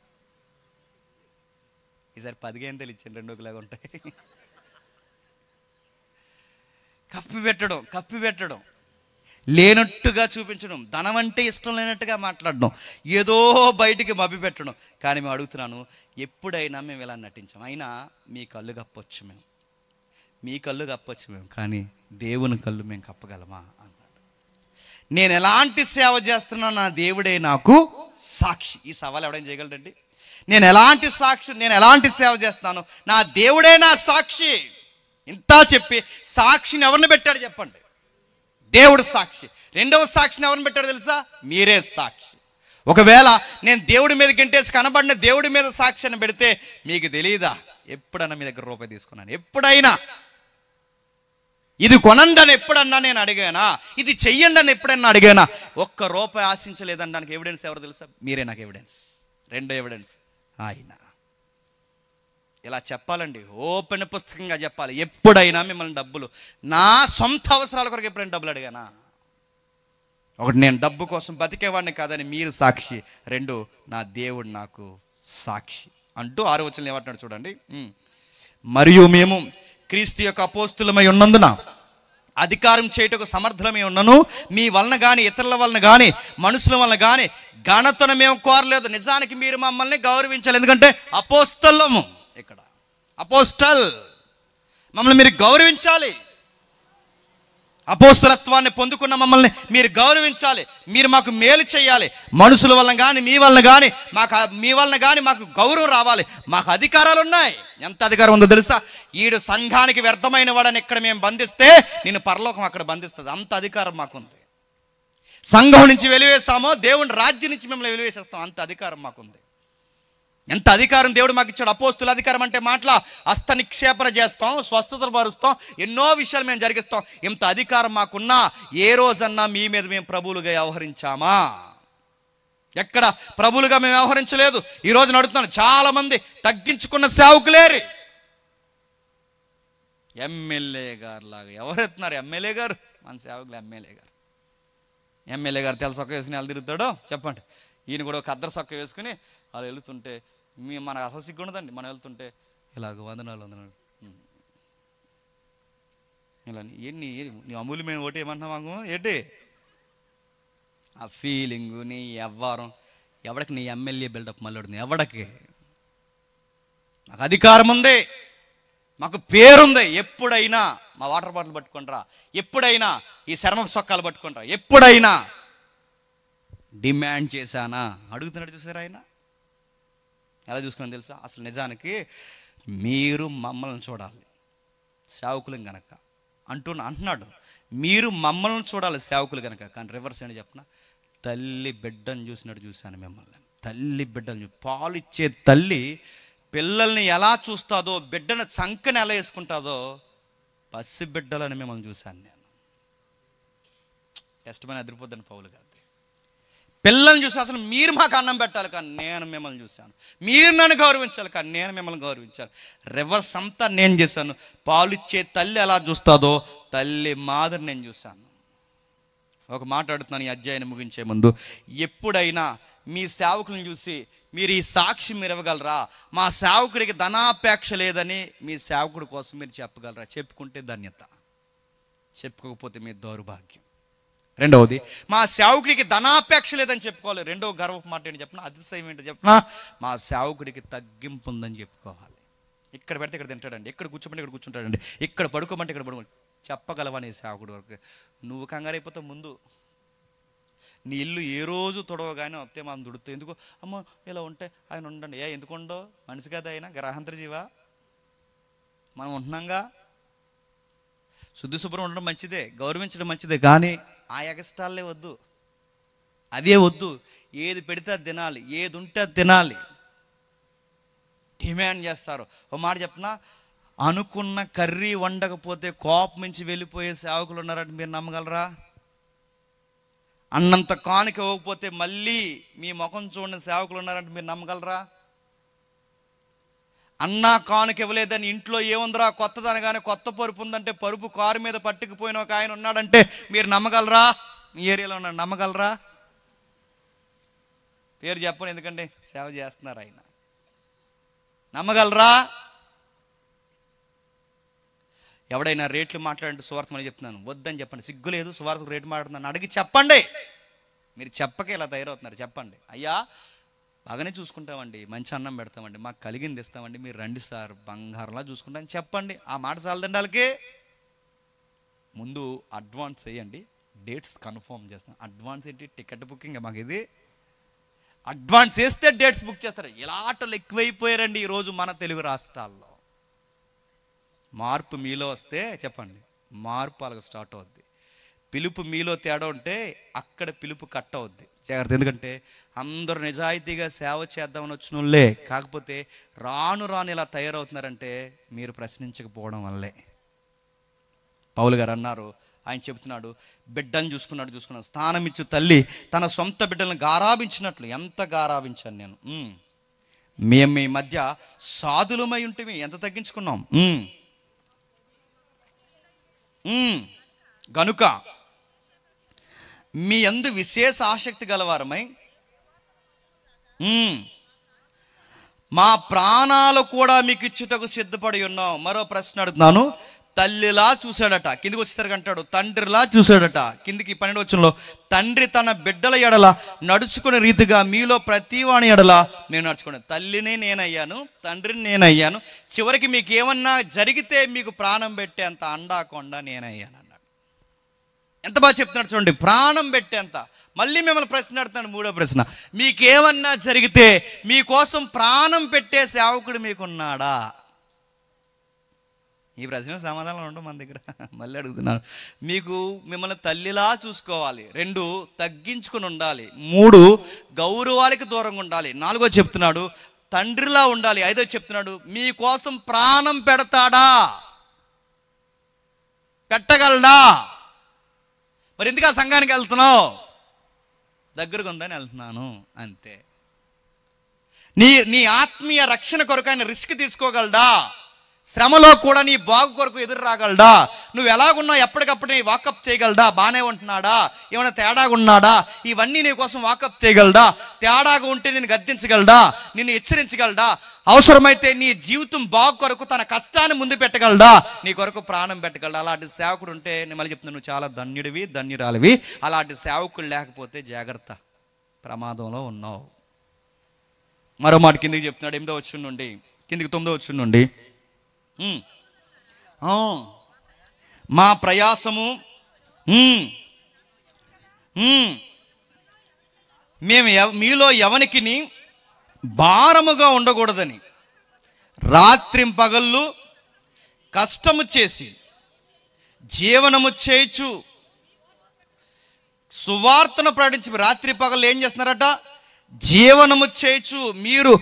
ఈసారి 10 కాయింతలు ఇచ్చాను, 2 ఒకలాగా ఉంటాయి. కప్పి పెట్టడం, లేనట్టుగా చూపించడం, ధనం అంటే ఇష్టం లేనట్టుగా మాట్లాడడం, ఏదో బయటికి మభ్య పెట్టడం. కానీ మేము అడుగుతున్నాను, ఎప్పుడైనా మేము ఇలా నటించాం? అయినా మీ కళ్ళు కప్పొచ్చు మేము, కానీ దేవుని కళ్ళు మేము కప్పగలమా అన్నాడు. నేను ఎలాంటి సేవ చేస్తున్నా నా దేవుడే నాకు సాక్షి. ఈ సవాల్ ఎవడైనా చేయగలడండి? నేను ఎలాంటి సేవ చేస్తున్నాను, నా దేవుడే నా సాక్షి. ఇంత చెప్పి సాక్షిని ఎవరిని పెట్టాడు చెప్పండి? దేవుడు సాక్షి. రెండవ సాక్షిని ఎవరిని పెట్టాడు తెలుసా? మీరే సాక్షి. ఒకవేళ నేను దేవుడి మీద గెంటేసి కనబడిన దేవుడి మీద సాక్ష్యాన్ని పెడితే మీకు తెలియదా? ఎప్పుడన్నా మీ దగ్గర రూపాయి తీసుకున్నాను? ఎప్పుడైనా ఇది కొనండి అని ఎప్పుడన్నా నేను అడిగానా? ఇది చెయ్యండి అని ఎప్పుడన్నా అడిగానా? ఒక్క రూపాయి ఆశించలేదనడానికి ఎవిడెన్స్ ఎవరు తెలుసా? మీరే నాకు ఎవిడెన్స్. రెండో ఎవిడెన్స్ ఆయన. ఇలా చెప్పాలండి, ఓపెన్ పుస్తకంగా చెప్పాలి. ఎప్పుడైనా మిమ్మల్ని డబ్బులు, నా సొంత అవసరాల కొరకు ఎప్పుడైనా డబ్బులు అడిగానా? ఒకటి, నేను డబ్బు కోసం బతికేవాడిని కాదని మీరు సాక్షి. రెండు, నా దేవుడు నాకు సాక్షి అంటూ 6వ వచనంలో ఏమంటున్నాడు చూడండి. మరియు మేము క్రీస్తు యొక్క అపోస్తులమై ఉన్నందున అధికారం చేయుటకు సమర్థులమై ఉన్నను, మీ వలన కానీ ఇతరుల వలన కానీ మనుషుల వలన కానీ ఘనతను మేము కోరలేదు. నిజానికి మీరు మమ్మల్ని గౌరవించాలి, ఎందుకంటే అపోస్తలము. ఇక్కడ అపోస్టల్, మమ్మల్ని మీరు గౌరవించాలి. అపోస్తలత్వాన్ని పొందుకున్న మమ్మల్ని మీరు గౌరవించాలి. మీరు మాకు మేలు చేయాలి. మనుషుల వలన కానీ మీ వలన కానీ మీ వలన కానీ మాకు గౌరవం రావాలి. మాకు అధికారాలు ఉన్నాయి. ఎంత అధికారం ఉందో తెలుసా? ఈడు సంఘానికి వ్యర్థమైన వాడని ఇక్కడ మేము బంధిస్తే నేను పరలోకం అక్కడ బంధిస్తుంది. అంత అధికారం మాకుంది. సంఘం నుంచి వెలివేసామో దేవుని రాజ్యం నుంచి మిమ్మల్ని వెలివేసేస్తాం. అంత అధికారం మాకుంది. ఎంత అధికారం దేవుడు మాకు ఇచ్చాడు. అపోస్తుల అధికారం అంటే మాటల హస్త నిక్షేపణ చేస్తాం, స్వస్థతలు పరుస్తాం, ఎన్నో విషయాలు మేము జరిగిస్తాం. ఇంత అధికారం మాకున్నా ఏ రోజన్నా మీ మీద మేము ప్రభువులుగా వ్యవహరించామా? ఎక్కడ ప్రభువులుగా మేము వ్యవహరించలేదు. ఈ రోజు నడుతున్నాను, చాలా మంది తగ్గించుకున్న సేవకులేరు. ఎమ్మెల్యే గారు లాగా ఎవరెత్తున్నారు? ఎమ్మెల్యే గారు, మన సేవకులు ఎమ్మెల్యే గారు. ఎమ్మెల్యే గారు తెల్ల సొక్క వేసుకుని వాళ్ళు తిరుగుతాడో చెప్పండి. ఈయన కూడా ఒక అద్దరు సొక్క వేసుకుని వాళ్ళు వెళుతుంటే మన అసలు సిగ్గుండదండి. మనం వెళ్తుంటే ఇలాగ వందనాలు ఇలా నీ అమూల్యమైన ఓటు ఏమంటున్నావు మాకు ఏంటి? ఆ ఫీలింగు, నీ వ్యవహారం ఎవడికి? నీ ఎమ్మెల్యే బిల్డప్ మళ్ళీ ఎవడికి? మాకు అధికారం ఉంది, మాకు పేరుంది. ఎప్పుడైనా మా వాటర్ బాటిల్ పట్టుకుంటారా? ఎప్పుడైనా ఈ శర్మ సొక్కాలు పట్టుకుంటారా? ఎప్పుడైనా డిమాండ్ చేశానా? అడుగుతున్నాడు చూసారా ఆయన ఎలా చూసుకుని తెలుసా? అసలు నిజానికి మీరు మమ్మల్ని చూడాలి సేవకులం గనక అంటున్నాడు. మీరు మమ్మల్ని చూడాలి సేవకులు గనక. కానీ రివర్స్ ఏంటి చెప్పిన? తల్లి బిడ్డను చూసినట్టు చూశాను మిమ్మల్ని. తల్లి బిడ్డను పాలు ఇచ్చే తల్లి పిల్లల్ని ఎలా చూస్తుందో, బిడ్డను చంకని ఎలా వేసుకుంటుందో, పసి బిడ్డలని మిమ్మల్ని చూశాను నేను. టెస్ట్ పని అదిరిపోద్దని పౌలు గారు. పిల్లల్ని చూసి అసలు మీరు మాకు అన్నం పెట్టాలి, కానీ నేను మిమ్మల్ని చూశాను. మీరు నన్ను గౌరవించాలి, కానీ నేను మిమ్మల్ని గౌరవించాను. రివర్స్ అంతా నేను చేశాను. పాలిచ్చే తల్లి ఎలా చూస్తుందో తల్లి మాదిరి నేను చూశాను. ఒక మాట అడుగుతున్నాను ఈ అధ్యాయాన్ని ముగించే ముందు. ఎప్పుడైనా మీ సేవకులను చూసి మీరు ఈ సాక్షి మీరు ఇవ్వగలరా? మా సేవకుడికి ధనాపేక్ష లేదని మీ సేవకుడి కోసం మీరు చెప్పగలరా? చెప్పుకుంటే ధన్యత, చెప్పుకోకపోతే మీ దౌర్భాగ్యం. రెండవది, మా సేవకుడికి ధనాపేక్ష లేదని చెప్పుకోవాలి. రెండవ గర్వపు మాట ఏంటి చెప్పిన? అతిశయం ఏంటో చెప్పిన? మా సేవకుడికి తగ్గింపు ఉందని చెప్పుకోవాలి. ఇక్కడ పెడితే ఇక్కడ తింటాడండి, ఇక్కడ కూర్చోమంటే ఇక్కడ కూర్చుంటాడండి, ఇక్కడ పడుకోమంటే ఇక్కడ పడుకోండి. చెప్పగలవా నీ సేవకుడి వరకు? నువ్వు కంగారైపోతే ముందు నీ ఇల్లు ఏ రోజు తొడవగానే వస్తే మనం దుడుతూ ఎందుకు అమ్మో ఇలా ఉంటే ఆయన ఉండండి. ఎందుకు ఉండో? మనిషి కదా ఆయన, గ్రహాంతర జీవా. మనం ఉంటున్నాంగా. శుద్ధి శుభ్రం ఉండడం మంచిదే, గౌరవించడం మంచిదే, కానీ ఆ ఎగస్టాల్లే వద్దు, అవే వద్దు. ఏది పెడితే అది తినాలి, ఏది ఉంటే అది తినాలి. డిమాండ్ చేస్తారు. ఓ మాట చెప్పనా? అనుకున్న కర్రీ వండకపోతే కోపం నుంచి వెళ్ళిపోయే సేవకులు ఉన్నారంటే మీరు నమ్మగలరా? అన్నంత కానుక ఇవ్వకపోతే మళ్ళీ మీ ముఖం చూడని సేవకులు ఉన్నారంటే మీరు నమ్మగలరా? అన్నా కానుక ఇవ్వలేదని ఇంట్లో ఏముందిరా కొత్తదనగానే కొత్త పరుపు ఉందంటే పరుపు కారు మీద పట్టుకుపోయిన ఒక ఆయన ఉన్నాడంటే మీరు నమ్మగలరా? మీ ఏరియాలో ఉన్నాడు, నమ్మగలరా? పేరు చెప్పండి, ఎందుకంటే సేవ చేస్తున్నారు ఆయన. నమ్మగలరా? ఎవడైనా రేట్లు మాట్లాడంటే సువార్త అని చెప్తున్నాను, వద్దని చెప్పండి. సిగ్గు లేదు, సువార్తకు రేటు మాట్లాడుతున్నాను అడిగి చెప్పండి. మీరు చెప్పకే ఇలా తయారవుతున్నారు. చెప్పండి, అయ్యా బాగానే చూసుకుంటామండి, మంచి అన్నం పెడతామండి, మాకు కలిగింది ఇస్తామండి, మీరు రండి సార్ బంగారంలా చూసుకుంటామని చెప్పండి. ఆ మాట చాలదండి వాళ్ళకి. ముందు అడ్వాన్స్ వేయండి, డేట్స్ కన్ఫర్మ్ చేస్తాం. అడ్వాన్స్ ఏంటి? Ticket booking. మాకు ఇది అడ్వాన్స్ వేస్తే డేట్స్ బుక్ చేస్తారు. ఇలాటలు ఎక్కువైపోయారండి ఈరోజు మన తెలుగు రాష్ట్రాల్లో. మార్పు మీలో వస్తే చెప్పండి, మార్పు వాళ్ళకి స్టార్ట్ అవుద్ది. పిలుపు మీలో తేడా ఉంటే అక్కడ పిలుపు కట్ అవుద్ది, జాగ్రత్త. ఎందుకంటే అందరూ నిజాయితీగా సేవ చేద్దామని వచ్చిన వాళ్ళే, కాకపోతే రాను రాను ఇలా తయారవుతున్నారంటే మీరు ప్రశ్నించకపోవడం వల్లే. పౌలు గారు అన్నారు, ఆయన చెబుతున్నాడు, బిడ్డను చూసుకున్నాడు, స్థానం ఇచ్చు తల్లి తన సొంత బిడ్డలను గారాభించినట్లు ఎంత గారాభించాను నేను. మేము మీ మధ్య సాధులమై ఉంటే ఎంత తగ్గించుకున్నాం. గనుక మీ యందు విశేష ఆసక్తి గలవారమై మా ప్రాణాలు కూడా మీకు ఇచ్చుటకు సిద్ధపడి ఉన్నాం. మరో ప్రశ్న అడుగుతున్నాను. తల్లిలా చూశాడట, కిందికి వచ్చేసరికి అంటాడు తండ్రిలా చూశాడట. కిందికి 12వ వచనంలో తండ్రి తన బిడ్డల ఎడల నడుచుకునే రీతిగా మీలో ప్రతి వాని ఎడల నేను నడుచుకున్నాను. తల్లిని నేనయ్యాను, తండ్రిని నేనయ్యాను, చివరికి మీకు ఏమన్నా జరిగితే మీకు ప్రాణం పెట్టేంత అండాకొండ నేనయ్యాను అన్నాడు. ఎంత బాగా చెప్తున్నాడు చూడండి, ప్రాణం పెట్టేంత. మళ్ళీ మిమ్మల్ని ప్రశ్న అడుగుతాను, 3వ ప్రశ్న, మీకేమన్నా జరిగితే మీకోసం ప్రాణం పెట్టే సేవకుడు మీకున్నాడా? ఈ ప్రశ్న సమాధానం ఉండవు మన దగ్గర. మళ్ళీ అడుగుతున్నాను, మిమ్మల్ని తల్లిలా చూసుకోవాలి, 2 తగ్గించుకుని ఉండాలి, 3 గౌరవాలకి దూరంగా ఉండాలి, 4 చెప్తున్నాడు తండ్రిలా ఉండాలి, 5 చెప్తున్నాడు మీకోసం ప్రాణం పెడతాడా, పెట్టగలడా? మరి ఎందుకు ఆ సంఘానికి వెళ్తున్నావు? దగ్గరగా ఉందని వెళ్తున్నాను అంతే. నీ ఆత్మీయ రక్షణ కొరకు ఆయన రిస్క్ తీసుకోగలడా? శ్రమలో కూడా నీ బాగు కొరకు ఎదురు రాగలడా? నువ్వు ఎలాగున్నావు ఎప్పటికప్పుడు నీ వాకప్ చేయగలడా? బాగానే ఉంటున్నాడా, ఏమైనా తేడాగా ఉన్నాడా? ఇవన్నీ నీ కోసం వాకప్ చేయగలడా? తేడాగా ఉంటే నేను గద్దించగలడా, నిన్ను హెచ్చరించగలడా? అవసరమైతే నీ జీవితం బాగు కొరకు తన కష్టాన్ని ముందు పెట్టగలడా, నీ కొరకు ప్రాణం పెట్టగలడా? అలాంటి సేవకుడు ఉంటే నేను మళ్ళీ చెప్తున్నాను, నువ్వు చాలా ధన్యుడివి, ధన్యురాలివి. అలాంటి సేవకుడు లేకపోతే జాగ్రత్త, ప్రమాదంలో ఉన్నావు. మరో మాట కిందికి చెప్తున్నాడు, 8వ వచనం నుండి కిందికి 9వ వచనం నుండి, మా ప్రయాసము మేము మీలో ఎవనికి భారముగా ఉండకూడదని రాత్రింపగళ్ళు కష్టము చేసి జీవనము చేయుచు సువార్తను ప్రకటించి రాత్రి పగళ్ళు ఏం చేస్తున్నారట? జీవనము చేయుచు. మీరు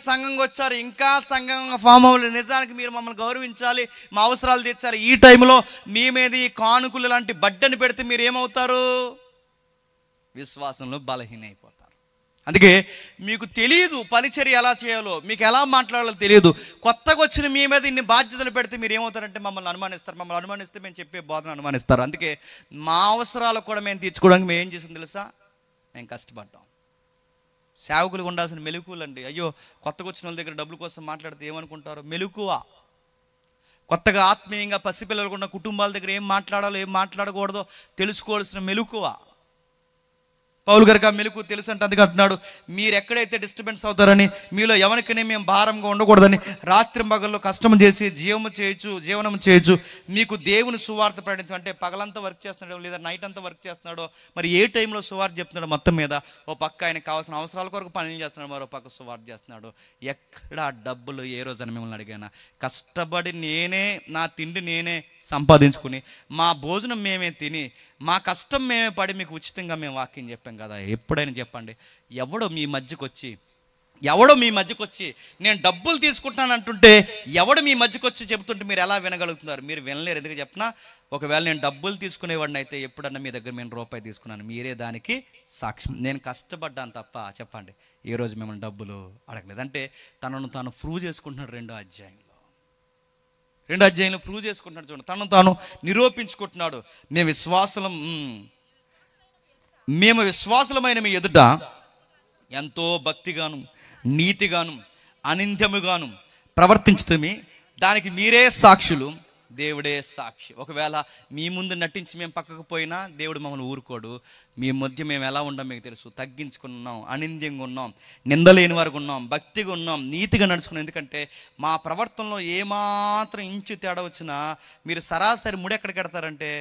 సంఘంగా వచ్చారు, ఇంకా సంఘంగా ఫామ్ అవ్వలేదు. నిజానికి మీరు మమ్మల్ని గౌరవించాలి, మా అవసరాలు తీర్చాలి. ఈ టైంలో మీ మీద ఈ కానుకలు లాంటి బడ్డని పెడితే మీరు ఏమవుతారు? విశ్వాసంలో బలహీనైపోతారు. అందుకే మీకు తెలియదు పరిచర్య ఎలా చేయాలో, మీకు ఎలా మాట్లాడాలో తెలియదు. కొత్తగా వచ్చిన మీ మీద ఇన్ని బాధ్యతలు పెడితే మీరు ఏమవుతారంటే మమ్మల్ని అనుమానిస్తారు. మమ్మల్ని అనుమానిస్తే మేము చెప్పే బోధన అనుమానిస్తారు. అందుకే మా అవసరాలు కూడా మేము తీర్చుకోవడానికి మేము ఏం చేసాం తెలుసా? మేము కష్టపడ్డాం. సేవకులకు ఉండాల్సిన మెలకువలు అండి. అయ్యో, కొత్తగా వచ్చిన వాళ్ళ దగ్గర డబ్బుల కోసం మాట్లాడితే ఏమనుకుంటారో మెలకువ. కొత్తగా ఆత్మీయంగా పసిపిల్లలకు ఉన్న కుటుంబాల దగ్గర ఏం మాట్లాడాలో ఏం మాట్లాడకూడదో తెలుసుకోవాల్సిన మెలకువ. పౌలు గారికి ఆ మెలకు తెలుసు అంటే అందుకే అంటున్నాడు, మీరు ఎక్కడైతే డిస్టర్బెన్స్ అవుతారని, మీలో ఎవరికైనా మేము భారంగా ఉండకూడదని రాత్రి పగల్లో కష్టం చేసి జీవనం చేయొచ్చు. మీకు దేవుని సువార్త ప్రకటించడం అంటే పగలంతా వర్క్ చేస్తున్నాడో లేదా నైట్ అంతా వర్క్ చేస్తున్నాడో, మరి ఏ టైంలో సువార్త చెప్తున్నాడో మొత్తం మీద. ఓ పక్క ఆయన కావాల్సిన అవసరాల కొరకు పనులు చేస్తున్నాడు, మరో పక్క సువార్త చేస్తున్నాడు. ఎక్కడ డబ్బులు ఏ రోజున మిమ్మల్ని అడిగానా? కష్టపడి నేనే నా తిండి నేనే సంపాదించుకుని, మా భోజనం మేమే తిని, మా కష్టం మేమే పడి మీకు ఉచితంగా మేము వాక్యం చెప్పాం కదా. ఎప్పుడైనా చెప్పండి, ఎవడో మీ మధ్యకు వచ్చి నేను డబ్బులు తీసుకుంటాను అంటుంటే ఎవడు మీ మధ్యకు వచ్చి చెబుతుంటే మీరు ఎలా వినగలుగుతున్నారు? మీరు వినలేరు. ఎందుకు చెప్పినా, ఒకవేళ నేను డబ్బులు తీసుకునేవాడిని అయితే ఎప్పుడన్నా మీ దగ్గర నేను రూపాయి తీసుకున్నాను, మీరే దానికి సాక్ష్యం. నేను కష్టపడ్డాను తప్ప చెప్పండి ఏ రోజు మిమ్మల్ని డబ్బులు అడగలేదు. అంటే తనను తాను ప్రూవ్ చేసుకుంటున్నాడు. 2వ అధ్యాయంలో ప్రూవ్ చేసుకుంటున్నాడు. చూడండి, తనను తాను నిరూపించుకుంటున్నాడు. మేము విశ్వాసులమైన మీ ఎదుట ఎంతో భక్తిగాను నీతిగాను అనింద్యముగాను ప్రవర్తించుతమే, దానికి మీరే సాక్షులు, దేవుడే సాక్షి. ఒకవేళ మీ ముందు నటించి మేము పక్కకు పోయినా దేవుడు మమ్మల్ని ఊరుకోడు. మీ మధ్య మేము ఎలా ఉన్నాం మీకు తెలుసు. తగ్గించుకున్నాం, అనింద్యంగా ఉన్నాం, నిందలేని వరకు ఉన్నాం, భక్తిగా ఉన్నాం, నీతిగా నడుచుకున్నాం. ఎందుకంటే మా ప్రవర్తనలో ఏమాత్రం ఇంచు తేడా వచ్చినా మీరు సరాసరి ముడి ఎక్కడికి పెడతారంటే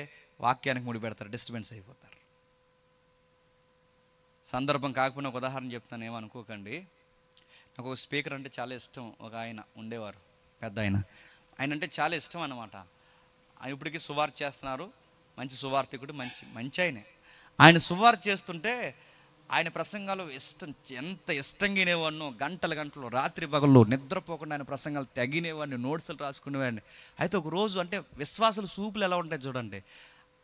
వాక్యానికి ముడి పెడతారు, డిస్టర్బెన్స్ అయిపోతారు. సందర్భం కాకపోయినా ఒక ఉదాహరణ చెప్తాను, ఏమనుకోకండి. నాకు ఒక స్పీకర్ అంటే చాలా ఇష్టం. ఒక ఆయన ఉండేవారు, పెద్ద ఆయన అంటే చాలా ఇష్టం అన్నమాట. ఆయన ఇప్పటికీ సువార్త చేస్తున్నారు. మంచి సువార్థికుడు, మంచి ఆయన సువార్త చేస్తుంటే ఆయన ప్రసంగాలు ఎంత ఇష్టంగా వినేవాడినో, గంటలు రాత్రి పగళ్ళు నిద్రపోకుండా ఆయన ప్రసంగాలు తగినేవాడిని, నోట్స్లు రాసుకునేవాడిని. అయితే ఒక రోజు అంటే విశ్వాసుల సూపులు ఎలా ఉంటాయి చూడండి,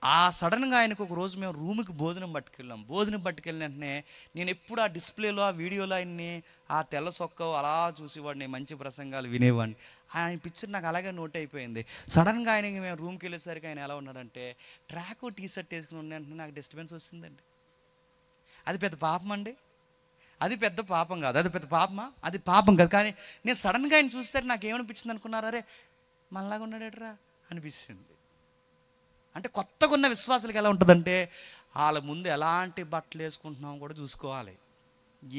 ఆ సడన్గా ఆయనకు ఒక రోజు మేము రూమ్కి భోజనం పట్టుకెళ్ళిన వెంటనే నేను ఎప్పుడు ఆ డిస్ప్లేలో ఆ వీడియోలో ఆయన్ని ఆ తెల్ల సొక్క అలా చూసేవాడిని, మంచి ప్రసంగాలు వినేవాడిని. ఆయన పిక్చర్ నాకు అలాగే నోట్ అయిపోయింది. సడన్గా ఆయనకి మేము రూమ్కి వెళ్ళేసరికి ఆయన ఎలా ఉన్నాడంటే ట్రాక్ టీ షర్ట్ వేసుకుని ఉండే నాకు డిస్టర్బెన్స్ వచ్చిందండి. అది పెద్ద పాపం అండి? అది పెద్ద పాపం కాదు. అది పెద్ద పాపమా? అది పాపం కాదు. కానీ నేను సడన్గా ఆయన చూసేసరికి నాకు ఏమనిపించింది అనుకున్నారు, అరే మనలాగా ఉన్నాడేట్రా అనిపిస్తుంది. అంటే కొత్తగా ఉన్న విశ్వాసాలకు ఎలా ఉంటుందంటే వాళ్ళ ముందు ఎలాంటి బట్టలు వేసుకుంటున్నాం కూడా చూసుకోవాలి,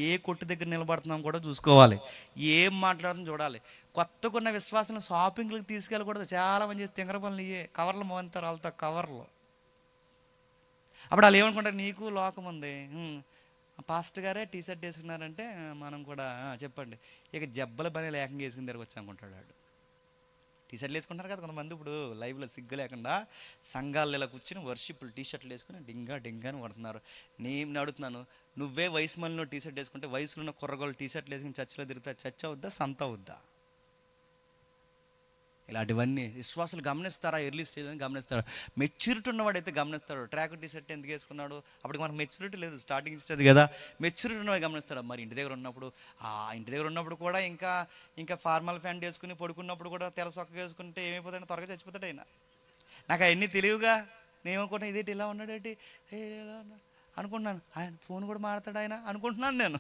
ఏ కొట్టు దగ్గర నిలబడుతున్నాం కూడా చూసుకోవాలి, ఏం మాట్లాడుతున్నాం చూడాలి. కొత్తగా ఉన్న విశ్వాసాలను షాపింగ్లకు తీసుకెళ్ళకూడదు. చాలామంది చేస్తే తింగర పనులు ఇవే, కవర్లు మోగుతారు వాళ్ళతో కవర్లు. అప్పుడు వాళ్ళు ఏమనుకుంటారు, నీకు లోకం ఉంది, పాస్టర్ గారే టీ షర్ట్ వేసుకున్నారంటే మనం కూడా చెప్పండి, ఇక జబ్బల పని లేకంగా వేసుకుని తిరిగి వచ్చి అనుకుంటాడు వాడు. టీ షర్ట్లు వేసుకుంటారు కదా కొంతమంది, ఇప్పుడు లైవ్లో సిగ్గు లేకుండా సంఘాల్లో ఇలా కూర్చుని వర్షిప్లు టీ షర్ట్లు వేసుకుని డింగా అని కొడుతున్నారు. నేను అడుగుతున్నాను, నువ్వే వయసు మళ్ళీ టీ షర్ట్ వేసుకుంటే వయసులో ఉన్న కుర్రగోళ్ళు టీ షర్ట్లు వేసుకుని చర్చిలో తిరుగుతా, చర్చ్ అవుద్దా సంత అవుద్దా? ఇలాంటివన్నీ విశ్వాసులు గమనిస్తారా? ఎర్లీ స్టేజ్ అని గమనిస్తాడు. మెచ్యూరిటీ ఉన్నవాడైతే గమనిస్తాడు. ట్రాక్ టీ షర్ట్ ఎందుకు వేసుకున్నాడు, అప్పటికి మనకు మెచ్యూరిటీ లేదు, స్టార్టింగ్ ఇస్తుంది కదా. మెచ్యూరిటీ ఉన్నవాడు గమనిస్తాడు. మరి ఇంటి దగ్గర ఉన్నప్పుడు కూడా ఇంకా ఫార్మల్ ప్యాంట్ వేసుకుని పడుకున్నప్పుడు కూడా తెల్ల సొక్క వేసుకుంటే ఏమైపోతాడు, త్వరగా చచ్చిపోతాడు ఆయన. నాకు అవన్నీ తెలియగా నేను అనుకుంటున్నాను, ఇదేంటి ఇలా ఉన్నాడేంటి ఇలా అనుకుంటున్నాను. ఆయన ఫోన్ కూడా మాట్లాడతాడు ఆయన అనుకుంటున్నాను నేను.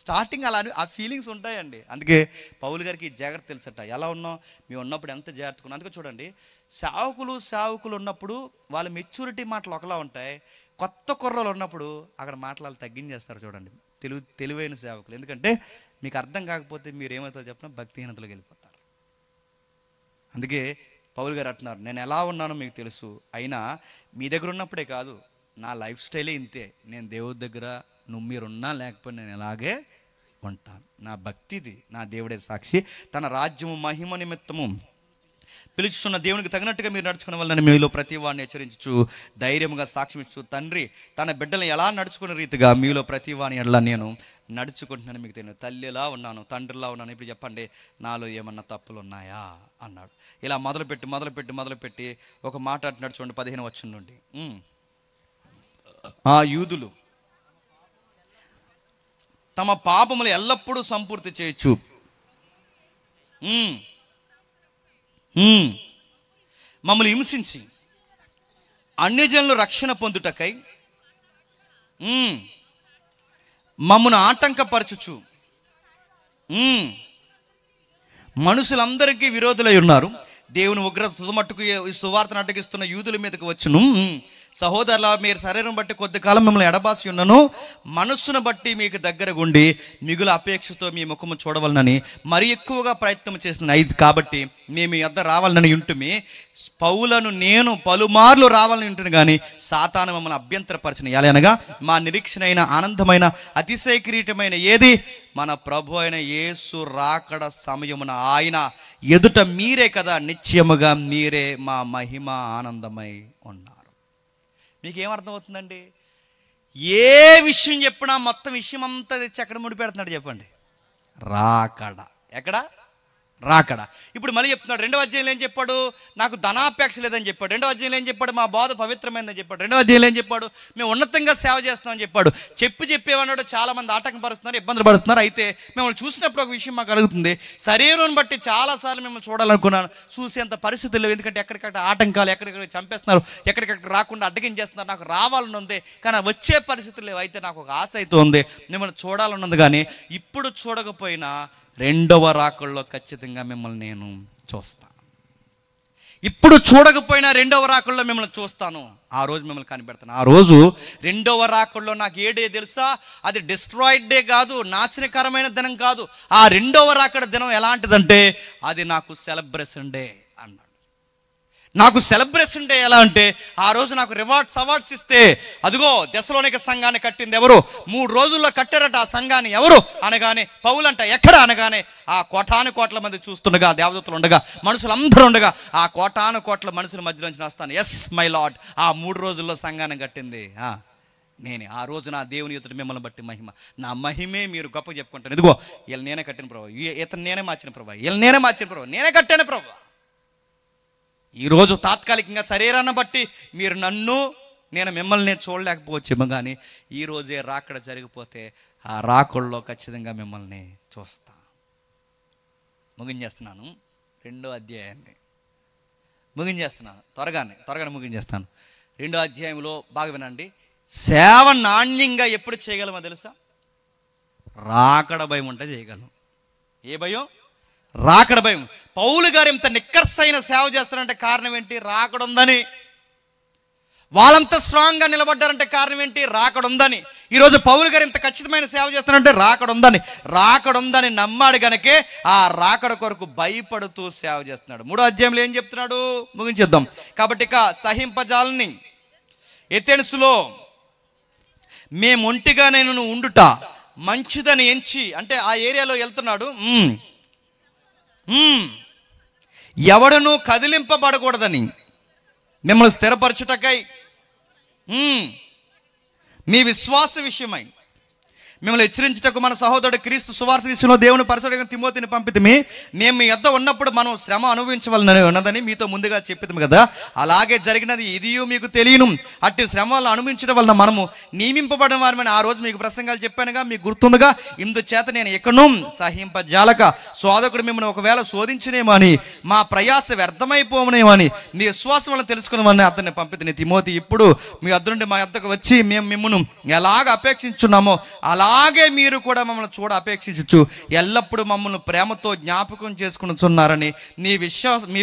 స్టార్టింగ్ అలా ఆ ఫీలింగ్స్ ఉంటాయండి. అందుకే పౌలు గారికి జాగ్రత్త తెలుసట. ఎలా ఉన్నాం మేము ఉన్నప్పుడు ఎంత జాగ్రత్తగా ఉన్నాం. అందుకే చూడండి, సేవకులు ఉన్నప్పుడు వాళ్ళ మెచ్యూరిటీ మాటలు ఒకలా ఉంటాయి, కొత్త కుర్రలు ఉన్నప్పుడు అక్కడ మాటలు తగ్గించేస్తారు. చూడండి, తెలివైన సేవకులు. ఎందుకంటే మీకు అర్థం కాకపోతే మీరు ఏమవుతుందో చెప్పినా భక్తిహీనతలోకి వెళ్ళిపోతారు. అందుకే పౌలు గారు అంటున్నారు, నేను ఎలా ఉన్నానో మీకు తెలుసు, అయినా మీ దగ్గర ఉన్నప్పుడే కాదు, నా లైఫ్ స్టైలే ఇంతే. నేను దేవుడి దగ్గర మీరున్నా లేకపోతే నేను ఇలాగే ఉంటాను. నా భక్తిది, నా దేవుడే సాక్షి. తన రాజ్యము మహిమ నిమిత్తము పిలుచుతున్న దేవునికి తగినట్టుగా మీరు నడుచుకునే వలన మీలో ప్రతి వాడిని హెచ్చరించు ధైర్యంగా సాక్ష్యం ఇచ్చు. తండ్రి తన బిడ్డలను ఎలా నడుచుకునే రీతిగా మీలో ప్రతి వాని ఎడల నేను నడుచుకుంటున్నాను మీకు తెలియదు. తల్లిలా ఉన్నాను, తండ్రిలా ఉన్నాను, ఇప్పుడు చెప్పండి నాలో ఏమన్నా తప్పులు ఉన్నాయా అన్నాడు. ఇలా మొదలుపెట్టి ఒక మాట అంటున్నాడు చూడండి, 15 వచనం నుండి. ఆ యూదులు తమ పాపములు ఎల్లప్పుడూ సంపూర్తి చేయొచ్చు, మమ్మల్ని హింసించి అన్యజనులు రక్షణ పొందుటకై మమ్మను ఆటంకపరచుచు మనుషులందరికీ విరోధులై ఉన్నారు. దేవుని ఉగ్రత తుదమట్టుకు ఈ సువార్తను అడ్డగిస్తున్న యూదుల మీదకి వచ్చును. సహోదరుల, మీరు శరీరం బట్టి కొద్ది కాలం మిమ్మల్ని ఎడబాసి ఉన్నను, మనస్సును బట్టి మీకు దగ్గర గుండి మిగుల అపేక్షతో మీ ముఖము చూడవలనని మరి ఎక్కువగా ప్రయత్నం చేసిన కాబట్టి మేము యొద్ద రావాలని ఉంటుమి. పౌలను నేను పలుమార్లు రావాలని ఉంటుంది, కానీ సాతాను మమ్మల్ని అభ్యంతరపరచిన ఎలాగనగా మా నిరీక్షణ అయిన ఆనందమైన అతిశయ కిరీటమైన ఏది, మన ప్రభు అయిన యేసు రాకడ సమయమున ఆయన ఎదుట మీరే కదా, నిశ్చయముగా మీరే మా మహిమ ఆనందమై ఉన్నారు. మీకేమర్థమవుతుందండి? ఏ విషయం చెప్పినా మొత్తం విషయం అంతా తెచ్చి ఎక్కడ ముడిపెడుతున్నాడు చెప్పండి? రాకడ. ఎక్కడ? రాకడ. ఇప్పుడు మళ్ళీ చెప్తున్నాడు, 2వ అధ్యాయంలో ఏం చెప్పాడు? నాకు ధనాపేక్ష లేదని చెప్పాడు. 2వ అధ్యాయంలో ఏం చెప్పాడు? మా బోధ పవిత్రమైనదని చెప్పాడు. 2వ అధ్యాయంలో ఏం చెప్పాడు? మేము ఉన్నతంగా సేవ చేస్తామని చెప్పాడు. చెప్పేవాడు చాలా మంది ఆటంకపరుస్తున్నారు, ఇబ్బందులు పరుస్తున్నారు. అయితే మిమ్మల్ని చూసినప్పుడు ఒక విషయం మాకు కలుగుతుంది, శరీరం బట్టి చాలాసార్లు మిమ్మల్ని చూడాలనుకున్నాను, చూసేంత పరిస్థితులు లేవు. ఎందుకంటే ఎక్కడికక్కడ ఆటంకాలు, ఎక్కడికక్కడ చంపేస్తున్నారు, ఎక్కడికక్కడ రాకుండా అడ్డగించేస్తున్నారు. నాకు రావాలని ఉంది కానీ వచ్చే పరిస్థితులు లేవు. అయితే నాకు ఒక ఆశ అయితే ఉంది, మిమ్మల్ని చూడాలని ఉంది. కానీ ఇప్పుడు చూడకపోయినా 2వ రాకడలో ఖచ్చితంగా మిమ్మల్ని నేను చూస్తాను. ఇప్పుడు చూడకపోయినా 2వ రాకడలో మిమ్మల్ని చూస్తాను. ఆ రోజు మిమ్మల్ని కనిపెడతాను. ఆ రోజు 2వ రాకడలో నాకు ఏ డే తెలుసా? అది డిస్ట్రాయిడ్ డే కాదు, నాశనకరమైన దినం కాదు. ఆ 2వ రాకడ దినం ఎలాంటిదంటే అది నాకు సెలబ్రేషన్ డే అన్నాడు. నాకు సెలబ్రేషన్ డే ఎలా అంటే ఆ రోజు నాకు అవార్డ్స్ ఇస్తే, అదిగో దశలోనిక సంఘాన్ని కట్టింది ఎవరు, 3 రోజుల్లో కట్టారట ఆ సంఘాన్ని ఎవరు అనగానే పౌలంట ఎక్కడ అనగానే ఆ కోటాను మంది చూస్తుండగా, దేవదూతలు ఉండగా, మనుషులందరూ ఉండగా ఆ కోటాను మనుషుల మధ్య నుంచి వస్తాను, ఎస్ మై లార్డ్, ఆ 3 రోజుల్లో సంఘాన్ని కట్టింది నేనే. ఆ రోజు నా దేవుని ఎదుట మిమ్మల్ని బట్టి మహిమ, నా మహిమే మీరు గొప్ప చెప్పుకుంటాను. ఇదిగో వీళ్ళు నేనే కట్టిన ప్రభు, ఇతను నేనే మార్చిన ప్రభు, వీళ్ళు నేనే మార్చిన ప్రభు, నేనే కట్టాను ప్రభు. ఈరోజు తాత్కాలికంగా శరీరాన్ని బట్టి మీరు నన్ను, నేను మిమ్మల్ని చూడలేకపోవచ్చేమో, కానీ ఈరోజే రాకడ జరిగిపోతే ఆ రాకడలో ఖచ్చితంగా మిమ్మల్ని చూస్తా. ముగించేస్తున్నాను 2వ అధ్యాయాన్ని, త్వరగానే ముగించేస్తాను. 2వ అధ్యాయంలో బాగా వినండి. సేవ నాణ్యంగా ఎప్పుడు చేయగలమో తెలుసా? రాకడ భయం ఉంటే చేయగలం. ఏ భయం? రాకడ భయం. పౌలు గారు ఇంత నిక్కర్సైన సేవ చేస్తారంటే కారణం ఏంటి? రాకడ ఉందని. వాళ్ళంతా స్ట్రాంగ్గా నిలబడ్డారంటే కారణం ఏంటి? రాకడ ఉందని. ఈరోజు పౌలు గారు ఇంత ఖచ్చితమైన సేవ చేస్తారంటే రాకడ ఉందని నమ్మాడు గనకే ఆ రాకడ కొరకు భయపడుతూ సేవ చేస్తున్నాడు. 3వ అధ్యాయంలో ఏం చెప్తున్నాడు? ముగించేద్దాం. కాబట్టి ఇక సహింపజాలని ఎథెన్సులో మేము ఒంటిగా నేను ఉండుట మంచిదని ఎంచి, అంటే ఆ ఏరియాలో వెళ్తున్నాడు. ఎవడను కదిలింపబడకూడదని మిమ్మల్ని స్థిరపరచుటకై, మీ విశ్వాస విషయమై మిమ్మల్ని హెచ్చరించుటకు మన సహోదరుడు క్రీస్తు సువార్త విషయంలో దేవుని పరిసరగా తిమోతిని పంపితిమి. మేము మీ యొద్ద ఉన్నప్పుడు మనం శ్రమ అనుభవించవలనని ఉన్నదని మీతో ముందుగా చెప్పితాము కదా, అలాగే జరిగినది ఇదియు మీకు తెలియను. అట్టి శ్రమ వల్ల అనుభవించడం వలన మనము నియమింపబడిన వారమని ఆ రోజు మీకు ప్రసంగాలు చెప్పానుగా, మీకు గుర్తుండగా. ఇందుచేత నేను ఎక్కడూ సహింపజాలక సోదకుడు మిమ్మల్ని ఒకవేళ శోధించనేమో అని, మా ప్రయాస వ్యర్థమైపోవనేమో అని నీ విశ్వాసం వల్ల తెలుసుకున్నామని అతన్ని పంపితిని. తిమోతి ఇప్పుడు మీ వద్ద నుండి మా వద్దకు వచ్చి మేము మిమ్మల్ని ఎలాగ అపేక్షించున్నామో అలాగే మీరు కూడా మమ్మల్ని చూడ అపేక్షించు, ఎల్లప్పుడూ మమ్మల్ని ప్రేమతో జ్ఞాపకం చేసుకున్నారని మీ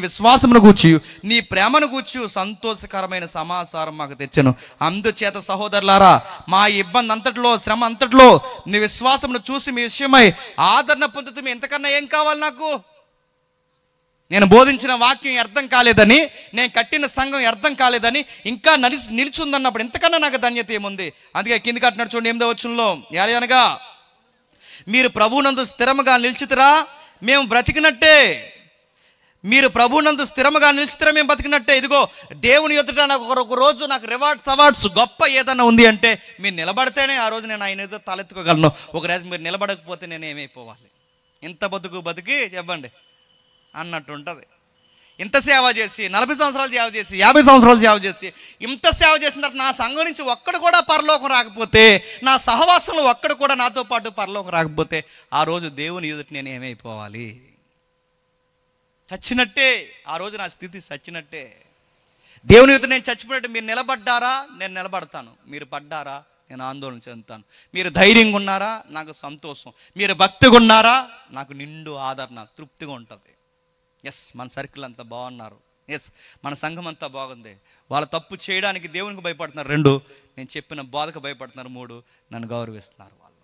విశ్వాసమును గూర్చి, నీ ప్రేమను గూర్చి సంతోషకరమైన సమాచారం మాకు తెచ్చాను. అందుచేత సహోదరులారా, మా ఇబ్బంది అంతట్లో, శ్రమ అంతట్లో మీ విశ్వాసమును చూసి మీ విషయమై ఆదరణ పొందుతూ ఎంతకన్నా ఏం కావాలి నాకు? నేను బోధించిన వాక్యం అర్థం కాలేదని, నేను కట్టిన సంఘం అర్థం కాలేదని, ఇంకా నిలిచుందన్నప్పుడు ఇంతకన్నా నాకు ధన్యత ఏముంది? అందుకే కింది కట్టినట్టు చూడండి 8వ వచనంలో, అనగా మీరు ప్రభువునందు స్థిరముగా నిలిచితిరా మేము బ్రతికినట్టే. మీరు ప్రభువునందు స్థిరముగా నిలిచితిరా మేము బతికినట్టే. ఇదిగో దేవుని ఎదుట నాకు ఒక రోజు నాకు అవార్డ్స్ గొప్ప ఏదైనా ఉంది అంటే మీరు నిలబడితేనే ఆ రోజు నేను ఆయన ఎదుట తలెత్తుకోగలను. ఒకరోజు మీరు నిలబడకపోతే నేను ఏమైపోవాలి? ఇంత బతికి చెప్పండి అన్నట్టు ఉంటుంది. ఇంత సేవ చేసి 40 సంవత్సరాలు సేవ చేసి 50 సంవత్సరాలు సేవ చేసి ఇంత సేవ చేసిన తర్వాత నా సంఘం నుంచి ఒక్కడు కూడా పరలోకం రాకపోతే, నా సహవాసంలో ఒక్కడు కూడా నాతో పాటు పరలోకం రాకపోతే ఆ రోజు దేవుని ఎదుట నేను ఏమైపోవాలి? చచ్చినట్టే. ఆ రోజు నా స్థితి చచ్చినట్టే. దేవుని ఎదుట నేను చచ్చిపోయినట్టు. మీరు నిలబడ్డారా? నేను నిలబడతాను. మీరు పడ్డారా? నేను ఆందోళన చెందుతాను. మీరు ధైర్యంగా ఉన్నారా? నాకు సంతోషం. మీరు భక్తిగా ఉన్నారా? నాకు నిండు ఆదరణ, తృప్తిగా ఉంటుంది. ఎస్, మన సర్కిల్ అంతా బాగున్నారు. ఎస్, మన సంఘం అంతా బాగుంది. వాళ్ళ తప్పు చేయడానికి దేవునికి భయపడుతున్నారు. 2, నేను చెప్పిన బోధకు భయపడుతున్నారు. 3, నన్ను గౌరవిస్తున్నారు. వాళ్ళు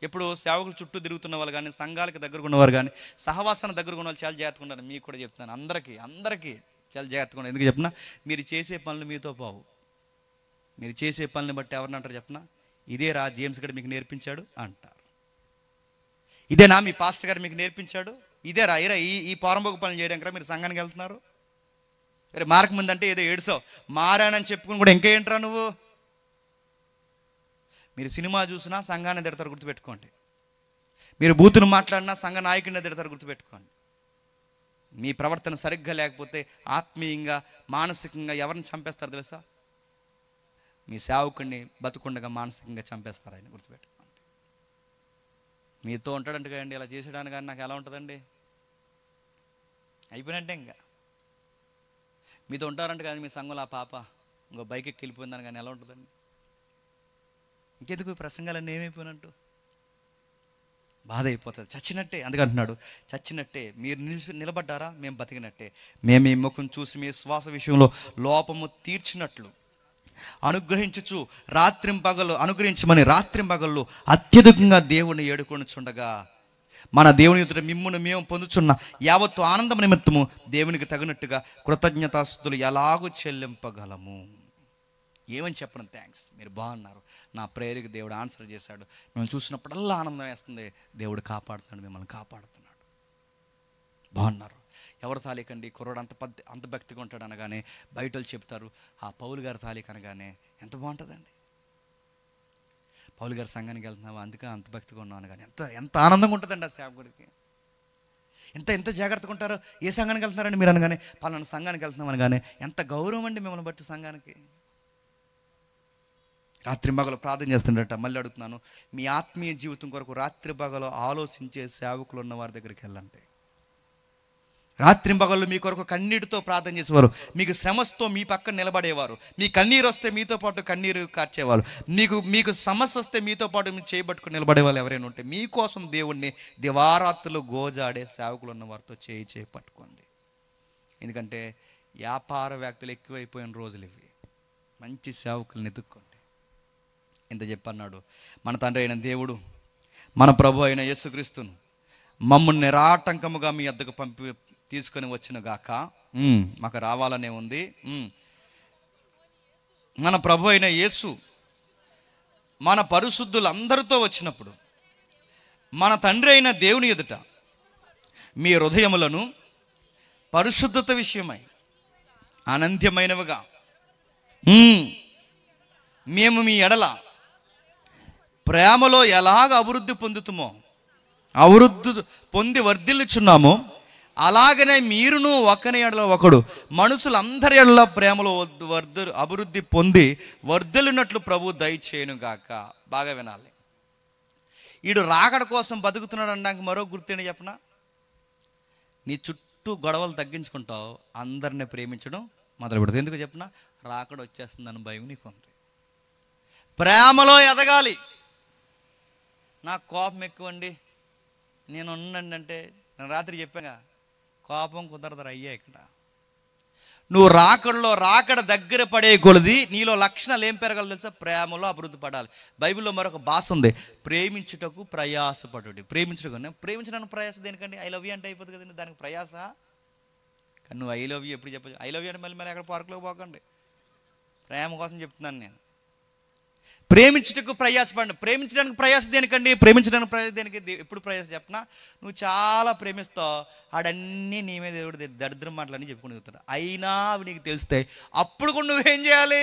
ఎప్పుడు సేవకులు చుట్టూ తిరుగుతున్న వాళ్ళు కానీ, సంఘాలకు దగ్గరకు ఉన్నవారు కానీ, సహవాసానికి దగ్గరకు ఉన్న వాళ్ళు చాలా జాగ్రత్తగా ఉన్నారు. మీకు కూడా చెప్తాను, అందరికీ చాలా జాగ్రత్తగా ఉన్నారు. ఎందుకు చెప్పినా, మీరు చేసే పనులు మీతో పోవు. మీరు చేసే పనులను బట్టి ఎవరిని అంటారు చెప్పినా, ఇదే రా జేమ్స్ గడు మీకు నేర్పించాడు అంటారు. ఇదేనా మీ పాస్టర్ గారు మీకు నేర్పించాడు? ఇదే రా ఈ పోరంబోకు పనులు చేయడానికి మీరు సంఘానికి వెళ్తున్నారు? మరి మారక ముందు అంటే ఏదో ఏడుసావు, మారానని చెప్పుకుని కూడా ఇంకా ఏంట్రా నువ్వు? మీరు సినిమా చూసినా సంఘాన్ని తిడతారు, గుర్తుపెట్టుకోండి. మీరు బూతును మాట్లాడినా సంఘ నాయకుడిని తిడతారు, గుర్తుపెట్టుకోండి. మీ ప్రవర్తన సరిగ్గా లేకపోతే ఆత్మీయంగా, మానసికంగా ఎవరిని చంపేస్తారు తెలుసా? మీ సేవకుడిని బతుకుండగా మానసికంగా చంపేస్తారు ఆయన, గుర్తుపెట్టుకోండి. మీతో ఉంటాడంట కదండి, ఇలా చేసేయడానికి కానీ నాకు ఎలా ఉంటుందండి? అయిపోయినట్టే. ఇంకా మీతో ఉంటారంట కానీ మీ సంఘంలో ఆ పాప ఇంకో బైక్ ఎక్కి వెళ్ళిపోయిందని కానీ ఎలా ఉంటుందండి? ఇంకెందుకు ప్రసంగాలన్నీ ఏమైపోయినట్టు? బాధ అయిపోతుంది. చచ్చినట్టే. అందుకంటున్నాడు, చచ్చినట్టే. మీరు నిలబడ్డారా? మేము బతికినట్టే. మేము ఈ ముఖం చూసి మీ శ్వాస విషయంలో లోపము తీర్చినట్లు అనుగ్రహించుచు అనుగ్రహించమని రాత్రింపగళ్ళు అత్యధికంగా దేవుణ్ణి ఏడుకొనుచుండగా మన దేవుని ఎదుట మిమ్మును మేము పొందుచున్న యావత్తు ఆనందం నిమిత్తము దేవునికి తగినట్టుగా కృతజ్ఞతాస్తుతులు ఎలాగూ చెల్లింపగలము. ఏమని చెప్పడం, థ్యాంక్స్, మీరు బాగున్నారు, నా ప్రేయర్కి దేవుడు ఆన్సర్ చేశాడు, మిమ్మల్ని చూసినప్పుడల్లా ఆనందం వేస్తుంది, దేవుడు కాపాడుతున్నాడు, మిమ్మల్ని కాపాడుతున్నాడు, బాగున్నారు. ఎవరు తాలీకండి కుర్రోడు అంత భక్తిగా ఉంటాడు అనగానే బయట వాళ్ళు చెప్తారు, ఆ పౌలు గారి తాలీక అనగానే ఎంత బాగుంటుందండి. పౌలు గారి సంఘానికి వెళ్తున్నావా, అందుకే అంత భక్తిగా ఉన్నాను కానీ ఎంత ఆనందంగా ఉంటుందండి ఆ సేవకుడికి. ఎంత జాగ్రత్తగా ఉంటారో. ఏ సంఘానికి వెళ్తున్నారండి మీరు అనగానే పలానా సంఘానికి వెళ్తున్నాం అనగానే ఎంత గౌరవం అండి మిమ్మల్ని బట్టి సంఘానికి. రాత్రి పగలు ప్రార్థన చేస్తుండట. మళ్ళీ అడుగుతున్నాను, మీ ఆత్మీయ జీవితం కొరకు రాత్రి పగలు ఆలోచించే సేవకులు ఉన్న వారి దగ్గరికి వెళ్ళండి. రాత్రి పగళ్ళు మీ కొరకు కన్నీటితో ప్రార్థన చేసేవారు, మీకు శ్రమస్తో మీ పక్కన నిలబడేవారు, మీ కన్నీరు వస్తే మీతో పాటు కన్నీరు కార్చేవారు, మీకు సమస్య వస్తే మీతో పాటు మీరు చేయబట్టుకుని నిలబడే వాళ్ళు ఎవరైనా ఉంటే మీకోసం దేవుణ్ణి దివారాత్రులు గోజాడే సేవకులు ఉన్న వారితో చేయి పట్టుకోండి. ఎందుకంటే వ్యాపారవేత్తలు ఎక్కువైపోయిన రోజులు ఇవి. మంచి సేవకులను ఎదుక్కోండి. ఇంత చెప్పన్నాడు, మన తండ్రి అయిన దేవుడు, మన ప్రభు అయిన యేసుక్రీస్తును మమ్మల్ని నిరాటంకముగా మీ వద్దకు తీసుకొని వచ్చిన గాక. మాకు రావాలనే ఉంది. మన ప్రభు అయిన యేసు మన పరిశుద్ధులందరితో వచ్చినప్పుడు మన తండ్రి అయిన దేవుని ఎదుట మీ హృదయములను పరిశుద్ధత విషయమై అనంత్యమైనవిగా మేము మీ ఎడల ప్రేమలో ఎలాగ అభివృద్ధి పొందుతామో, అభివృద్ధి పొంది వర్ధిల్లుచున్నామో, అలాగనే మీరును ఒకని ఎడల ఒకడు మనుషులందరి ఎడల ప్రేమలో అభివృద్ధి పొంది వర్ధిల్లునట్లు ప్రభు దయచేయును గాక. బాగా వినాలి. ఈడు రాకడ కోసం బతుకుతున్నాడు అనడానికి మరో గుర్తేంటి చెప్పనా? నీ చుట్టూ గొడవలు తగ్గించుకుంటావు, అందరిని ప్రేమించడం మొదలు పెడతావు. ఎందుకు చెప్పనా? రాకడ వచ్చేస్తుందని భయం నీకుంది. ప్రేమలో ఎదగాలి. నాకు కోపం ఎక్కువండి, నేను ఉండండి అంటే, నేను రాత్రి చెప్పాగా, కోపం కుదరదు అయ్యా. ఇక్కడ నువ్వు రాకడ దగ్గర పడే కొలది నీలో లక్షణాలు ఏం పెరగాలి తెలుసా? ప్రేమలో అభివృద్ధి పడాలి. బైబిల్లో మరొక భాష ఉంది, ప్రేమించుటకు ప్రయాసపడు. ప్రేమించడానికి ప్రయాస దేనికండి? ఐ లవ్ యూ అంటే అయిపోతుంది కదండి, దానికి ప్రయాస. కానీ నువ్వు ఐ లవ్ యూ ఎప్పుడు చెప్పచ్చు? ఐ లవ్ యూ అంటే మళ్ళీ ఎక్కడ పార్కులోకి పోకండి. ప్రేమ కోసం చెప్తున్నాను నేను. ప్రేమించుటకు ప్రయాసపడండి. ప్రేమించడానికి ప్రయాస దేనికండి? ప్రేమించడానికి ప్రయాస దేనికి? ఎప్పుడు ప్రయాస చెప్పనా? నువ్వు చాలా ప్రేమిస్తావు, ఆడన్నీ నీ మీద దేవుడు దరిద్రం మాటలన్నీ చెప్పుకుని చెప్తాడు. అయినా అవి నీకు తెలుస్తాయి. అప్పుడు కూడా నువ్వేం చేయాలి?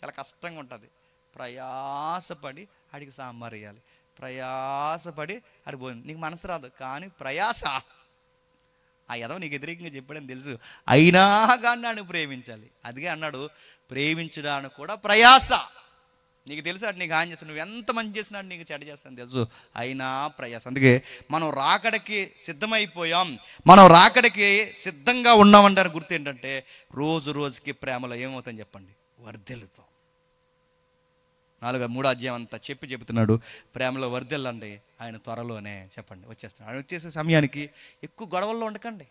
చాలా కష్టంగా ఉంటుంది. ప్రయాసపడి ఆడికి సాంబార్ వేయాలి, ప్రయాసపడి ఆడికి పోయింది. నీకు మనసు రాదు, కానీ ప్రయాస ఆ యదవ నీకు వ్యతిరేకంగా చెప్పాడని తెలుసు, అయినా కానీ నన్ను ప్రేమించాలి. అందుకే అన్నాడు, ప్రేమించడానికి కూడా ప్రయాస. నీకు తెలుసు అటు నీకు హాని చేస్తాను, నువ్వు ఎంత మంచి చేసినా నీకు చెడ్డ చేస్తాను తెలుసు, అయినా ప్రయాస. అందుకే మనం రాకడికి సిద్ధమైపోయాం, మనం రాకడికి సిద్ధంగా ఉన్నామంటారు. గుర్తు ఏంటంటే రోజుకి ప్రేమలో ఏమవుతాం చెప్పండి? వర్ధిల్లుతాం. 3వ అధ్యాయం అంతా చెప్తున్నాడు, ప్రేమలో వర్ధిల్లండి, ఆయన త్వరలోనే చెప్పండి వచ్చేస్తున్నాడు. ఆయన వచ్చేసే సమయానికి ఎక్కువ గొడవల్లో ఉండకండి.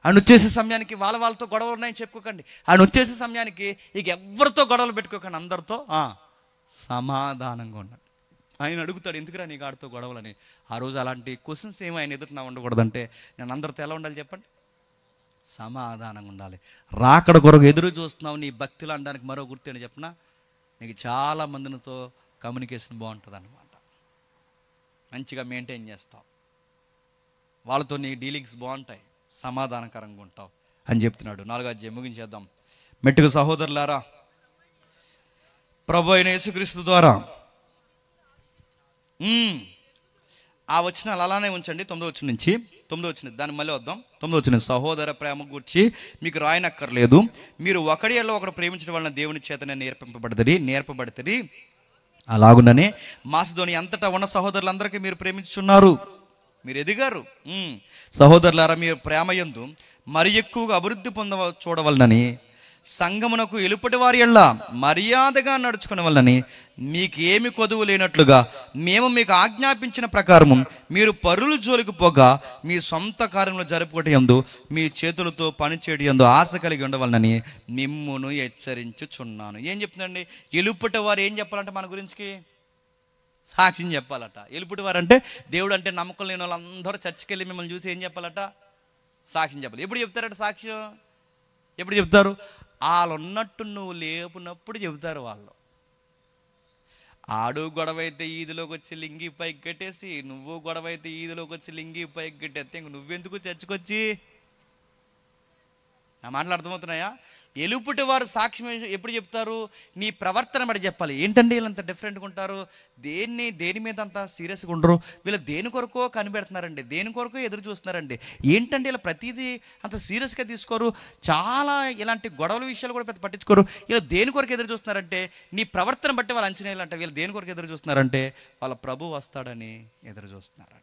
ఆయన వచ్చేసే సమయానికి వాళ్ళతో గొడవలు ఉన్నాయని చెప్పుకోకండి. ఆయన వచ్చేసే సమయానికి ఇక ఎవరితో గొడవలు పెట్టుకోకండి, అందరితో సమాధానంగా ఉండండి. ఆయన అడుగుతాడు, ఎందుకురా నీ గాడితో గొడవలని? ఆ రోజు అలాంటి క్వశ్చన్స్ ఏమో ఆయన ఎదుట ఉండకూడదంటే నేను అందరితో ఎలా ఉండాలి చెప్పండి? సమాధానంగా ఉండాలి. రాకడ కొరకు ఎదురు చూస్తున్నావు నీ భక్తిలో అనడానికి మరో గుర్తేంటి చెప్పనా? నీకు చాలా మందితో కమ్యూనికేషన్ బాగుంటుంది అన్నమాట. మంచిగా మెయింటైన్ చేస్తావు, వాళ్ళతో నీ డీలింగ్స్ బాగుంటాయి, సమాధానకరంగా ఉంటావు అని చెప్తున్నాడు. 4వ అధ్యాయం ముగించేద్దాం. మెట్టుకు సహోదరులారా, ప్రభు అయిన యేసుక్రీస్తు ద్వారా ఆ వచనాలు అలానే ఉంచండి. 9వ వచనం నుంచి 9వ వచనం, దాన్ని మళ్ళీ వద్దాం. 9వ వచనం, సహోదర ప్రేమ గురించి మీకు రాయనక్కర్లేదు, మీరు ఒకడి ఎడల ఒకడు ప్రేమించడం వలన దేవుని చేతనే నేర్పబడుతుంది. అలాగుననే మాసిదోనియ అంతటా ఉన్న సహోదరులందరికీ మీరు ప్రేమించుచున్నారు, మీరు ఎదిగారు. సహోదరులారా, మీరు ప్రేమయందు మరి ఎక్కువగా అభివృద్ధి చూడవలనని, సంఘమునకు ఎలుపటి వారి ఎళ్ళ మర్యాదగా నడుచుకునే వలనని, మీకు ఏమి కొదువు లేనట్లుగా మేము మీకు ఆజ్ఞాపించిన ప్రకారము మీరు పరుల జోలికి పోగా మీ సొంత కార్యములు జరుపుకోవటందు మీ చేతులతో పనిచేయటందు ఆశ కలిగి ఉండవలనని మిమ్మును హెచ్చరించుచున్నాను. ఏం చెప్తుందండి? ఎలుపటి వారు ఏం చెప్పాలంటే మన గురించి సాక్ష్యం చెప్పాలట. ఎలుపుటి వారు అంటే దేవుడు అంటే నమ్మకం లేని వాళ్ళందరూ చర్చికి వెళ్ళి మిమ్మల్ని చూసి ఏం చెప్పాలట? సాక్ష్యం చెప్పాలి. ఎప్పుడు చెప్తారట సాక్ష్యం? ఎప్పుడు చెప్తారు? వాళ్ళు ఉన్నట్టు నువ్వు లేపునప్పుడు చెబుతారు వాళ్ళు. ఆడు గొడవ అయితే ఈదిలోకి వచ్చి లింగి పైకి కట్టేసి, నువ్వు గొడవ అయితే ఈదిలోకి వచ్చి లింగి పైకి కట్టేస్తే ఇంక నువ్వెందుకు చర్చకొచ్చి? నా మాటలు అర్థమవుతున్నాయా? ఎలుపుటి వారు సాక్ష్యం ఎప్పుడు చెప్తారు? నీ ప్రవర్తన బట్టి చెప్పాలి. ఏంటండి వీళ్ళంత డిఫరెంట్గా ఉంటారు, దేని మీద అంత సీరియస్గా ఉండరు, వీళ్ళు దేని కొరకో కనిపెడుతున్నారండి, దేని కొరకో ఎదురు చూస్తున్నారండి, ఏంటంటే ఇలా ప్రతిదీ అంత సీరియస్గా తీసుకోరు, చాలా ఇలాంటి గొడవల విషయాలు కూడా పెద్ద పట్టించుకోరు, ఇలా దేని కొరకు ఎదురు చూస్తున్నారంటే నీ ప్రవర్తన బట్టి వాళ్ళు అంచనా వేయాలంటే వీళ్ళు దేని కొరకు ఎదురు చూస్తున్నారంటే వాళ్ళ ప్రభు వస్తాడని ఎదురు చూస్తున్నారండి.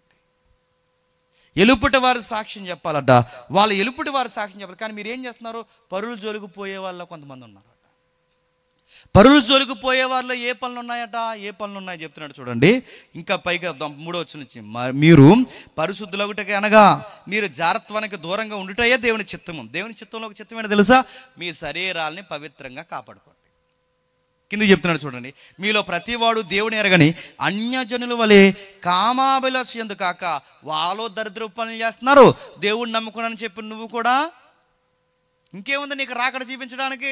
ఎలుపుటి వారు సాక్ష్యం చెప్పాలట. వాళ్ళు ఎలుపుటి వారు సాక్ష్యం చెప్పాలి. కానీ మీరు ఏం చేస్తున్నారు? పరులు జోలికి పోయే వాళ్ళు కొంతమంది ఉన్నారట. పరులు జోలికి పోయే వాళ్ళు ఏ పనులు ఉన్నాయట? ఏ పనులు ఉన్నాయో చెప్తున్నాడు చూడండి. ఇంకా పైగా 3వ వచనం నుంచి, మీరు పరిశుద్ధులగుటకి అనగా మీరు జారత్వానికి దూరంగా ఉండుటయే దేవుని చిత్తము. దేవుని చిత్తంలో ఒక చిత్తం ఏంటో తెలుసా? మీ శరీరాల్ని పవిత్రంగా కాపాడుకోండి. కింద చెప్తున్నాడు చూడండి, మీలో ప్రతివాడు దేవుని ఎరగని అన్యజనుల వలె కామాభిలాష యందు కాక వాళ్ళు దరిద్ర పనులు చేస్తున్నారు, దేవుడిని నమ్ముకున్నానని చెప్పి నువ్వు కూడా ఇంకేముంది నీకు రాకడ చూపించడానికి?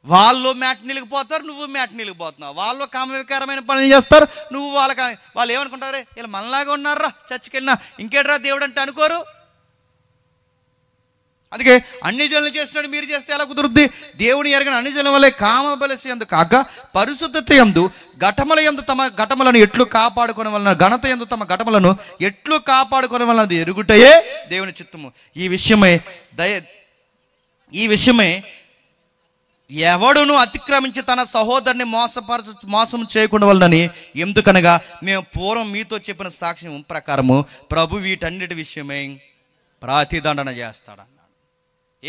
వాళ్ళు మ్యాట్నీలకు పోతారు, నువ్వు మ్యాట్నీలకు పోతున్నావు. వాళ్ళు కామవికారమైన పనులు చేస్తారు, నువ్వు వాళ్ళు ఏమనుకుంటారు? వీళ్ళు మనలాగా ఉన్నారా, చర్చికి వెళ్ళినా ఇంకేట్రా దేవుడు అంటే అనుకోరు. అందుకే అన్ని జనులు చేసినట్టు మీరు చేస్తే ఎలా కుదురుద్ది? దేవుని ఎరగిన అన్ని జనుల వల్లే కామబలసి యందు కాక పరిశుద్ధత యందు ఘటముల యందు తమ ఘటములను ఎట్లు కాపాడుకునే వలన, ఘనత యందు తమ ఘటములను ఎట్లు కాపాడుకునే వలన ఎరుగుటయే దేవుని చిత్తము. ఈ విషయమే ఎవడును అతిక్రమించి తన సహోదరుని మోసం చేయకుండా వలనని, ఎందుకనగా మేము పూర్వం మీతో చెప్పిన సాక్ష్యం ప్రకారము ప్రభు వీటన్నిటి విషయమై ప్రతిదండన చేస్తాడు.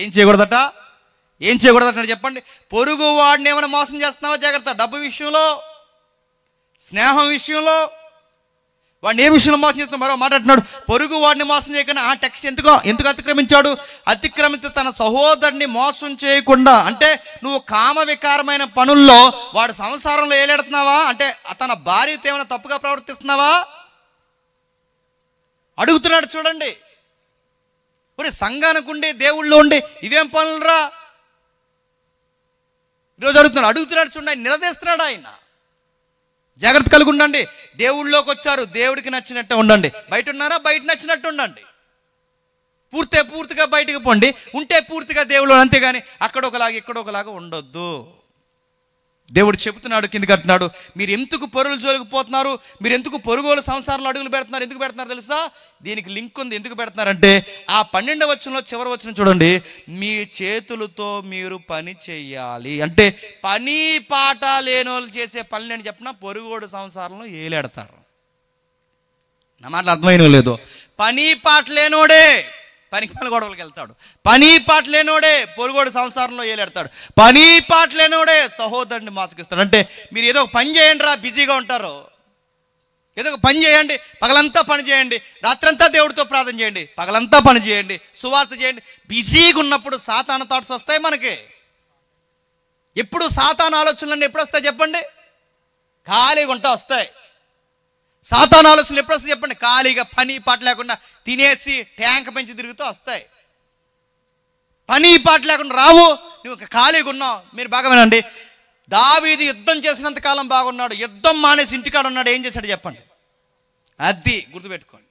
ఏం చేయకూడదట? ఏం చేయకూడదట చెప్పండి. పొరుగు వాడిని ఏమైనా మోసం చేస్తున్నావా? జాగ్రత్త. డబ్బు విషయంలో, స్నేహం విషయంలో, వాడిని ఏ విషయంలో మోసం చేస్తున్నావు? మరో మాట్లాడుతున్నాడు, పొరుగు వాడిని మోసం చేయకుండా. ఆ టెక్స్ట్ ఎందుకు అతిక్రమించాడు? అతిక్రమించి తన సహోదరుని మోసం చేయకుండా అంటే నువ్వు కామ వికారమైన పనుల్లో వాడు సంసారంలో ఏలెడుతున్నావా? అంటే తన భార్యతో ఏమైనా తప్పుగా ప్రవర్తిస్తున్నావా? అడుగుతున్నాడు చూడండి. మరి సంఘానికి ఉండి దేవుళ్ళు ఉండి ఇవేం పనులురా? ఈరోజు అడుగుతున్నాడు చూడండి. ఆయన నిలదీస్తున్నాడు. ఆయన జాగ్రత్త కలిగి ఉండండి. దేవుళ్ళలోకి వచ్చారు, దేవుడికి నచ్చినట్టు ఉండండి. బయట ఉన్నారా? బయట నచ్చినట్టు ఉండండి. పూర్తిగా బయటకు పోండి, ఉంటే పూర్తిగా దేవుళ్ళు, అంతేగాని అక్కడ ఒకలాగా ఇక్కడ ఒకలాగా ఉండొద్దు. దేవుడు చెబుతున్నాడు, కిందికి అంటున్నాడు, మీరు ఎందుకు పరులు జోలికిపోతున్నారు? మీరు ఎందుకు పొరుగుల సంసారంలో అడుగులు పెడుతున్నారు? ఎందుకు పెడుతున్నారు తెలుసా? దీనికి లింక్ ఉంది. ఎందుకు పెడుతున్నారంటే ఆ 12వ వచనంలో చివరి వచనం చూడండి, మీ చేతులతో మీరు పని చెయ్యాలి. అంటే పని పాట లేని వాళ్ళు చేసే పనులు అని చెప్పిన పొరుగోడు సంసారంలో ఏలేడతారు. నా మాటలు అర్థమైన లేదు. పని పాట లేనోడే పనికి పని గొడవలకు వెళ్తాడు. పని పాట లేనోడే పొరుగోడు సంసారంలో ఏలేడతాడు. పని పాట లేనోడే సహోదరుని మోసగిస్తాడు. అంటే మీరు ఏదో ఒక పని చేయండి రా, బిజీగా ఉంటారు. ఏదో ఒక పని చేయండి, పగలంతా పని చేయండి, రాత్రంతా దేవుడితో ప్రార్థన చేయండి, పగలంతా పని చేయండి, సువార్త చేయండి. బిజీగా ఉన్నప్పుడు సాతాను థాట్స్ వస్తాయి మనకి. ఎప్పుడు సాతాను ఆలోచనలన్నీ ఎప్పుడు వస్తాయి చెప్పండి? ఖాళీగా ఉంటా వస్తాయి. సాతాను ఆలోచనలు ఎప్పుడు వస్తాయి చెప్పండి? ఖాళీగా పని పాట లేకుండా తినేసి ట్యాంక్ పెంచి తిరుగుతూ వస్తాయి. పని పాట లేకుండా రావు. నువ్వు ఖాళీగా ఉన్నావు. మీరు బాగా వినండి. దావీదు యుద్ధం చేసినంత కాలం బాగున్నాడు, యుద్ధం మానేసి ఇంటికాడ ఉన్నాడు. ఏం చేశాడు చెప్పండి? అది గుర్తుపెట్టుకోండి.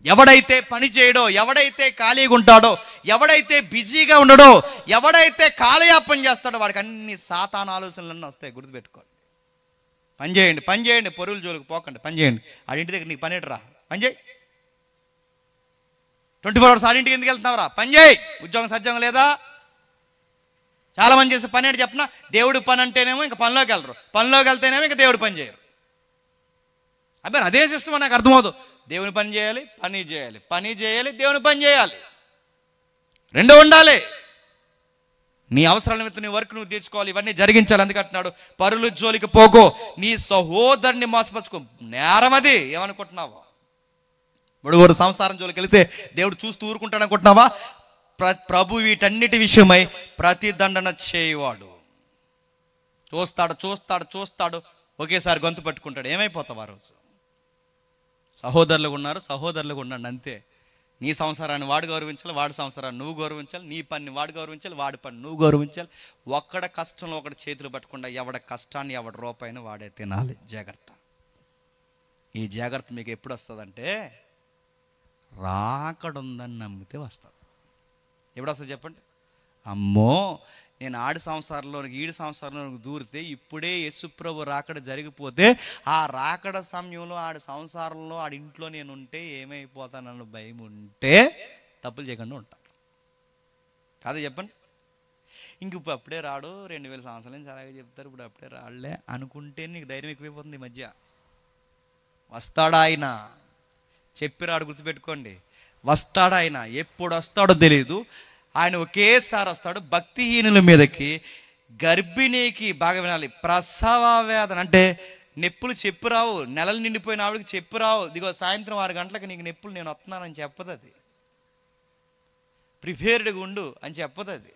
ఎవడైతే పని చేయడో, ఎవడైతే ఖాళీగా ఉంటాడో, ఎవడైతే బిజీగా ఉండడో, ఎవడైతే కాలయాపన చేస్తాడో వాడికి అన్ని సాతాను ఆలోచనలన్నీ వస్తాయి. గుర్తుపెట్టుకోండి. పని చేయండి, పొరుల జోలికి పోకండి, పని చేయండి. ఆడింటి దగ్గర నీకు పని రా, పని చేయి. 24 hours ఆడింటికి ఎందుకు వెళ్తున్నావురా? పని చేయి. ఉద్యోగం సజ్జంగా లేదా? చాలా మంది చేసే పని ఏంటి చెప్పిన? దేవుడి పని అంటేనేమో ఇంకా పనిలోకి వెళ్ళరు, పనిలోకి వెళ్తేనేమో ఇంకా దేవుడి పని చేయరు. అబ్బాయి అదే సిస్టమ్ నాకు అర్థమవుతుంది. దేవుని పని చేయాలి, పని చేయాలి, దేవుని పని చేయాలి, రెండో ఉండాలి. నీ అవసరాల నిమిత్తం నీ వర్క్ నువ్వు తీర్చుకోవాలి, ఇవన్నీ జరిగించాలి. అందుకంటున్నాడు పరులు జోలికి పోకో, నీ సహోదరుని మోసపరుచుకో. నేరం అది. ఏమనుకుంటున్నావా? ముడుగురు సంసారం జోలికి వెళితే దేవుడు చూస్తూ ఊరుకుంటాడు అనుకుంటున్నావా? ప్రభు వీటన్నిటి విషయమై ప్రతిదండన చేయవాడు. చూస్తాడు, ఒకేసారి గొంతు పట్టుకుంటాడు, ఏమైపోతావు ఆ రోజు? సహోదరులుగా ఉన్నారు, సహోదరులుగా ఉండండి అంతే. నీ సంసారాన్ని వాడు గౌరవించాలి, వాడి సంసారాన్ని నువ్వు గౌరవించాలి, నీ పని వాడు గౌరవించాలి, వాడి పని నువ్వు గౌరవించాలి. ఒక్కడ కష్టంలో ఒకటి చేతులు పట్టకుండా ఎవడ కష్టాన్ని ఎవడ రూపాయిని వాడే తినాలి. జాగ్రత్త. ఈ జాగ్రత్త మీకు ఎప్పుడు వస్తుందంటే రాకడుందని నమ్మితే వస్తుంది. ఎప్పుడు వస్తుంది చెప్పండి? అమ్మో, నేను ఆడి సంసారంలోనికి ఈడి సంసారంలోనికి దూరితే ఇప్పుడే యేసుప్రభు రాకడ జరిగిపోతే ఆ రాకడ సమయంలో ఆడి సంసారంలో ఆడి ఇంట్లో నేను ఉంటే ఏమైపోతానన్న భయం ఉంటే తప్పులు చేయకుండా ఉంటాను. కాదు చెప్పండి? ఇంక ఇప్పుడు అప్పుడే రాడు, 2000 సంవత్సరాల నుంచి అలాగే చెప్తారు, ఇప్పుడు అప్పుడే రాడులే అనుకుంటే నీకు ధైర్యం ఎక్కువైపోతుంది. ఈ మధ్య వస్తాడా ఆయన? చెప్పి రాడు, గుర్తుపెట్టుకోండి. వస్తాడా ఆయన? ఎప్పుడు వస్తాడో తెలియదు. ఆయన ఒకేసారి వస్తాడు భక్తిహీనుల మీదకి. గర్భిణీకి బాగా వినాలి, ప్రసవ వేదన అంటే నొప్పులు చెప్పు రావు. నెలలు నిండిపోయిన ఆవిడకి చెప్పు రావు, ఇదిగో సాయంత్రం 6 గంటలకు నీకు నొప్పులు నేను వస్తున్నానని చెప్పదు. అది ప్రిపేర్డ్గా ఉండు అని చెప్పదు. అది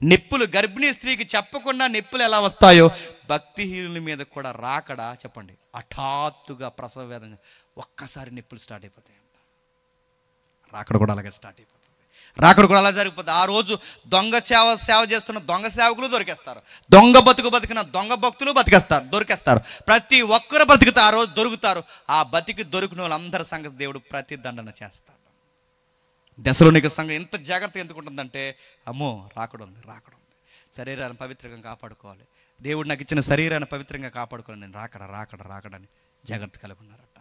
నొప్పులు గర్భిణీ స్త్రీకి చెప్పకుండా నొప్పులు ఎలా వస్తాయో భక్తిహీనుల మీద కూడా రాకడా చెప్పండి హఠాత్తుగా ప్రసవ వేదన, ఒక్కసారి నొప్పులు స్టార్ట్ అయిపోతాయంట. రాకడ కూడా అలాగే స్టార్ట్ అయిపోతుంది. రాకడ కూడా అలా జరిగిపోతుంది. ఆ రోజు దొంగ సేవ చేస్తున్న దొంగ సేవకులు దొరికేస్తారు, దొంగ బతికిన దొంగ భక్తులు దొరికేస్తారు. ప్రతి ఒక్కరు బతికితే ఆ రోజు దొరుకుతారు. ఆ బతికి దొరికిన వాళ్ళందరి సంగతి దేవుడు ప్రతిదండన చేస్తాడు. దశలోనిక సంఘం ఎంత జాగ్రత్త ఎందుకు ఉంటుందంటే, అమ్మో రాకడ ఉంది. శరీరాన్ని పవిత్రంగా కాపాడుకోవాలి, దేవుడు నాకు ఇచ్చిన శరీరాన్ని పవిత్రంగా కాపాడుకోవాలి, నేను రాకడని జాగ్రత్త కలిగి ఉన్నారట.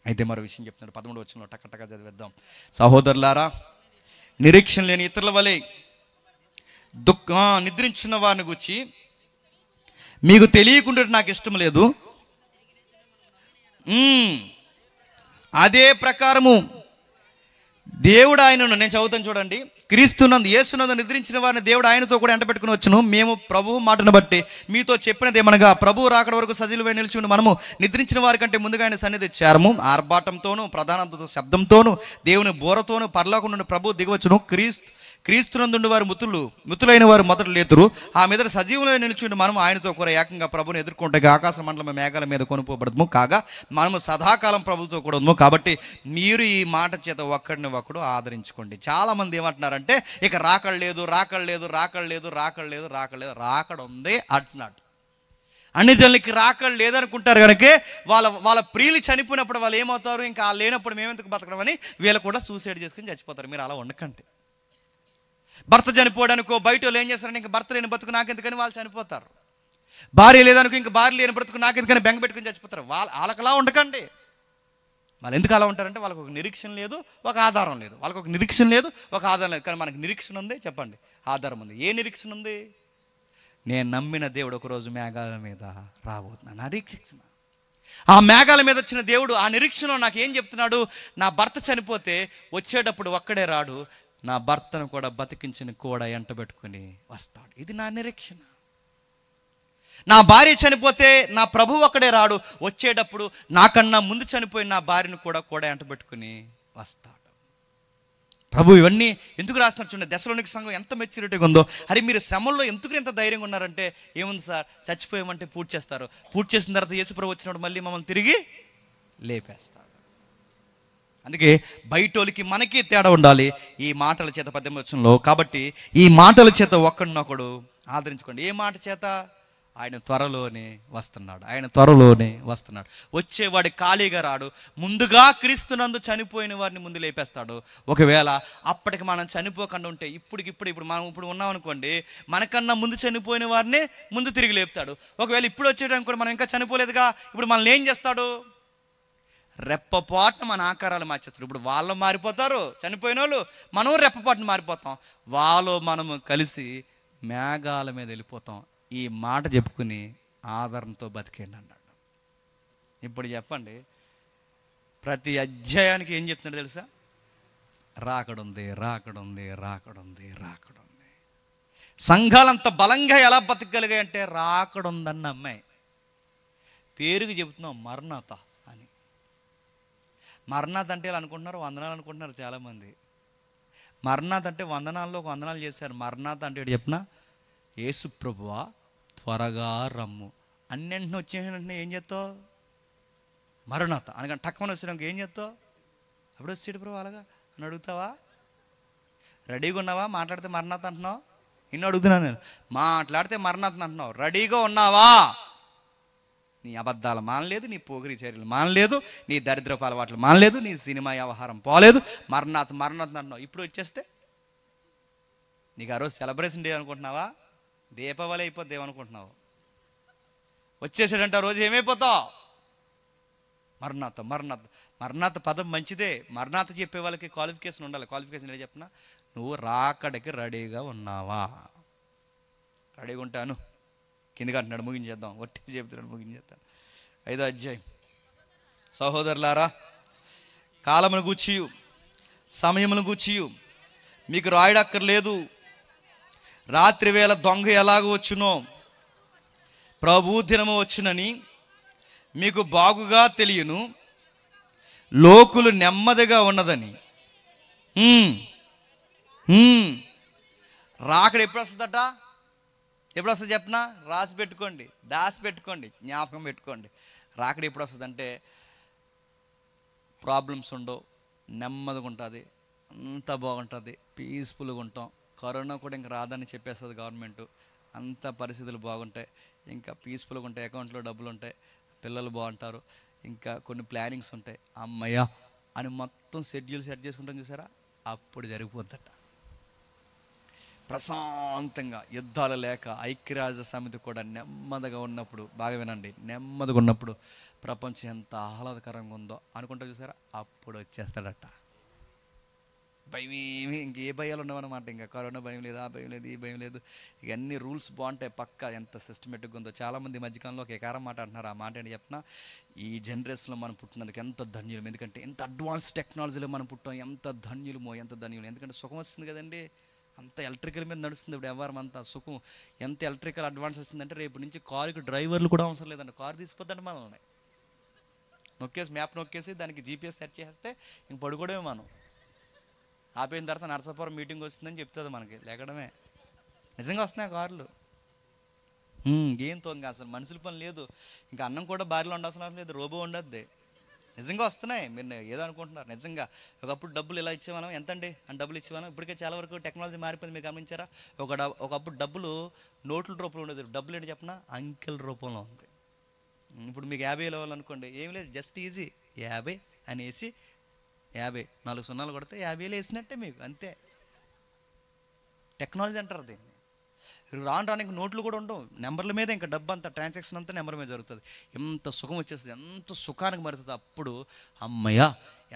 అయితే మరో విషయం చెప్తున్నాడు 13వ వచనంలో, టక్కటక్క చదివేద్దాం. సహోదరులారా, నిరీక్షణ లేని ఇతరుల వలె నిద్రించిన వారిని గురించి మీకు తెలియకుండా నాకు ఇష్టం లేదు. అదే ప్రకారము దేవుడు ఆయనను, నేను చదువుతాను చూడండి, క్రీస్తునందు యేసునందు నిద్రించిన వారిని దేవుడు ఆయనతో కూడా ఎంటబెట్టుకుని వచ్చును. మేము ప్రభువు మాటను బట్టి మీతో చెప్పినది ఏమనగా, ప్రభువు రాకడ వరకు సజీలువై నిలిచి మనము నిద్రించిన వారి కంటే ముందుగా ఆయన సన్నిధి చేరము. ఆర్భాటంతోనూ ప్రధాన శబ్దంతోనూ దేవుని బోరతోనూ పరలోకం నుండి ప్రభువు దిగవచ్చును. క్రీస్తునందుండి వారు మృతులైన వారు మొదట లేతురు. ఆ మీద సజీవులై నిలిచి మనము ఆయనతో కూడా ఏకంగా ప్రభుని ఎదుర్కొంటే ఆకాశ మండలం మేఘాల మీద కొనుక్కోబడము కాగా మనము సదాకాలం ప్రభుతో కూడా ఉన్నాము. కాబట్టి మీరు ఈ మాట చేత ఒక్కడిని ఒకడు ఆదరించుకోండి. చాలా మంది ఏమంటున్నారంటే, ఇక రాకడ లేదు రాకడ ఉంది అంటున్నాడు. అన్ని జనులకి రాకడ లేదనుకుంటారు కనుక వాళ్ళ ప్రియులు చనిపోయినప్పుడు వాళ్ళు ఏమవుతారు, ఇంకా లేనప్పుడు మేమెందుకు బతకడం అని వీళ్ళు కూడా సూసైడ్ చేసుకుని చచ్చిపోతారు. మీరు అలా ఉండకండి. భర్త చనిపోవడానికో బయట వాళ్ళు ఏం చేస్తారంటే, ఇంక భర్త లేని బతుకు నాకెందుకని వాళ్ళు చనిపోతారు. భార్య లేదనుకో, ఇంక భార్య లేని బ్రతుకు నాకెందుకని బెంగ పెట్టుకుని చచ్చిపోతారు. వాళ్ళకలా ఉండకండి. వాళ్ళు ఎందుకు అలా ఉంటారంటే, వాళ్ళకి ఒక నిరీక్షణ లేదు, ఒక ఆధారం లేదు. వాళ్ళకి ఒక నిరీక్షణ లేదు, ఒక ఆధారం లేదు. కానీ మనకి నిరీక్షణ ఉంది, చెప్పండి, ఆధారం ఉంది. ఏ నిరీక్షణ ఉంది? నేను నమ్మిన దేవుడు ఒకరోజు మేఘాల మీద రాబోతున్నాను. నా నిరీక్షణ. ఆ మేఘాల మీద వచ్చిన దేవుడు ఆ నిరీక్షణలో నాకు ఏం చెప్తున్నాడు? నా భర్త చనిపోతే వచ్చేటప్పుడు ఒక్కడే రాడు, నా భర్తను కూడా బతికించిన కూడా ఎంటబెట్టుకుని వస్తాడు. ఇది నా నిరీక్షణ. నా భార్య చనిపోతే నా ప్రభువు ఒక్కడే రాడు, వచ్చేటప్పుడు నాకన్నా ముందు చనిపోయిన నా భార్యను కూడా ఎంటబెట్టుకుని వస్తాడు. ప్రభు ఇవన్నీ ఎందుకు రాస్తున్నారు చూడండి. దశలోనిక సంఘం ఎంత మెచ్యూరిటీగా ఉందో. అరే మీరు శ్రమల్లో ఎందుకు ఇంత ధైర్యంగా ఉన్నారంటే, ఏముంది సార్, చచ్చిపోయామంటే పూర్తి చేస్తారు. పూర్తి చేసిన తర్వాత యేసు ప్రభు వచ్చినప్పుడు మళ్ళీ మమ్మల్ని తిరిగి లేపేస్తాడు. అందుకే బయటోళ్ళకి మనకి తేడా ఉండాలి ఈ మాటల చేత 18వ వచనంలో. కాబట్టి ఈ మాటల చేత ఒక్కడినొకడు ఆదరించుకోండి. ఏ మాట చేత? ఆయన త్వరలోనే వస్తున్నాడు. వచ్చేవాడి ఖాళీగా రాడు. ముందుగా క్రీస్తునందు చనిపోయిన వారిని ముందు లేపేస్తాడు. ఒకవేళ అప్పటికి మనం చనిపోకుండా ఉంటే ఇప్పుడు మనం ఉన్నాం అనుకోండి, మనకన్నా ముందు చనిపోయిన వారిని ముందు తిరిగి లేపుతాడు. ఒకవేళ ఇప్పుడు వచ్చేయడానికి కూడా మనం ఇంకా చనిపోలేదుగా, ఇప్పుడు మనల్ని ఏం చేస్తాడు? రెప్పపాటున మన ఆకారాలు మార్చేస్తాడు. ఇప్పుడు వాళ్ళు మారిపోతారు చనిపోయిన వాళ్ళు, మనం రెప్పపాటున మారిపోతాం. వాళ్ళు మనము కలిసి మేఘాల మీద వెళ్ళిపోతాం. ఈ మాట చెప్పుకుని ఆదరణతో బతికేయండి అన్నాడు. ఇప్పుడు చెప్పండి, ప్రతి అధ్యాయానికి ఏం చెప్తున్నాడు తెలుసా? రాకడుంది. సంఘాలంత బలంగా ఎలా బతకగలిగాయి అంటే, రాకడుందన్న అమ్మాయి పేరుకి చెబుతున్నాం మరణాత అని. మరణాత్ అంటే ఇలా అనుకుంటున్నారు, వందనాలు అనుకుంటున్నారు చాలామంది. మరణాత్ అంటే వందనాల్లో ఒక వందనాలు చేశారు. మరణాత్ అంటే చెప్పిన, యేసు ప్రభువా త్వరగా రమ్ము అన్నింటిని వచ్చేసినట్టు ఏం చేస్తావు? మరణాత అనగా టక్కమని వచ్చినాక ఏం చేస్తావు? అప్పుడు వచ్చేటి ప్రభు అలాగా అని అడుగుతావా? రెడీగా ఉన్నావా? మాట్లాడితే మరణాత అంటున్నావు. నిన్ను అడుగుతున్నాను నేను, మాట్లాడితే మరణాత అంటున్నావు, రెడీగా ఉన్నావా? నీ అబద్ధాలు మానలేదు, నీ పోగిరి చర్యలు మానలేదు, నీ దరిద్రపు అలవాట్లు మానలేదు, నీ సినిమా వ్యవహారం పోలేదు, మరణాత అంటున్నావు. ఇప్పుడు వచ్చేస్తే నీకు ఆ రోజు సెలబ్రేషన్ డే అనుకుంటున్నావా? దీపావళి అయిపోద్ది ఏమనుకుంటున్నావు? వచ్చేసాడంటే ఆ రోజు ఏమైపోతావు? మరణాత పదం మంచిదే. మరణాత చెప్పే వాళ్ళకి క్వాలిఫికేషన్ ఉండాలి. క్వాలిఫికేషన్ ఏంటో చెప్పిన, నువ్వు రాకడికి రెడీగా ఉన్నావా? రెడీగా ఉంటాను. కిందకి అంటున్నాడు, ముగించేద్దాం. ఒట్టి చెప్తున్నాడు, ముగించేద్దాం. 5వ అధ్యాయం. సహోదరులారా, కాలమును గూర్చియు సమయమును గూర్చియు మీకు రాయడక్కర్లేదు. రాత్రి వేళ దొంగ ఎలాగో వచ్చునో ప్రభు దినము వచ్చునని మీకు బాగుగా తెలియను. లోకులు నెమ్మదిగా ఉన్నదని. రాకడ ఎప్పుడు వస్తుందట? ఎప్పుడు వస్తుంది చెప్పనా? రాసి పెట్టుకోండి, దాసి పెట్టుకోండి, జ్ఞాపకం పెట్టుకోండి. రాకడ ఎప్పుడు వస్తుందంటే ప్రాబ్లమ్స్ ఉండవు, నెమ్మదిగా ఉంటుంది, అంత బాగుంటుంది, పీస్ఫుల్గా ఉంటాం. కరోనా కూడా ఇంక రాదని చెప్పేస్తుంది గవర్నమెంట్. అంత పరిస్థితులు బాగుంటాయి, ఇంకా పీస్ఫుల్గా ఉంటాయి, అకౌంట్లో డబ్బులు ఉంటాయి, పిల్లలు బాగుంటారు, ఇంకా కొన్ని ప్లానింగ్స్ ఉంటాయి. అమ్మయ్య అని మొత్తం షెడ్యూల్ సెట్ చేసుకుంటాం చూసారా? అప్పుడు జరిగిపోద్దట. ప్రశాంతంగా, యుద్ధాలు లేక, ఐక్యరాజ్య సమితి కూడా నెమ్మదిగా ఉన్నప్పుడు, బాగా వినండి, నెమ్మదిగా ఉన్నప్పుడు ప్రపంచం ఎంత ఆహ్లాదకరంగా ఉందో అనుకుంటా చూసారా? అప్పుడు వచ్చేస్తాడట. భయం ఏమి, ఇంకే భయాలు ఉండవన్నమాట. ఇంకా కరోనా భయం లేదు, ఆ భయం లేదు, ఈ భయం లేదు. ఇక అన్ని రూల్స్ బాగుంటాయి పక్క. ఎంత సిస్టమేటిక్గా ఉందో. చాలామంది మధ్యకాలంలో ఒక ఏకారం మాట అంటున్నారు. ఆ మాట ఏంటి చెప్పిన, ఈ జనరేషన్లో మనం పుట్టినందుకు ఎంత ధన్యులం. ఎందుకంటే ఎంత అడ్వాన్స్ టెక్నాలజీలో మనం పుట్టాం, ఎంత ధన్యులమో, ఎంత ధన్యులు. ఎందుకంటే సుఖం వస్తుంది కదండి, అంత ఎలక్ట్రికల్ మీద నడుస్తుంది ఇప్పుడు వ్యవహారం అంతా. సుఖం ఎంత ఎలక్ట్రికల్ అడ్వాన్స్ వచ్చిందంటే రేపు నుంచి కారుకి డ్రైవర్లు కూడా అవసరం లేదండి. కారు తీసుకుపోద్దండి మనల్ని. నొక్కేసి, మ్యాప్ నొక్కేసి దానికి జీపీఎస్ సెట్ చేస్తే ఇంక పడుకోవడమే. మనం ఆపేసిన తర్వాత నరసాపురం మీటింగ్ వస్తుందని చెప్తుంది మనకి, లేకడమే. నిజంగా వస్తున్నాయి కార్లు. ఏం తోంగ అసలు మనుషుల పని లేదు. ఇంకా అన్నం కూడా భార్యలో ఉండాల్సిన లేదు, రోబో ఉండద్ది. నిజంగా వస్తున్నాయి. మీరు ఏదో అనుకుంటున్నారు, నిజంగా. ఒకప్పుడు డబ్బులు ఇలా ఇచ్చేవాళ్ళం, ఎంతండి అని డబ్బులు ఇచ్చేవాళ్ళం. ఇప్పటికే చాలా వరకు టెక్నాలజీ మారిపోయింది. మీరు గమనించారా? ఒకప్పుడు డబ్బులు నోట్ల రూపంలో ఉండేది. డబ్బులు ఏంటి చెప్పినా అంకెల రూపంలో ఉంది. ఇప్పుడు మీకు 50 ఇవ్వాలనుకోండి, ఏమి లేదు, జస్ట్ ఈజీ 50 అనేసి 50 4 సున్నాలు కొడితే 50 వేసినట్టే మీకు, అంతే. టెక్నాలజీ అంటారు దీన్ని. రానికి నోట్లు కూడా ఉండవు, నెంబర్ల మీద ఇంకా డబ్బు అంతా, ట్రాన్సాక్షన్ అంతా నెంబర్ మీద జరుగుతుంది. ఎంత సుఖం వచ్చేస్తుంది, ఎంత సుఖానికి మరుతుంది. అప్పుడు అమ్మయ్య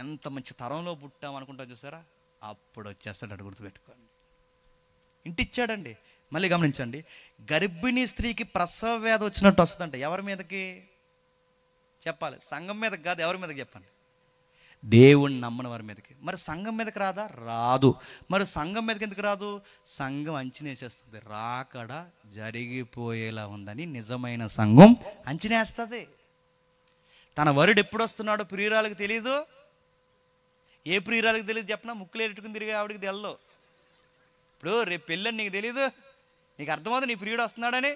ఎంత మంచి తరంలో పుట్టాం అనుకుంటాం చూసారా? అప్పుడు వచ్చేస్తాడు. అటు గుర్తుపెట్టుకోండి. ఇంటి ఇచ్చాడండి. మళ్ళీ గమనించండి, గర్భిణీ స్త్రీకి ప్రసవ వ్యాధి వచ్చినట్టు వస్తుందంట. ఎవరి మీదకి చెప్పాలి? సంఘం మీదకి కాదు, ఎవరి మీదకి చెప్పండి? దేవుణ్ణి నమ్మని వారి మీదకి. మరి సంఘం మీదకి రాదా? రాదు. మరి సంఘం మీదకి ఎందుకు రాదు? సంఘం అంచనేసేస్తుంది. రాకడ జరిగిపోయేలా ఉందని నిజమైన సంఘం అంచనేస్తుంది. తన వరుడు ఎప్పుడు వస్తున్నాడో ప్రియురాలకు తెలియదు. ఏ ప్రియురాలకు తెలియదు చెప్పినా? ముక్కులు ఎట్టుకుని తిరిగి ఆవిడికి తెలదు. ఇప్పుడు రేపు పెళ్ళని నీకు తెలీదు, నీకు అర్థమవుతుంది నీ ప్రియుడు వస్తున్నాడని.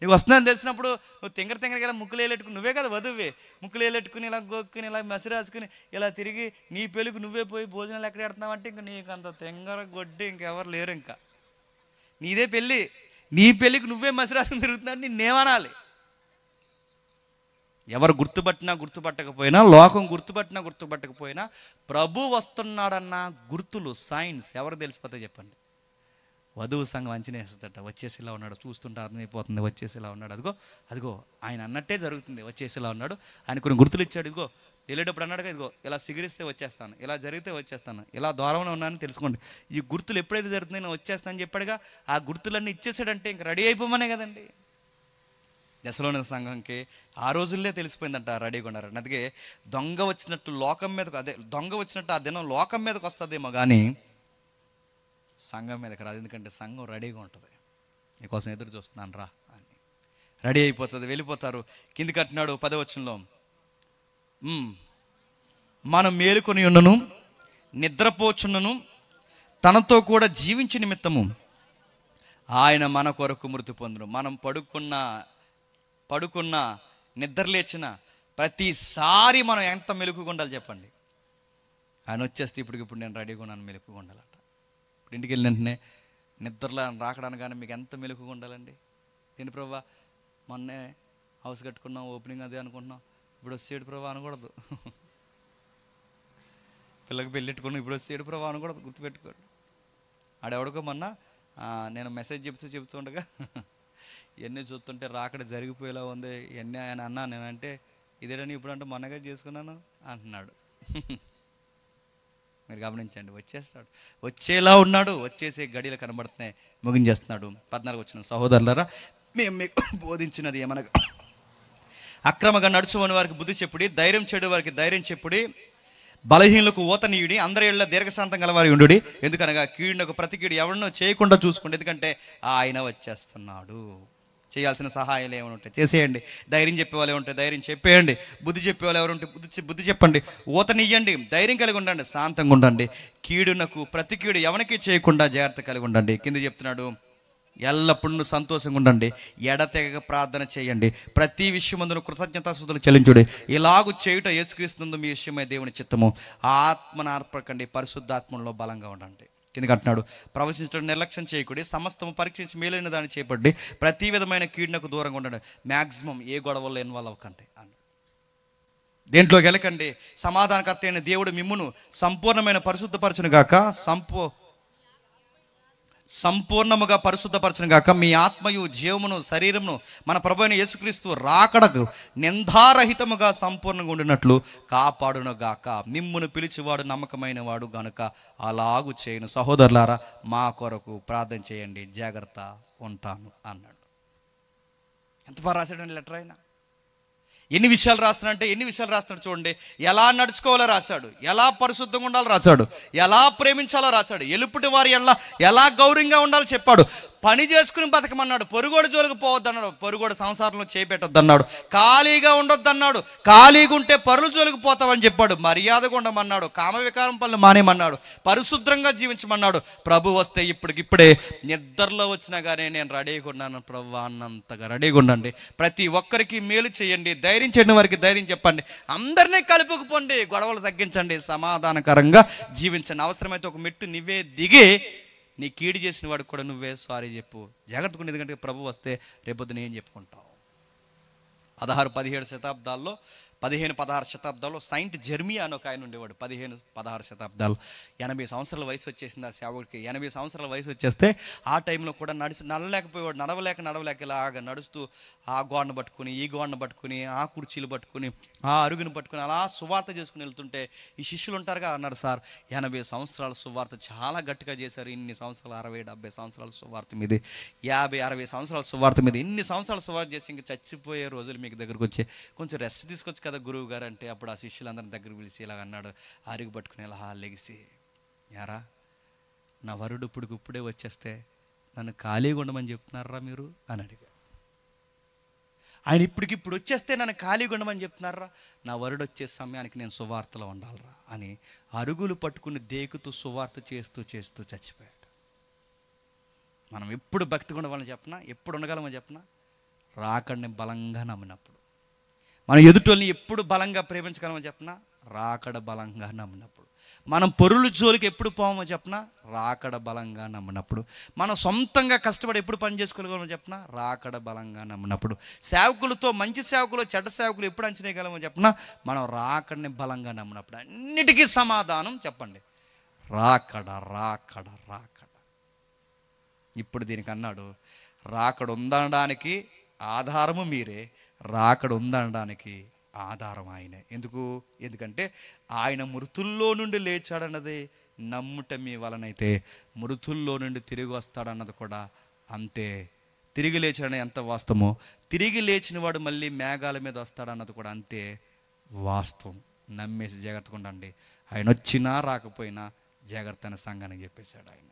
నీకు వస్తుందని తెలిసినప్పుడు నువ్వు తింగరకి ఇలా ముక్కులు వేలెట్టుకుని, నువ్వే కదా వధువే, ముక్కులు వేలెట్టుకుని ఇలా గొక్కుని ఇలా మసి రాసుకుని ఇలా తిరిగి నీ పెళ్ళికి నువ్వే పోయి భోజనాలు ఎక్కడ పెడుతున్నావు అంటే ఇంక నీకు అంత తింగర గొడ్డి ఇంకెవరు లేరు. ఇంకా నీదే పెళ్ళి, నీ పెళ్ళికి నువ్వే మసి రాసుకుని తిరుగుతున్నాడు, నిన్నేమనాలి? ఎవరు గుర్తుపట్టినా గుర్తుపట్టకపోయినా, లోకం గుర్తుపట్టకపోయినా ప్రభు వస్తున్నాడన్న గుర్తులు, సైన్స్ ఎవరు తెలిసిపోతాయి చెప్పండి? వధువు సంఘం అంచనేస్తుందట. వచ్చేసిలా ఉన్నాడు, చూస్తుంటే అర్థమైపోతుంది, వచ్చేసిలా ఉన్నాడు, అదిగో ఆయన అన్నట్టే జరుగుతుంది, వచ్చేసిలా ఉన్నాడు. ఆయన కొన్ని గుర్తులు ఇచ్చాడు. ఇదిగో వెళ్ళేటప్పుడు అన్నాడుగా, ఇదిగో ఇలా సిగిరిస్తే వచ్చేస్తాను, ఇలా జరిగితే వచ్చేస్తాను, ఇలా దూరంలో ఉన్నానని తెలుసుకోండి. ఈ గుర్తులు ఎప్పుడైతే జరుగుతుంది నేను వచ్చేస్తానని చెప్పాడుగా, ఆ గుర్తులన్నీ ఇచ్చేసాడంటే ఇంక రెడీ అయిపోమనే కదండి. దశలోని సంఘంకి ఆ రోజుల్లో తెలిసిపోయిందంట, రెడీగా ఉన్నారు. అందుకే దొంగ వచ్చినట్టు ఆ దినం లోకం మీదకి వస్తుందేమో కానీ సంఘం మీదకి రాదు. ఎందుకంటే సంఘం రెడీగా ఉంటుంది, నీకోసం ఎదురు చూస్తున్నాను రా అని. రెడీ అయిపోతుంది, వెళ్ళిపోతారు. కింది కట్టినాడు 10వ వచనంలో, మనం మేలుకొని ఉన్నను నిద్రపోచున్నను తనతో కూడా జీవించి నిమిత్తము ఆయన మన కొరకు మృతి పొందును. మనం పడుకున్న పడుకున్నా, నిద్ర లేచిన ప్రతిసారి మనం ఎంత మెలకుగా ఉండాలి చెప్పండి. ఆయన వచ్చేస్తే ఇప్పుడు నేను రెడీగా ఉన్నాను, మెలకుగా ఉండాలట. ఇప్పుడు ఇంటికి వెళ్ళిన వెంటనే నిద్రలో రాకడానికి కానీ మీకు ఎంత మెలకుగా ఉండాలండి. ఏంటి ప్రభా, మొన్నే హౌస్ కట్టుకున్నాం, ఓపెనింగ్ అది అనుకుంటున్నాం, ఇప్పుడు వచ్చేడు ప్రభా అనకూడదు. పిల్లకి పెళ్ళెట్టుకున్నాం, ఇప్పుడు వచ్చేడు ప్రభా అనకూడదు, గుర్తుపెట్టుకోండి. ఆడెవడికో మొన్న నేను మెసేజ్ చెప్తుండగా ఇవన్నీ చూస్తుంటే రాకడ జరిగిపోయేలా ఉంది ఇవన్నీ ఆయన అన్నా. నేనంటే ఇదేడని ఇప్పుడు అంటే మొన్నగా చేసుకున్నాను అంటున్నాడు. మీరు గమనించండి, వచ్చేస్తాడు, వచ్చేలా ఉన్నాడు, వచ్చేసే గడియలు కనబడుతున్నాయి, ముగించేస్తున్నాడు. 14 వచ్చిన సహోదరులారా, మేము మీకు బోధించినది ఏమనగా, అక్రమంగా నడుచుకుని వారికి బుద్ధి చెప్పుడి, ధైర్యం చెడు వారికి ధైర్యం చెప్పుడి, బలహీనులకు ఊతనీయుడి, అందరి ఏళ్ళ దీర్ఘశాంతం గలవారి ఉండుడి. ఎందుకనగా కీడునకు ప్రతి కీడు ఎవరినో చేయకుండా చూసుకోండి, ఎందుకంటే ఆయన వచ్చేస్తున్నాడు. చేయాల్సిన సహాయాలు ఏమైనా ఉంటాయి చేసేయండి. ధైర్యం చెప్పేవాళ్ళు ఏమంటే ధైర్యం చెప్పేయండి. బుద్ధి చెప్పేవాళ్ళు ఎవరు ఉంటే బుద్ధి చెప్పండి. ఊతనియ్యండి. ధైర్యం కలిగి ఉండండి, శాంతంగా ఉండండి. కీడునకు ప్రతి కీడు ఎవరికి చేయకుండా జాగ్రత్త కలిగి ఉండండి. కింద చెప్తున్నాడు, ఎల్లప్పుడూ సంతోషంగా ఉండండి, ఎడతెగక ప్రార్థన చేయండి, ప్రతి విషయమందును కృతజ్ఞతాస్తుతులు చెల్లించుడి. ఇలాగు చేయుట యేసుక్రీస్తునందు మీ విషయమై దేవుని చిత్తము. ఆత్మను అర్పకండి, పరిశుద్ధాత్మలో బలంగా ఉండండి. కిందకి అంటున్నాడు, ప్రవచించడం నిర్లక్ష్యం చేయకూడదు, సమస్తము పరీక్షించి మేలైన దాన్ని చేపట్టి ప్రతి విధమైన కీడునకు దూరంగా ఉండండి. మ్యాక్సిమం ఏ గొడవల్లో ఇన్వాల్వ్ అవ్వకండి అన్నాడు. దేంట్లోకి వెళ్ళకండి. సమాధానకర్త అయిన దేవుడు మిమ్మును సంపూర్ణమైన పరిశుద్ధపరచును గాక, సంపూర్ణముగా పరిశుద్ధపరచును గాక. మీ ఆత్మయు జీవమును శరీరమును మన ప్రభువైన యేసుక్రీస్తు రాకడకు నిందారహితముగా సంపూర్ణంగా ఉండినట్లు కాపాడును గాక. మిమ్మును పిలిచివాడు నమ్మకమైన వాడు గనుక అలాగు చేయను. సహోదరులారా, మా కొరకు ప్రార్థన చేయండి, జాగ్రత్త ఉంటాను అన్నాడు. ఎంత బాగా రాశాడండి లెటర్ అయినా. ఎన్ని విషయాలు రాస్తున్నాడు చూడండి. ఎలా నడుచుకోవాలో రాశాడు, ఎలా పరిశుద్ధంగా ఉండాలో రాశాడు, ఎలా ప్రేమించాలో రాశాడు, ఎలుపుటి వారి ఎలా గౌరవంగా ఉండాలో చెప్పాడు. పని చేసుకుని బతకమన్నాడు, పొరుగోడు జోలికి పోవద్దన్నాడు, పొరుగోడు సంసారంలో చేపెట్టొద్దన్నాడు, ఖాళీగా ఉండొద్దన్నాడు, ఖాళీగా ఉంటే పరుల జోలికి పోతామని చెప్పాడు, మర్యాదగా ఉండమన్నాడు, కామవికారం పనులు మానేమన్నాడు, పరిశుభ్రంగా జీవించమన్నాడు. ప్రభు వస్తే ఇప్పుడే నిద్రలో వచ్చినా కానీ నేను రెడీగా ఉన్నాను ప్రభు అన్నంతగా రెడీగా ఉండండి. ప్రతి ఒక్కరికి మేలు చేయండి, ధైర్యం చేయడం వారికి ధైర్యం చెప్పండి, అందరినీ కలుపుకుపోండి, గొడవలు తగ్గించండి, సమాధానకరంగా జీవించండి. అవసరమైతే ఒక మెట్టు నువ్వే దిగి నీ కీడు చేసిన వాడికి కూడా నువ్వే సారీ చెప్పు, జాగ్రత్తగా. ఎందుకంటే ప్రభు వస్తే రేపొద్దున ఏం చెప్పుకుంటావు. 16-17 శతాబ్దాల్లో 15-16 శతాబ్దాల్లో సెయింట్ జెర్మియా అని ఒక ఆయన ఉండేవాడు. 15-16 శతాబ్దాలు 80 సంవత్సరాల వయసు వచ్చేసింది ఆ సేవకుడికి. 80 సంవత్సరాల వయసు వచ్చేస్తే ఆ టైంలో కూడా నడవలేకపోయేవాడు. నడవలేక ఇలాగ నడుస్తూ ఆ గోడను పట్టుకుని, ఈ గోడను పట్టుకుని, ఆ కుర్చీలు పట్టుకుని, ఆ అరుగును పట్టుకుని అలా సువార్త చేసుకుని వెళ్తుంటే ఈ శిష్యులు ఉంటారుగా, అన్నారు, సార్ 80 సంవత్సరాల సువార్త చాలా గట్టిగా చేశారు, ఇన్ని సంవత్సరాలు 60-70 సంవత్సరాల సువార్త మీద, 50-60 సంవత్సరాల సువార్త మీద ఇన్ని సంవత్సరాల సువార్త చేసి ఇంక చచ్చిపోయే రోజులు మీకు దగ్గరకు వచ్చి కొంచెం రెస్ట్ తీసుకొచ్చు కదా గురువు గారు అంటే, అప్పుడు ఆ శిష్యులందరిని దగ్గర పిలిచి ఇలాగ అన్నాడు, అరుగు పట్టుకుని ఇలా లెగిసి, యారా నా వరుడు ఇప్పుడే వచ్చేస్తే నన్ను ఖాళీగా ఉండమని చెప్తున్నారా మీరు అని అడిగాడు. ఆయన ఇప్పటికిప్పుడు వచ్చేస్తే నన్ను ఖాళీగా ఉండమని చెప్తున్నారా, నా వరుడు వచ్చే సమయానికి నేను సువార్తలో ఉండాలరా అని అరుగులు పట్టుకుని దేకుతూ సువార్త చేస్తూ చచ్చిపోయాడు. మనం ఎప్పుడు భక్తిగా ఉండవాలని చెప్పనా, ఎప్పుడు ఉండగలమని చెప్పనా, రాకడిని బలంగా నమ్మినప్పుడు. మనం ఎదుటోళ్ళని ఎప్పుడు బలంగా ప్రేమించగలమని చెప్పనా, రాకడ బలంగా నమ్మినప్పుడు. మనం పొరుల జోలికి ఎప్పుడు పోమో చెప్పనా, రాకడ బలంగా నమ్మినప్పుడు. మనం సొంతంగా కష్టపడి ఎప్పుడు పని చేసుకోగలమో చెప్పనా, రాకడ బలంగా నమ్మినప్పుడు. సేవకులతో మంచి సేవకులు చెడ్డ సేవకులు ఎప్పుడు అంచనేయగలమో చెప్పనా, మనం రాకడిని బలంగా నమ్మినప్పుడు. అన్నిటికీ సమాధానం చెప్పండి, రాకడ రాకడ రాకడ. ఇప్పుడు దీనికి అన్నాడు, రాకడ ఉందనడానికి ఆధారము మీరే, రాకడ ఉందనడానికి ఆధారం ఆయనే. ఎందుకంటే ఆయన మృతుల్లో నుండి లేచాడన్నది నమ్ముట మీ వలనైతే, మృతుల్లో నుండి తిరిగి వస్తాడన్నది కూడా అంతే. తిరిగి లేచాడని ఎంత వాస్తవమో, తిరిగి లేచిన వాడు మళ్ళీ మేఘాల మీద వస్తాడన్నది కూడా అంతే వాస్తవం. నమ్మేసి జాగ్రత్తగా ఉండండి. ఆయన వచ్చినా రాకపోయినా జాగ్రత్త అనే సంఘానికి చెప్పేశాడు ఆయన.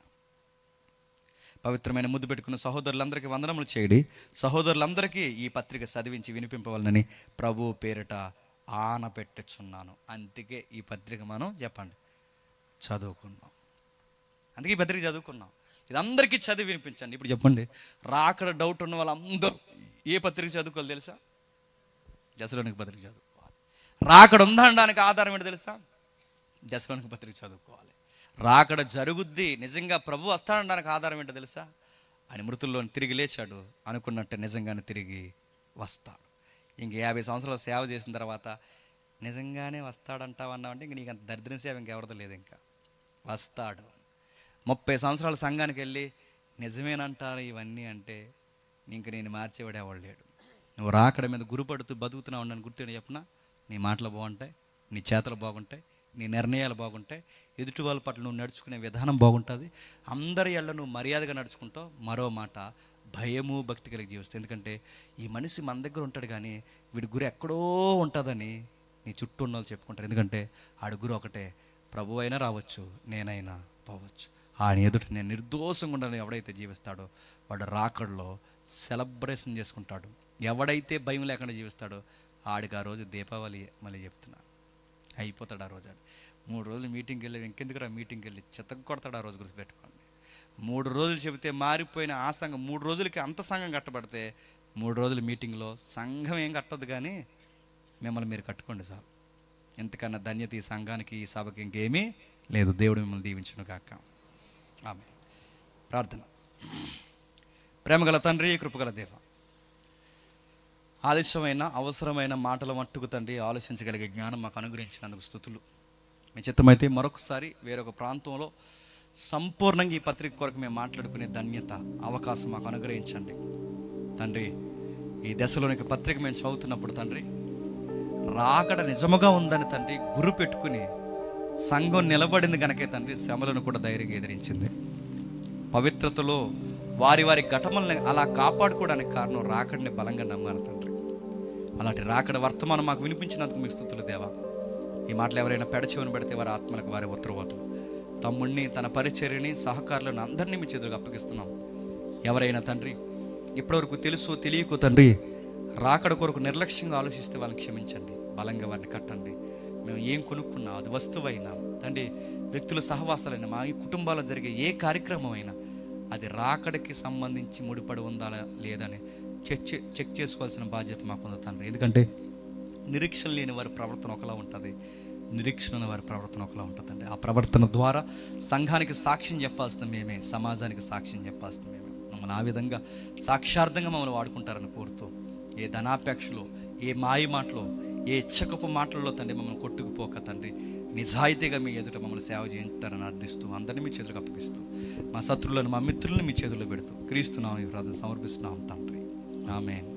పవిత్రమైన ముద్దు పెట్టుకున్న సహోదరులందరికీ వందనములు చేయడి. సహోదరులందరికీ ఈ పత్రిక చదివించి వినిపింపవాలని ప్రభు పేరిట ఆనపెట్టుచున్నాను. అందుకే ఈ పత్రిక మనం చెప్పండి చదువుకున్నాం. అందుకే ఈ పత్రిక చదువుకున్నాం. ఇది అందరికీ చదివి వినిపించండి. ఇప్పుడు చెప్పండి, రాకడ డౌట్ ఉన్న వాళ్ళందరూ ఏ పత్రిక చదువుకోవాలి తెలుసా? దశలోనికి పత్రిక చదువుకోవాలి. రాకడ ఉందనడానికి ఆధారం ఏంటి తెలుసా? దశలోనికి పత్రిక చదువుకోవాలి. రాకడ జరుగుద్ది, నిజంగా ప్రభు వస్తాడనడానికి ఆధారం ఏంటో తెలుసా? ఆయన మృతుల్లో తిరిగి లేచాడు అనుకున్నట్టే నిజంగానే తిరిగి వస్తాడు. ఇంక 50 సంవత్సరాలు సేవ చేసిన తర్వాత నిజంగానే వస్తాడంటావన్నావంటే ఇంక నీకు అంత దరిద్రం సేవ ఇంకెవరిదో లేదు. ఇంకా వస్తాడు. 30 సంవత్సరాల సంఘానికి వెళ్ళి నిజమేనంటారు ఇవన్నీ అంటే ఇంక నేను మార్చేవాడేవాడు లేడు. నువ్వు రాకడ మీద గురిపడుతూ బతుకుతున్నావు అని గుర్తు చెప్పనా? నీ మాటలు బాగుంటాయి, నీ చేతలు బాగుంటాయి, నీ నిర్ణయాలు బాగుంటాయి, ఎదుటి వాళ్ళ పట్ల నువ్వు నడుచుకునే విధానం బాగుంటుంది, అందరి ఏళ్ళ నువ్వు మర్యాదగా నడుచుకుంటావు. మరో మాట, భయము భక్తి కలిగి జీవిస్తావు. ఎందుకంటే ఈ మనిషి మన దగ్గర ఉంటాడు కానీ వీడి గురి ఎక్కడో ఉంటుందని నీ చుట్టూ ఉన్న వాళ్ళు చెప్పుకుంటారు. ఎందుకంటే ఆడి గురి ఒకటే, ప్రభు అయినా రావచ్చు, నేనైనా పోవచ్చు. ఆయన ఎదుట నేను నిర్దోషంగా ఉండాలని ఎవడైతే జీవిస్తాడో వాడు రాకడలో సెలబ్రేషన్ చేసుకుంటాడు. ఎవడైతే భయం లేకుండా జీవిస్తాడో ఆడికి ఆ రోజు దీపావళి. మళ్ళీ చెప్తున్నా, అయిపోతాడు ఆ రోజు. 3 రోజులు మీటింగ్కి వెళ్ళి ఇంకెందుకు రా మీటింగ్కి వెళ్ళి చెత్త కొడతాడు ఆ రోజు. గుర్తుపెట్టుకోండి, 3 రోజులు చెబితే మారిపోయిన ఆ సంఘం 3 రోజులకి అంత సంఘం కట్టబడితే 3 రోజుల మీటింగ్లో సంఘం ఏం కట్టదు కానీ మిమ్మల్ని మీరు కట్టుకోండి సార్. ఎంతకన్నా ధన్యత ఈ సంఘానికి, ఈ సభకి ఇంకేమీ లేదు. దేవుడు మిమ్మల్ని దీవించును గాక. ఆమె ప్రార్థన. ప్రేమగల తండ్రి, కృపగల దేవ, ఆలస్యమైన అవసరమైన మాటల మట్టుకు తండ్రి ఆలోచించగలిగే జ్ఞానం మాకు అనుగ్రహించినందుకు స్తుతులు. మీ చిత్తమైతే మరొకసారి వేరొక ప్రాంతంలో సంపూర్ణంగా ఈ పత్రిక కొరకు మేము మాట్లాడుకునే ధన్యత, అవకాశం మాకు అనుగ్రహించండి తండ్రి. ఈ దశలోనికి పత్రిక మేము చదువుతున్నప్పుడు తండ్రి రాకడ నిజముగా ఉందని తండ్రి గురు పెట్టుకుని సంఘం నిలబడింది కనుకే తండ్రి శ్రమలను కూడా ధైర్యంగా ఎదిరించింది. పవిత్రతలో వారి వారి ఘటనల్ని అలా కాపాడుకోవడానికి కారణం రాకడిని బలంగా నమ్మాను తండ్రి. అలాంటి రాకడ వర్తమానం మాకు వినిపించినందుకు మీకు స్తుతులు దేవా. ఈ మాటలు ఎవరైనా పెడచెవిని పెడితే వారి ఆత్మలకు వారి ఉత్తరవాతులు, తమ్ముడిని, తన పరిచర్యని, సహకారులను అందరినీ మీ చేతులకు అప్పగిస్తున్నాం. ఎవరైనా తండ్రి ఇప్పటివరకు తెలుసో తెలియకో తండ్రి రాకడ కొరకు నిర్లక్ష్యంగా ఆలోచిస్తే వాళ్ళని క్షమించండి, బలంగా వారిని కట్టండి. మేము ఏం కొనుక్కున్నా, అది వస్తువైనా తండ్రి, వ్యక్తుల సహవాసాలైనా, మా ఈ కుటుంబాల్లో జరిగే ఏ కార్యక్రమం అయినా అది రాకడికి సంబంధించి ముడిపడి ఉందా లేదని చెక్ చేసుకోవాల్సిన బాధ్యత మాకుంది తండ్రి. ఎందుకంటే నిరీక్షణ లేని వారి ప్రవర్తన ఒకలా ఉంటుంది, నిరీక్షణ ఉన్న వారి ప్రవర్తన ఒకలా ఉంటుందండి. ఆ ప్రవర్తన ద్వారా సంఘానికి సాక్ష్యం చెప్పాల్సిన మేమే, సమాజానికి సాక్ష్యం చెప్పాల్సిన మేమే. మమ్మల్ని ఆ విధంగా సాక్ష్యార్థంగా మమ్మల్ని వాడుకుంటారని కోరుతూ, ఏ ధనాపేక్షలో, ఏ మాయ మాటలో, ఏ ఇచ్చకపు మాటల్లో తండ్రి మమ్మల్ని కొట్టుకుపోక తండ్రి నిజాయితీగా మీ ఎదుట మమ్మల్ని సేవ చేయించారని అర్థిస్తూ అందరినీ మీ చేతులకు అప్పగిస్తూ, మా శత్రువులను, మా మిత్రులను మీ చేతుల్లో పెడుతూ క్రీస్తు నామమున ఈ ప్రార్థన సమర్పిస్తున్నాం తండ్రి. ఆమేన్.